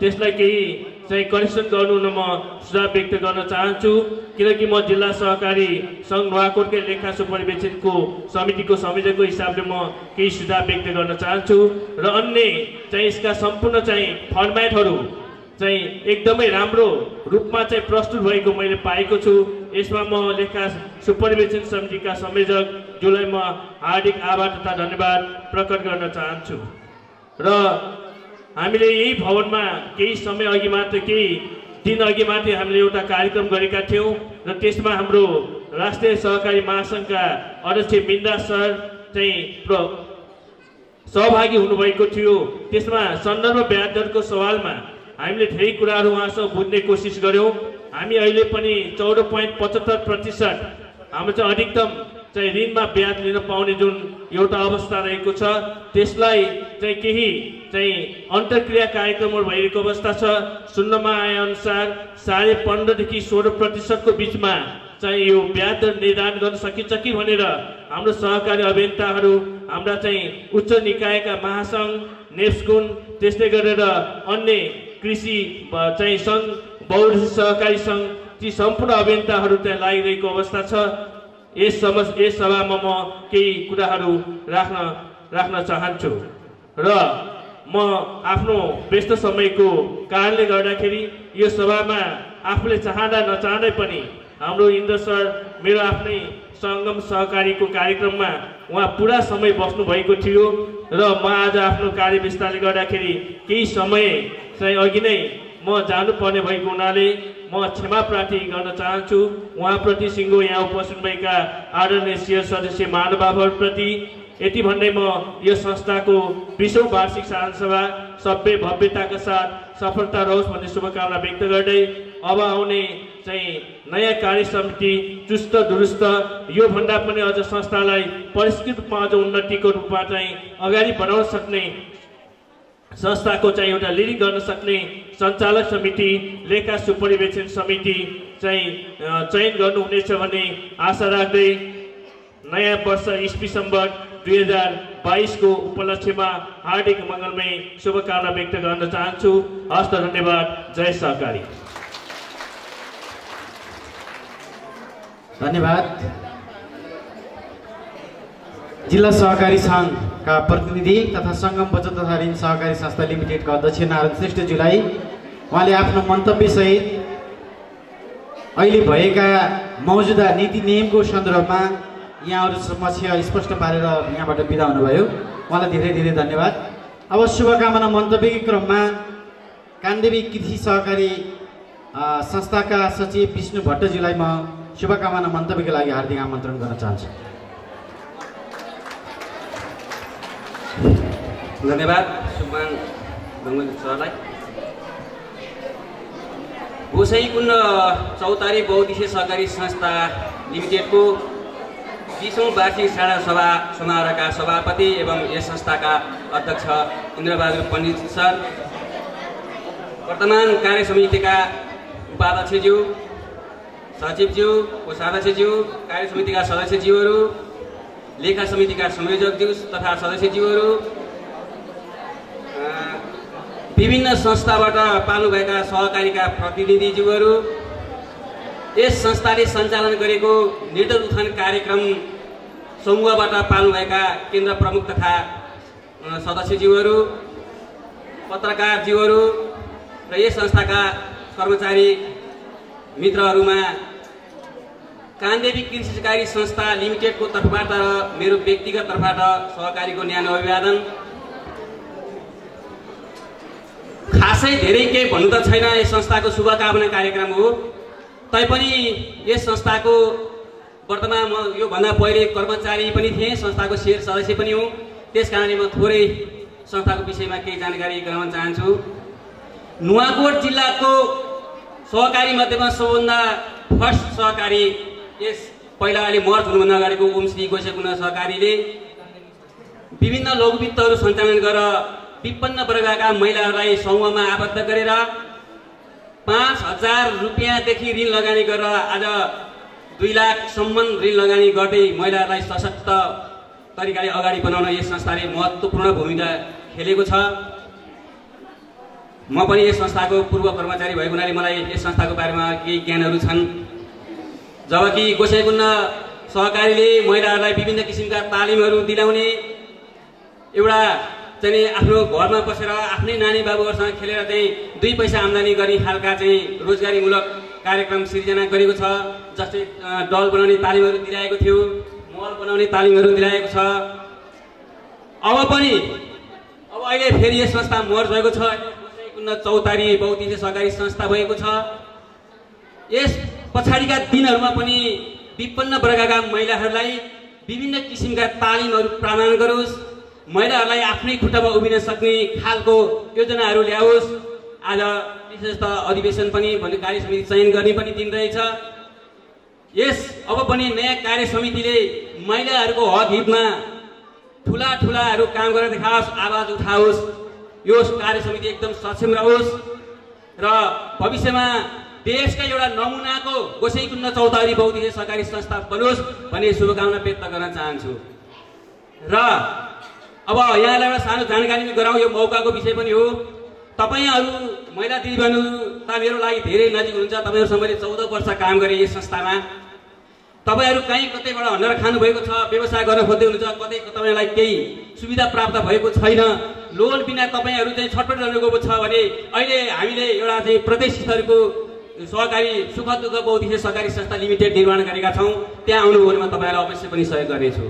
त्यसलाई केही चाहिँ करेक्सन गर्नु न म सुझाव व्यक्त गर्न चाहन्छु, किनकि म जिल्ला सहकारी सङ्घ नुवाकोटकै लेखा सुपरिवेक्षणको समितिको संयोजकको हिसाबले म केही सुझाव व्यक्त गर्न चाहन्छु र अन्य चाहिँ यसका सम्पूर्ण चाहिँ फर्मेटहरू चाहिँ एकदमै राम्रो रूपमा चाहिँ प्रस्तुत भएको मैले पाएको छु। यसमा म लेखा सुपरिवेक्षण समितिका संयोजकज्यूलाई म हार्दिक आभार तथा धन्यवाद प्रकट गर्न चाहन्छु। र हामीले यही भवनमा केही समय अघि मात्र, केही दिन अघि मात्रै हामीले एउटा कार्यक्रम गरेका थियौँ र त्यसमा हाम्रो राष्ट्रिय सहकारी महासङ्घका अध्यक्ष बिन्दा सर चाहिँ सहभागी हुनुभएको थियो। त्यसमा सन्दर्भ ब्याज दरको सवालमा हामीले धेरै कुराहरू उहाँसँग बुझ्ने कोसिस गऱ्यौँ। हामी अहिले पनि 14.75% हाम्रो चाहिँ अधिकतम चाहिँ ऋणमा ब्याज लिन पाउने जुन एउटा अवस्था रहेको छ, त्यसलाई चाहिँ केही चाहिँ अन्तर्क्रिया कार्यक्रमहरू भइरहेको अवस्था छ। सुन्नमा आए अनुसार 15.5 देखि 16% को बिचमा चाहिँ यो ब्याज दर निर्धारण गर्न सकिन्छ कि भनेर हाम्रो सहकारी अभियन्ताहरू, हाम्रा चाहिँ उच्च निकायका महासङ्घ नेप्सकुन, त्यस्तै गरेर अन्य कृषि चाहिँ सङ्घ, बहु सहकारी सङ्घ, ती सम्पूर्ण अभियन्ताहरू त्यहाँ लागिरहेको अवस्था छ। यस सभामा म केही कुराहरू राख्न चाहन्छु र म आफ्नो व्यस्त समयको कारणले गर्दाखेरि यो सभामा आफूले चाहँदा नचाहँदै पनि हाम्रो इन्द्र सर मेरो आफ्नै सङ्गम सहकारीको कार्यक्रममा उहाँ पुरा समय बस्नु भएको थियो र म आज आफ्नो कार्यव्यस्तताले गर्दाखेरि केही समय चाहिँ अघि नै म जानुपर्ने भएको हुनाले म क्षमा प्रार्थी गर्न चाहन्छु। उहाँप्रति सिङ्गो यहाँ उपस्थित भएका आदरणीय शिर सदस्य महानुभावहरूप्रति यति भन्दै म यो संस्थाको 20औं वार्षिक साधारण सभा सभ्य भव्यताका साथ सफलता रहोस् भन्ने शुभकामना व्यक्त गर्दै अब आउने चाहिँ नयाँ कार्य समिति चुस्त दुरुस्त, यो भन्दा पनि अझ संस्थालाई परिष्कृत रूपमा अझ उन्नतिको रूपमा चाहिँ अगाडि बढाउन सक्ने, संस्थाको चाहिँ एउटा लिडिङ गर्न सक्ने सञ्चालक समिति, लेखा सुपरिवेक्षण समिति चाहिँ चयन गर्नुहुनेछ भन्ने आशा राख्दै नयाँ वर्ष इस्वी सम्बत 2022 को उपलक्ष्यमा हार्दिक मङ्गलमय शुभकामना व्यक्त गर्न चाहन्छु। हस्त धन्यवाद। जय सहकारी। धन्यवाद। जिल्ला सहकारी सङ्घका प्रतिनिधि तथा सङ्गम बचत तथा ऋण सहकारी संस्था लिमिटेडका अध्यक्ष नारायण श्रेष्ठज्यूलाई उहाँले आफ्नो मन्तव्यसहित अहिले भएका मौजुदा नीति नियमको सन्दर्भमा यहाँहरू समक्ष स्पष्ट पारेर यहाँबाट बिदा हुनुभयो। उहाँलाई धेरै धेरै धन्यवाद। अब शुभकामना मन्तव्यकै क्रममा काण्डेवी कृषि सहकारी संस्थाका सचिव विष्णु भट्टज्यूलाई म शुभकामना मन्तव्यको लागि हार्दिक आमन्त्रण गर्न चाहन्छु। धन्यवाद सुमान गङ्गोली सरलाई। गोसाइकुण्ड चौतारी बहुद्देश्य सहकारी संस्था लिमिटेडको 20औं वार्षिक साधारण सभा समारोहका सभापति एवं यस संस्थाका अध्यक्ष इन्द्रबहादुर पण्डित सर, वर्तमान कार्य समितिका उपाध्यक्षज्यू, सचिवज्यू, कोषाध्यक्षज्यू, कार्य समितिका सदस्यज्यूहरू, लेखा समितिका संयोजकज्यू तथा सदस्यज्यूहरू, विभिन्न संस्थाबाट पाल्नुभएका सहकारीका प्रतिनिधिज्यूहरू, यस संस्थाले सञ्चालन गरेको निर्धन उत्थान कार्यक्रम समूहबाट पाल्नुभएका केन्द्र प्रमुख तथा सदस्यज्यूहरू, पत्रकारज्यूहरू र यस संस्थाका कर्मचारी मित्रहरूमा काण्डेवी कृषि सहकारी संस्था लिमिटेडको तर्फबाट र मेरो व्यक्तिगत तर्फबाट सहकारीको न्यानो अभिवादन। खासै धेरै केही भन्नु त छैन, यस संस्थाको शुभकामना कार्यक्रम हो। तैपनि यस संस्थाको वर्तमान म योभन्दा पहिले कर्मचारी पनि थिएँ, संस्थाको शेयर सदस्य पनि हुँ। त्यसकारणले म थोरै संस्थाको विषयमा केही जानकारी गराउन चाहन्छु। नुवाकोट जिल्लाको सहकारी मध्येमा सबभन्दा फर्स्ट सहकारी यस पहिला अहिले मर्ज हुनुभन्दा अगाडिको ओमश्री गोसाइकुण्ड सहकारीले विभिन्न लघुवित्तहरू सञ्चालन गरेर विपन्न वर्गका महिलाहरूलाई समूहमा आबद्ध गरेर 5,000 रुपियाँदेखि ऋण लगानी गरेर आज 2 लाखसम्म ऋण लगानी गर्दै महिलाहरूलाई सशक्त तरिकाले अगाडि बनाउन यस संस्थाले महत्त्वपूर्ण भूमिका खेलेको छ। म पनि यस संस्थाको पूर्व कर्मचारी भएको हुनाले मलाई यस संस्थाको बारेमा केही ज्ञानहरू छन्। जबकि गोसाइँकुण्ड सहकारीले महिलाहरूलाई विभिन्न किसिमका तालिमहरू दिलाउने, एउटा चाहिँ आफ्नो घरमा बसेर आफ्नै नानी बाबुहरूसँग खेलेर चाहिँ 2 पैसा आम्दानी गर्ने खालका चाहिँ रोजगारीमूलक कार्यक्रम सिर्जना गरेको छ। जस्तै डल बनाउने तालिमहरू दिलाएको थियो, मल बनाउने तालिमहरू दिलाएको छ। अब अहिले फेरि यस संस्था मर्ज भएको छ। गोसाइँकुण्ड चौतारी बहुउद्देश्य सहकारी संस्था भएको छ। यस पछाडिका दिनहरूमा पनि विपन्न वर्गका महिलाहरूलाई विभिन्न किसिमका तालिमहरू प्रदान गरोस्, महिलाहरूलाई आफ्नै खुट्टामा उभिन सक्ने खालको योजनाहरू ल्याओस्। आज विशेषतः अधिवेशन पनि भन्ने कार्य समिति चयन गर्ने पनि दिन रहेछ। अब पनि नयाँ कार्य समितिले महिलाहरूको हक हितमा ठुलाहरू काम गरेर देखाओस्, आवाज उठाओस्। यो कार्य समिति एकदम सक्षम रहोस् र भविष्यमा देशका एउटा नमुनाको गोसाइँकुण्ड चौतारी बहुउद्देश्य सहकारी संस्था बनोस् भन्ने शुभकामना व्यक्त गर्न चाहन्छु। र अब यहाँलाई एउटा सानो जानकारी गराउँ, यो मौकाको विषय पनि हो। तपाईहरू महिला दिदीबहिनी त मेरो लागि धेरै नजिक हुनुहुन्छ। तपाईहरूसँग मैले 14 वर्ष काम गरेँ यस संस्थामा। तपाईहरू कहीँ कतैबाट हन्डर खानुभएको छ, व्यवसाय गर्न खोज्दै हुनुहुन्छ, कतै तपाईँलाई केही सुविधा प्राप्त भएको छैन, लोन बिना तपाईँहरू चाहिँ छटपट गर्नुभएको छ भने अहिले हामीले एउटा चाहिँ प्रदेश स्तरको सहकारी सुख दुःख बहुउद्देश्य सहकारी संस्था लिमिटेड निर्माण गरेका छौँ। त्यहाँ आउनुभयोमा तपाईँलाई अवश्य पनि सहयोग गर्नेछु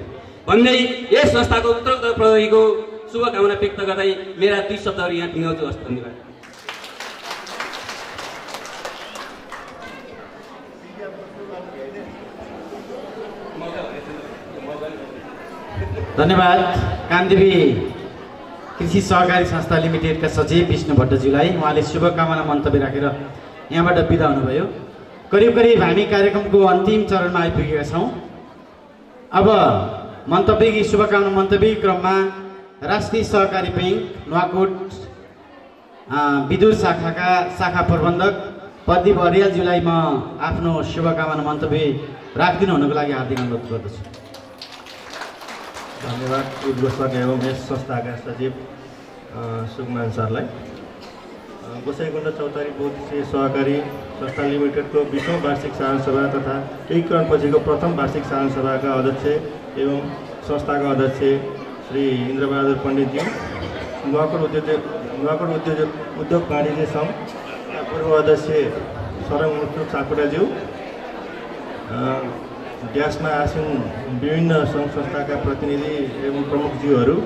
भन्दै यस संस्थाको उत्तरोत्तर प्रगतिको शुभकामना व्यक्त गर्दै मेरा 2 शब्दहरू यहाँ टुङ्ग्याउँछु। हस्, धन्यवाद। धन्यवाद कामदेवी कृषि सहकारी संस्था लिमिटेडका सचिव विष्णु भट्टज्यूलाई। उहाँले शुभकामना मन्तव्य राखेर यहाँबाट बिदा हुनुभयो। करिब हामी कार्यक्रमको अन्तिम चरणमा आइपुगेका छौँ। अब मन्तव्य शुभकामना मन्तव्य क्रममा राष्ट्रिय सहकारी बैंक नुवाकोट विदुर शाखाका शाखा प्रबन्धक प्रदीप अर्यालज्यूलाई म आफ्नो शुभकामना मन्तव्य राखिदिनु हुनको लागि हार्दिक अनुरोध गर्दछु। धन्यवाद उद्घोषक एवं यस संस्थाका सचिव सुकमान सरलाई। गोसाइँकुण्ड चौतारी बहुउद्देश्य सहकारी संस्था लिमिटेडको 20औं वार्षिक साधारण सभा तथा एकीकरणपछिको प्रथम वार्षिक साधारण सभाका अध्यक्ष एवं संस्थाका अध्यक्ष श्री इन्द्रबहादुर पण्डितज्यू, नुवाकोट उद्योग वाणिज्य सङ्घ पूर्व अध्यक्ष सरङ मुक्तु सापकोटाज्यू, ड्यासमा आसीन विभिन्न सङ्घ संस्थाका प्रतिनिधि एवं प्रमुखज्यूहरू,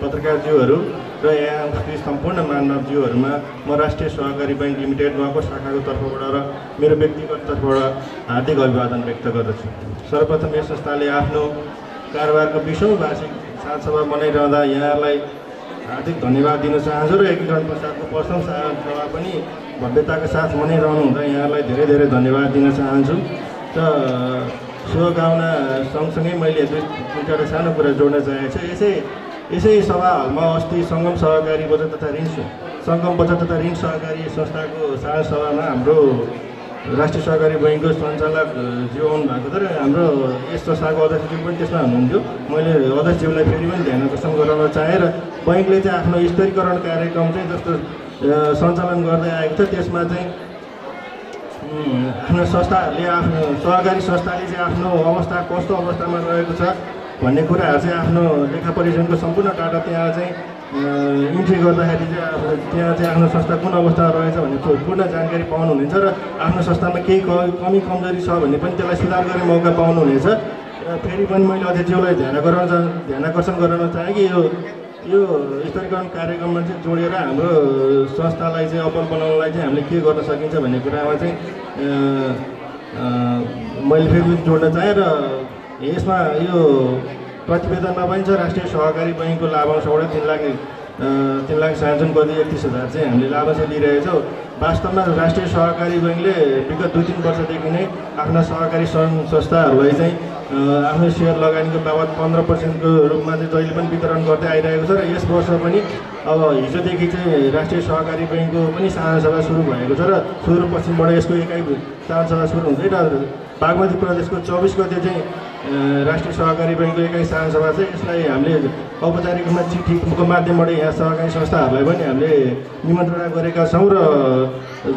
पत्रकारज्यूहरू र यहाँ उपस्थित सम्पूर्ण मानवज्यूहरूमा म राष्ट्रिय सहकारी बैंक लिमिटेड नुवाकोट शाखाको तर्फबाट र मेरो व्यक्तिगत तर्फबाट हार्दिक अभिवादन व्यक्त गर्दछु। सर्वप्रथम यस संस्थाले आफ्नो कारोबारको 20औं वार्षिक साधारण सभा मनाइरहँदा यहाँहरूलाई हार्दिक धन्यवाद दिन चाहन्छु र एकीकरण पश्चातको प्रथम साधारण सभा पनि भव्यताका साथ मनाइरहनु हुँदा यहाँहरूलाई धेरै धेरै धन्यवाद दिन चाहन्छु। र शुभकामना सँगसँगै मैले 2-3 सानो कुरा जोड्न चाहेको छु। यसै सभा हलमा अस्ति सङ्गम सहकारी बचत तथा ऋण सहकारी संस्थाको साधारण सभामा हाम्रो राष्ट्रिय सहकारी बैङ्कको सञ्चालक ज्यू आउनु भएको थियो र हाम्रो यस संस्थाको अध्यक्षज्यू पनि त्यसमा हुनुहुन्थ्यो। मैले अध्यक्षज्यूलाई फेरि पनि ध्यान आकर्षण गराउन चाहेँ र बैङ्कले चाहिँ आफ्नो स्तरीकरण कार्यक्रम चाहिँ जस्तो सञ्चालन गर्दै आएको छ त्यसमा चाहिँ आफ्नो संस्थाहरूले आफ्नो सहकारी संस्थाले चाहिँ आफ्नो अवस्था कस्तो अवस्थामा रहेको छ भन्ने कुराहरू चाहिँ आफ्नो लेखा परीक्षणको सम्पूर्ण डाटा त्यहाँ चाहिँ इन्ट्री गर्दाखेरि चाहिँ त्यहाँ चाहिँ आफ्नो संस्था कुन अवस्थामा रहेछ भन्ने पूर्ण जानकारी पाउनुहुनेछ र आफ्नो संस्थामा केही कमी कमजोरी छ भने पनि त्यसलाई सुधार गर्ने मौका पाउनुहुनेछ। र फेरि पनि मैले अध्यक्षज्यूलाई ध्यान आकर्षण गराउन चाहेँ कि यो स्तरीकरण कार्यक्रममा चाहिँ जोडेर हाम्रो संस्थालाई चाहिँ अब्बल बनाउनलाई चाहिँ हामीले के गर्न सकिन्छ भन्ने कुरामा चाहिँ मैले फेरि जोड्न चाहेँ। र यसमा यो प्रतिवेदनमा पनि छ राष्ट्रिय सहकारी बैङ्कको लाभांशबाट 3 लाख सार्वजनिक गरी 31,000 चाहिँ हामीले लाभांश दिइरहेछौँ। वास्तवमा राष्ट्रिय सहकारी बैङ्कले विगत 2-3 वर्षदेखि नै आफ्ना सहकारी संस्थाहरूलाई चाहिँ आफ्नो सेयर लगानीको बाबत 15% को रूपमा चाहिँ जहिले पनि वितरण गर्दै आइरहेको छ र यस वर्ष पनि अब हिजोदेखि चाहिँ राष्ट्रिय सहकारी बैङ्कको पनि साधारण सभा सुरु भएको छ र सुदूरपश्चिमबाट यसको एकाइ साधारण सभा सुरु हुँदै र बागमती प्रदेशको 24 गते चाहिँ राष्ट्रिय सहकारी बैङ्कको एकाइ साधारण सभा छ। यसलाई हामीले औपचारिक रूपमा चिठीको माध्यमबाट यहाँ सहकारी संस्थाहरूलाई पनि हामीले निमन्त्रणा गरेका छौँ र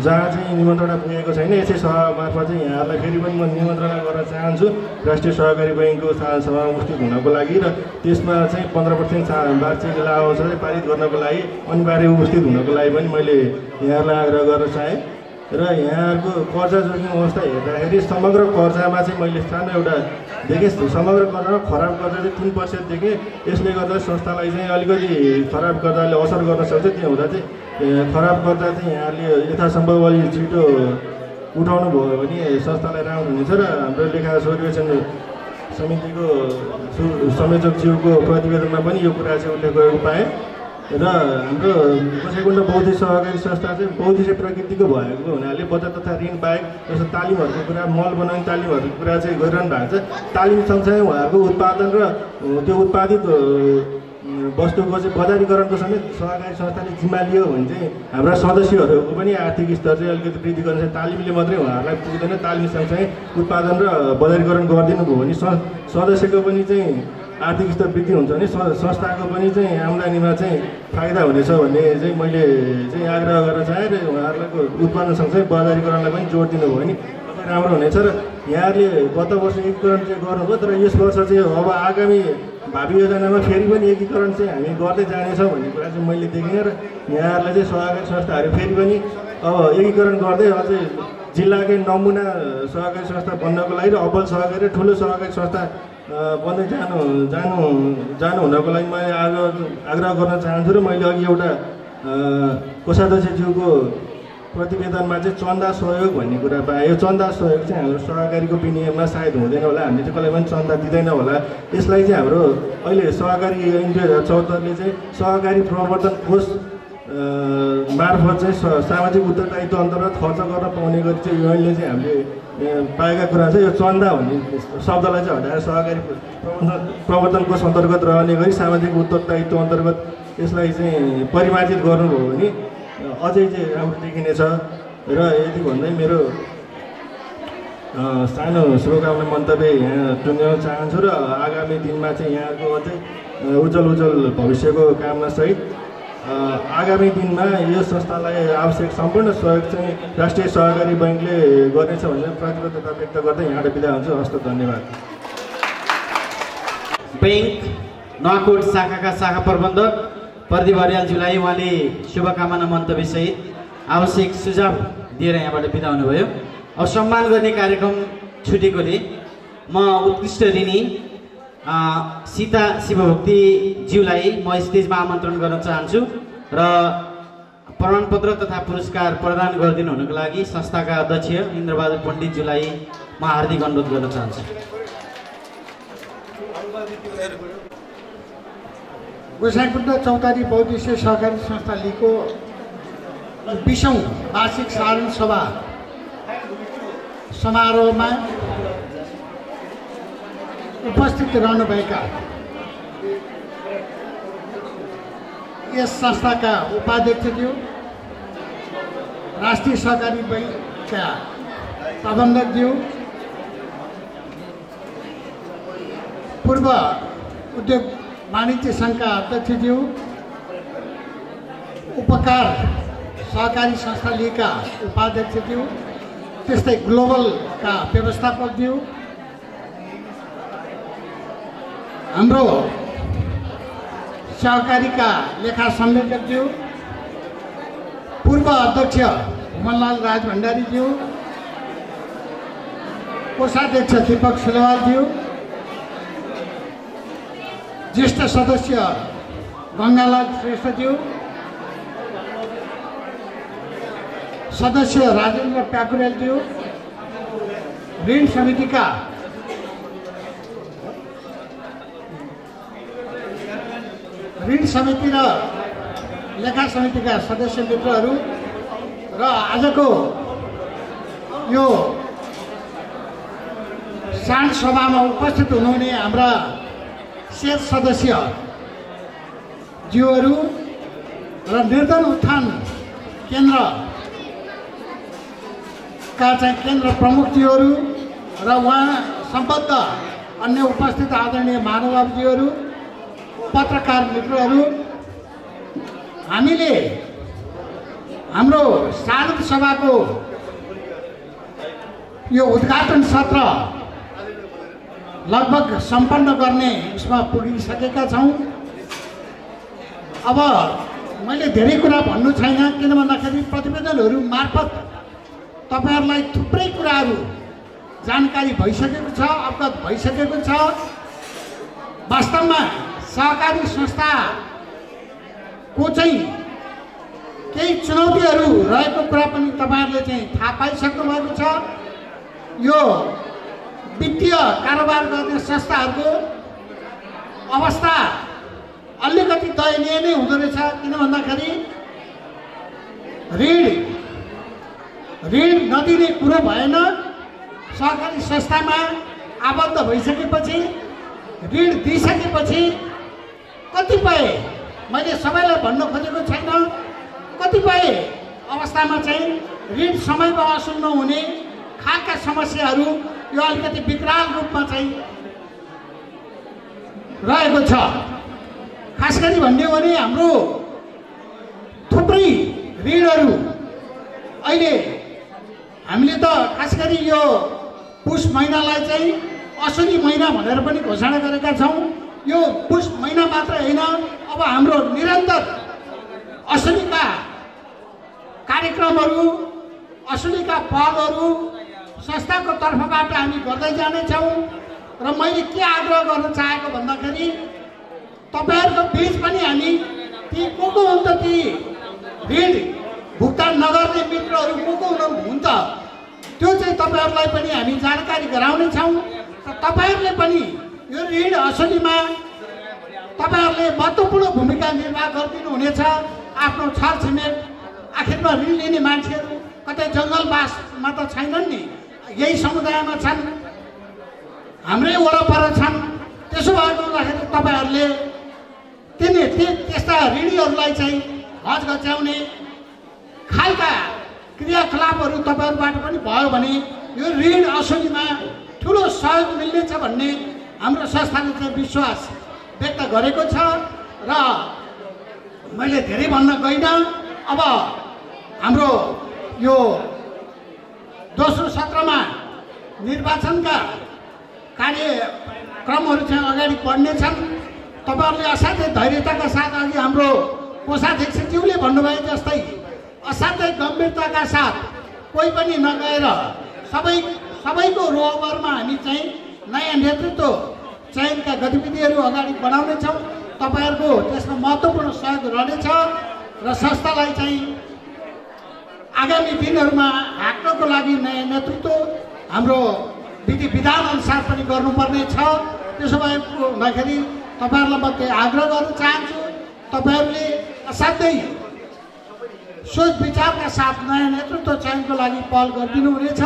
जहाँ चाहिँ निमन्त्रणा पुगेको छैन यसै सभा मार्फत चाहिँ यहाँहरूलाई फेरि पनि म निमन्त्रणा गर्न चाहन्छु राष्ट्रिय सहकारी बैङ्कको साधारण सभामा उपस्थित हुनको लागि र त्यसमा चाहिँ 15% वार्षिक लाभांश पारित गर्नको लागि अनिवार्य उपस्थित हुनको लागि पनि मैले यहाँहरूलाई आग्रह गर्न चाहेँ। र यहाँको कर्जा जोखिम अवस्था हेर्दाखेरि समग्र कर्जामा चाहिँ मैले सानो एउटा देखेँ, समग्र कर्जामा खराब कर्जा चाहिँ 3% देखेँ। यसले गर्दा संस्थालाई चाहिँ अलिकति खराब कर्जाले असर गर्न सक्छ। त्यो हुँदा चाहिँ खराब कर्जा चाहिँ यहाँले यथासम्भव अलि छिटो उठाउनु भयो भने संस्थालाई राम्रो हुनेछ। र हाम्रो लेखा सर्वेक्षण समितिको संयोजकज्यूको प्रतिवेदनमा पनि यो कुरा चाहिँ उल्लेख गरेको पाएँ। र हाम्रो गोसाइँकुण्ड बौद्धिक सहकारी संस्था चाहिँ बौद्धिक प्रकृतिको भएको हुनाले बचत तथा ऋण बाहेक जस्तो तालिमहरूको कुरा, मल बनाउने तालिमहरूको कुरा चाहिँ गरिरहनु भएको छ। तालिम सँगसँगै उहाँहरूको उत्पादन र त्यो उत्पादित वस्तुको चाहिँ बजारीकरणको समेत सहकारी संस्थाले जिम्मा लियो भने चाहिँ हाम्रा सदस्यहरूको पनि आर्थिक स्तर चाहिँ अलिकति वृद्धि गर्न चाहिँ तालिमले मात्रै उहाँहरूलाई पुग्दैन। तालिम सँगसँगै उत्पादन र बजारीकरण गरिदिनु भयो भने सदस्यको पनि चाहिँ आर्थिक स्तर वृद्धि हुन्छ भने संस्थाको पनि चाहिँ आम्दानीमा चाहिँ फाइदा हुनेछ भन्ने चाहिँ मैले चाहिँ आग्रह गर्न चाहेँ। र उहाँहरूको उत्पादन सँगसँगै बजारीकरणलाई पनि जोड दिनुभयो भने अझै राम्रो हुनेछ। र यहाँले गत वर्ष एकीकरण चाहिँ गर्नुभयो, तर यस वर्ष चाहिँ अब आगामी भावी योजनामा फेरि पनि एकीकरण चाहिँ हामी गर्दै जानेछौँ भन्ने कुरा चाहिँ मैले देखिनँ। र यहाँहरूलाई चाहिँ सहकारी संस्थाहरू फेरि पनि अब एकीकरण गर्दै अझै जिल्लाकै नमुना सहकारी संस्था बन्नको लागि र अब्बल सहकारी र ठुलो सहकारी संस्था बन्दै जानु हुनको लागि मैले आग्रह गर्न चाहन्छु। र मैले अघि एउटा कोषाध्यक्षज्यूको प्रतिवेदनमा चाहिँ चन्दा सहयोग भन्ने कुरा पाएँ। यो चन्दा सहयोग चाहिँ हाम्रो सहकारीको विनियममा सायद हुँदैन होला, हामीले चाहिँ कसैलाई पनि चन्दा दिँदैन होला। यसलाई चाहिँ हाम्रो अहिले सहकारी ऐन 2074ले चाहिँ सहकारी प्रवर्धन कोष मार्फत चाहिँ सामाजिक उत्तरदायित्व अन्तर्गत खर्च गर्न पाउने गरी चाहिँ यो ऐनले चाहिँ हामीले पाएका कुरा चाहिँ यो चन्दा भन्ने शब्दलाई चाहिँ हटाएर सहकारी प्रवर्धन कोष अन्तर्गत रहने गरी सामाजिक उत्तरदायित्व अन्तर्गत यसलाई चाहिँ परिमार्जित गर्नुभयो भने अझै चाहिँ राम्रो देखिनेछ। र यति भन्दै मेरो सानो शुभकामना मन्तव्य यहाँ टुङ्ग्याउन चाहन्छु। र आगामी दिनमा चाहिँ यहाँको अझै उज्जवल भविष्यको कामनासहित आगामी दिनमा यो संस्थालाई आवश्यक सम्पूर्ण सहयोग चाहिँ राष्ट्रिय सहकारी बैङ्कले गर्नेछ भनेर प्रतिबद्धता व्यक्त गर्दै यहाँबाट बिदा हुन्छु। हस्त धन्यवाद। बैङ्क नुवाकोट शाखाका शाखा प्रबन्धक प्रदीप अर्यालज्यूलाई उहाँले शुभकामना मन्तव्यसहित आवश्यक सुझाव दिएर यहाँबाट बिदा हुनुभयो। अब सम्मान गर्ने कार्यक्रम छुटेकोले म उत्कृष्ट ऋणी सीता शिवभक्तिज्यूलाई म स्टेजमा आमन्त्रण गर्न चाहन्छु र प्रमाणपत्र तथा पुरस्कार प्रदान गरिदिनु हुनुको लागि संस्थाका अध्यक्ष इन्द्रबहादुर पण्डितज्यूलाई म हार्दिक अनुरोध गर्न चाहन्छु। गोसाइँकुण्ड चौतारी बहुद्देश्य सहकारी संस्था लीगको 20औं वार्षिक साधारण सभा समारोहमा उपस्थित रहनुभएका यस संस्थाका उपाध्यक्षज्यू, राष्ट्रिय सहकारी बैङ्कका प्रबन्धकज्यू, पूर्व उद्योग वाणिज्य सङ्घका अध्यक्षज्यू, उपकार सहकारी संस्था लीगका उपाध्यक्षज्यू, त्यस्तै ग्लोबलका व्यवस्थापकज्यू, हाम्रो सहकारीका लेखा संयोजकज्यू, पूर्व अध्यक्ष मनलाल राजभण्डारीज्यू, कोषाध्यक्ष दीपक सिलवालज्यू, ज्येष्ठ सदस्य गङ्गालाल श्रेष्ठज्यू, सदस्य राजेन्द्र प्याकुरेलज्यू, ऋण समितिका ऋण समिति र लेखा समितिका सदस्य मित्रहरू र आजको यो साँझ सभामा उपस्थित हुनुहुने हाम्रा शेर सदस्य ज्यूहरू र निर्धन उत्थान केन्द्रका चाहिँ केन्द्र प्रमुखज्यूहरू र उहाँ सम्बद्ध अन्य उपस्थित आदरणीय महानुभावजीहरू, पत्रकार मित्रहरू, हामीले हाम्रो साधारण सभाको यो उद्घाटन सत्र लगभग सम्पन्न गर्ने उसमा पुगिसकेका छौँ। अब मैले धेरै कुरा भन्नु छैन, किन भन्दाखेरि प्रतिवेदनहरू मार्फत तपाईहरूलाई थुप्रै कुराहरू जानकारी भइसकेको छ, अवगत भइसकेको छ। वास्तवमा सहकारी संस्थाको चाहिँ केही चुनौतीहरू रहेको कुरा पनि तपाईँहरूले चाहिँ थाहा पाइसक्नु भएको छ। यो वित्तीय कारोबार गर्ने संस्थाहरूको अवस्था अलिकति दयनीय नै हुँदो रहेछ, किन भन्दाखेरि ऋण नदिने कुरो भएन। सहकारी संस्थामा आबद्ध भइसकेपछि, ऋण दिइसकेपछि कतिपय, मैले सबैलाई भन्न खोजेको छैन, कतिपय अवस्थामा चाहिँ ऋण समयमा असुल नहुने खालका समस्याहरू यो अलिकति विकराल रूपमा चाहिँ रहेको छ। खास गरी भन्ने हो भने हाम्रो थुप्रै ऋणहरू अहिले हामीले त खास गरी यो पुष महिनालाई चाहिँ असुली महिना भनेर पनि घोषणा गरेका छौँ। यो पुष महिना मात्र होइन, अब हाम्रो निरन्तर असुलीका कार्यक्रमहरू, असुलीका पहलहरू संस्थाको तर्फबाट हामी गर्दै जानेछौँ। र मैले के आग्रह गर्न चाहेको भन्दाखेरि तपाईँहरूको बिच पनि हामी ती को हुन्छ, ती ऋण भुक्तान नगर्ने मित्रहरू को हुनुहुन्छ, त्यो चाहिँ तपाईँहरूलाई पनि हामी जानकारी गराउनेछौँ। र तपाईँहरूले पनि यो ऋण असुलीमा तपाईँहरूले महत्त्वपूर्ण भूमिका निर्वाह गरिदिनु हुनेछ। आफ्नो छरछिमेक, आखिरमा ऋण लिने मान्छेहरू कतै जङ्गलवासमा त छैनन् नि, यही समुदायमा छन्, हाम्रै वरपर छन्। त्यसो भएको हुँदाखेरि तपाईँहरूले त्यस्ता ऋणीहरूलाई चाहिँ हज गच्याउने खालका क्रियाकलापहरू तपाईँहरूबाट पनि भयो भने यो ऋण असुलीमा ठुलो सहयोग मिल्नेछ भन्ने हाम्रो संस्थाले चाहिँ विश्वास व्यक्त गरेको छ। र मैले धेरै भन्न गइनँ। अब हाम्रो यो दोस्रो सत्रमा निर्वाचनका कार्यक्रमहरू चाहिँ अगाडि बढ्नेछन्। तपाईँहरूले असाध्यै धैर्यताका साथ, अघि हाम्रो कोषाध्यक्षज्यूले भन्नुभए जस्तै असाध्यै गम्भीरताका साथ कोही पनि नगएर सबैको रोहबरमा हामी चाहिँ नयाँ नेतृत्व चयनका गतिविधिहरू अगाडि बढाउनेछौँ। तपाईँहरूको त्यसमा महत्त्वपूर्ण सहयोग रहनेछ र संस्थालाई चाहिँ आगामी दिनहरूमा हाँक्नको लागि नयाँ नेतृत्व हाम्रो विधि विधान अनुसार पनि गर्नुपर्ने छ। त्यसो भएको हुँदाखेरि तपाईँहरूलाई म त्यही आग्रह गर्न चाहन्छु, तपाईँहरूले असाध्यै सोच विचारका साथ नयाँ नेतृत्व चयनको लागि पहल गरिदिनु हुनेछ।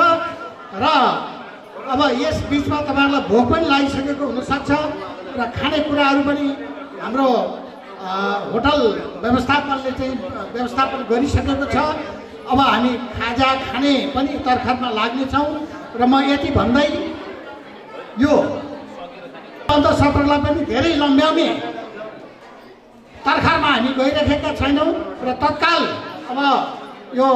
र अब यस बिचमा तपाईँहरूलाई भोक पनि लागिसकेको हुनसक्छ र खानेकुराहरू पनि हाम्रो होटल व्यवस्थापनले चाहिँ व्यवस्थापन गरिसकेको छ। अब हामी खाजा खाने पनि तर्खरमा लाग्नेछौँ। र म यति भन्दै यो बन्द सत्रलाई पनि धेरै लम्ब्याउने तर्खरमा हामी गइरहेका छैनौँ। र तत्काल अब यो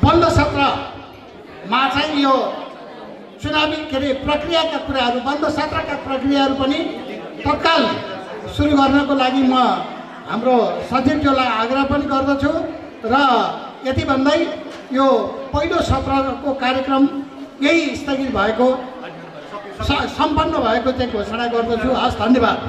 बन्द सत्रमा चाहिँ यो चुनावी प्रक्रियाका कुराहरू, बन्द सत्रका प्रक्रियाहरू पनि तत्काल सुरु गर्नको लागि म हाम्रो सचिवज्यूलाई आग्रह पनि गर्दछु। र यति भन्दै यो पहिलो सत्रको कार्यक्रम यही स्थगित भएको, सम्पन्न भएको चाहिँ घोषणा गर्दछु। हस्, धन्यवाद।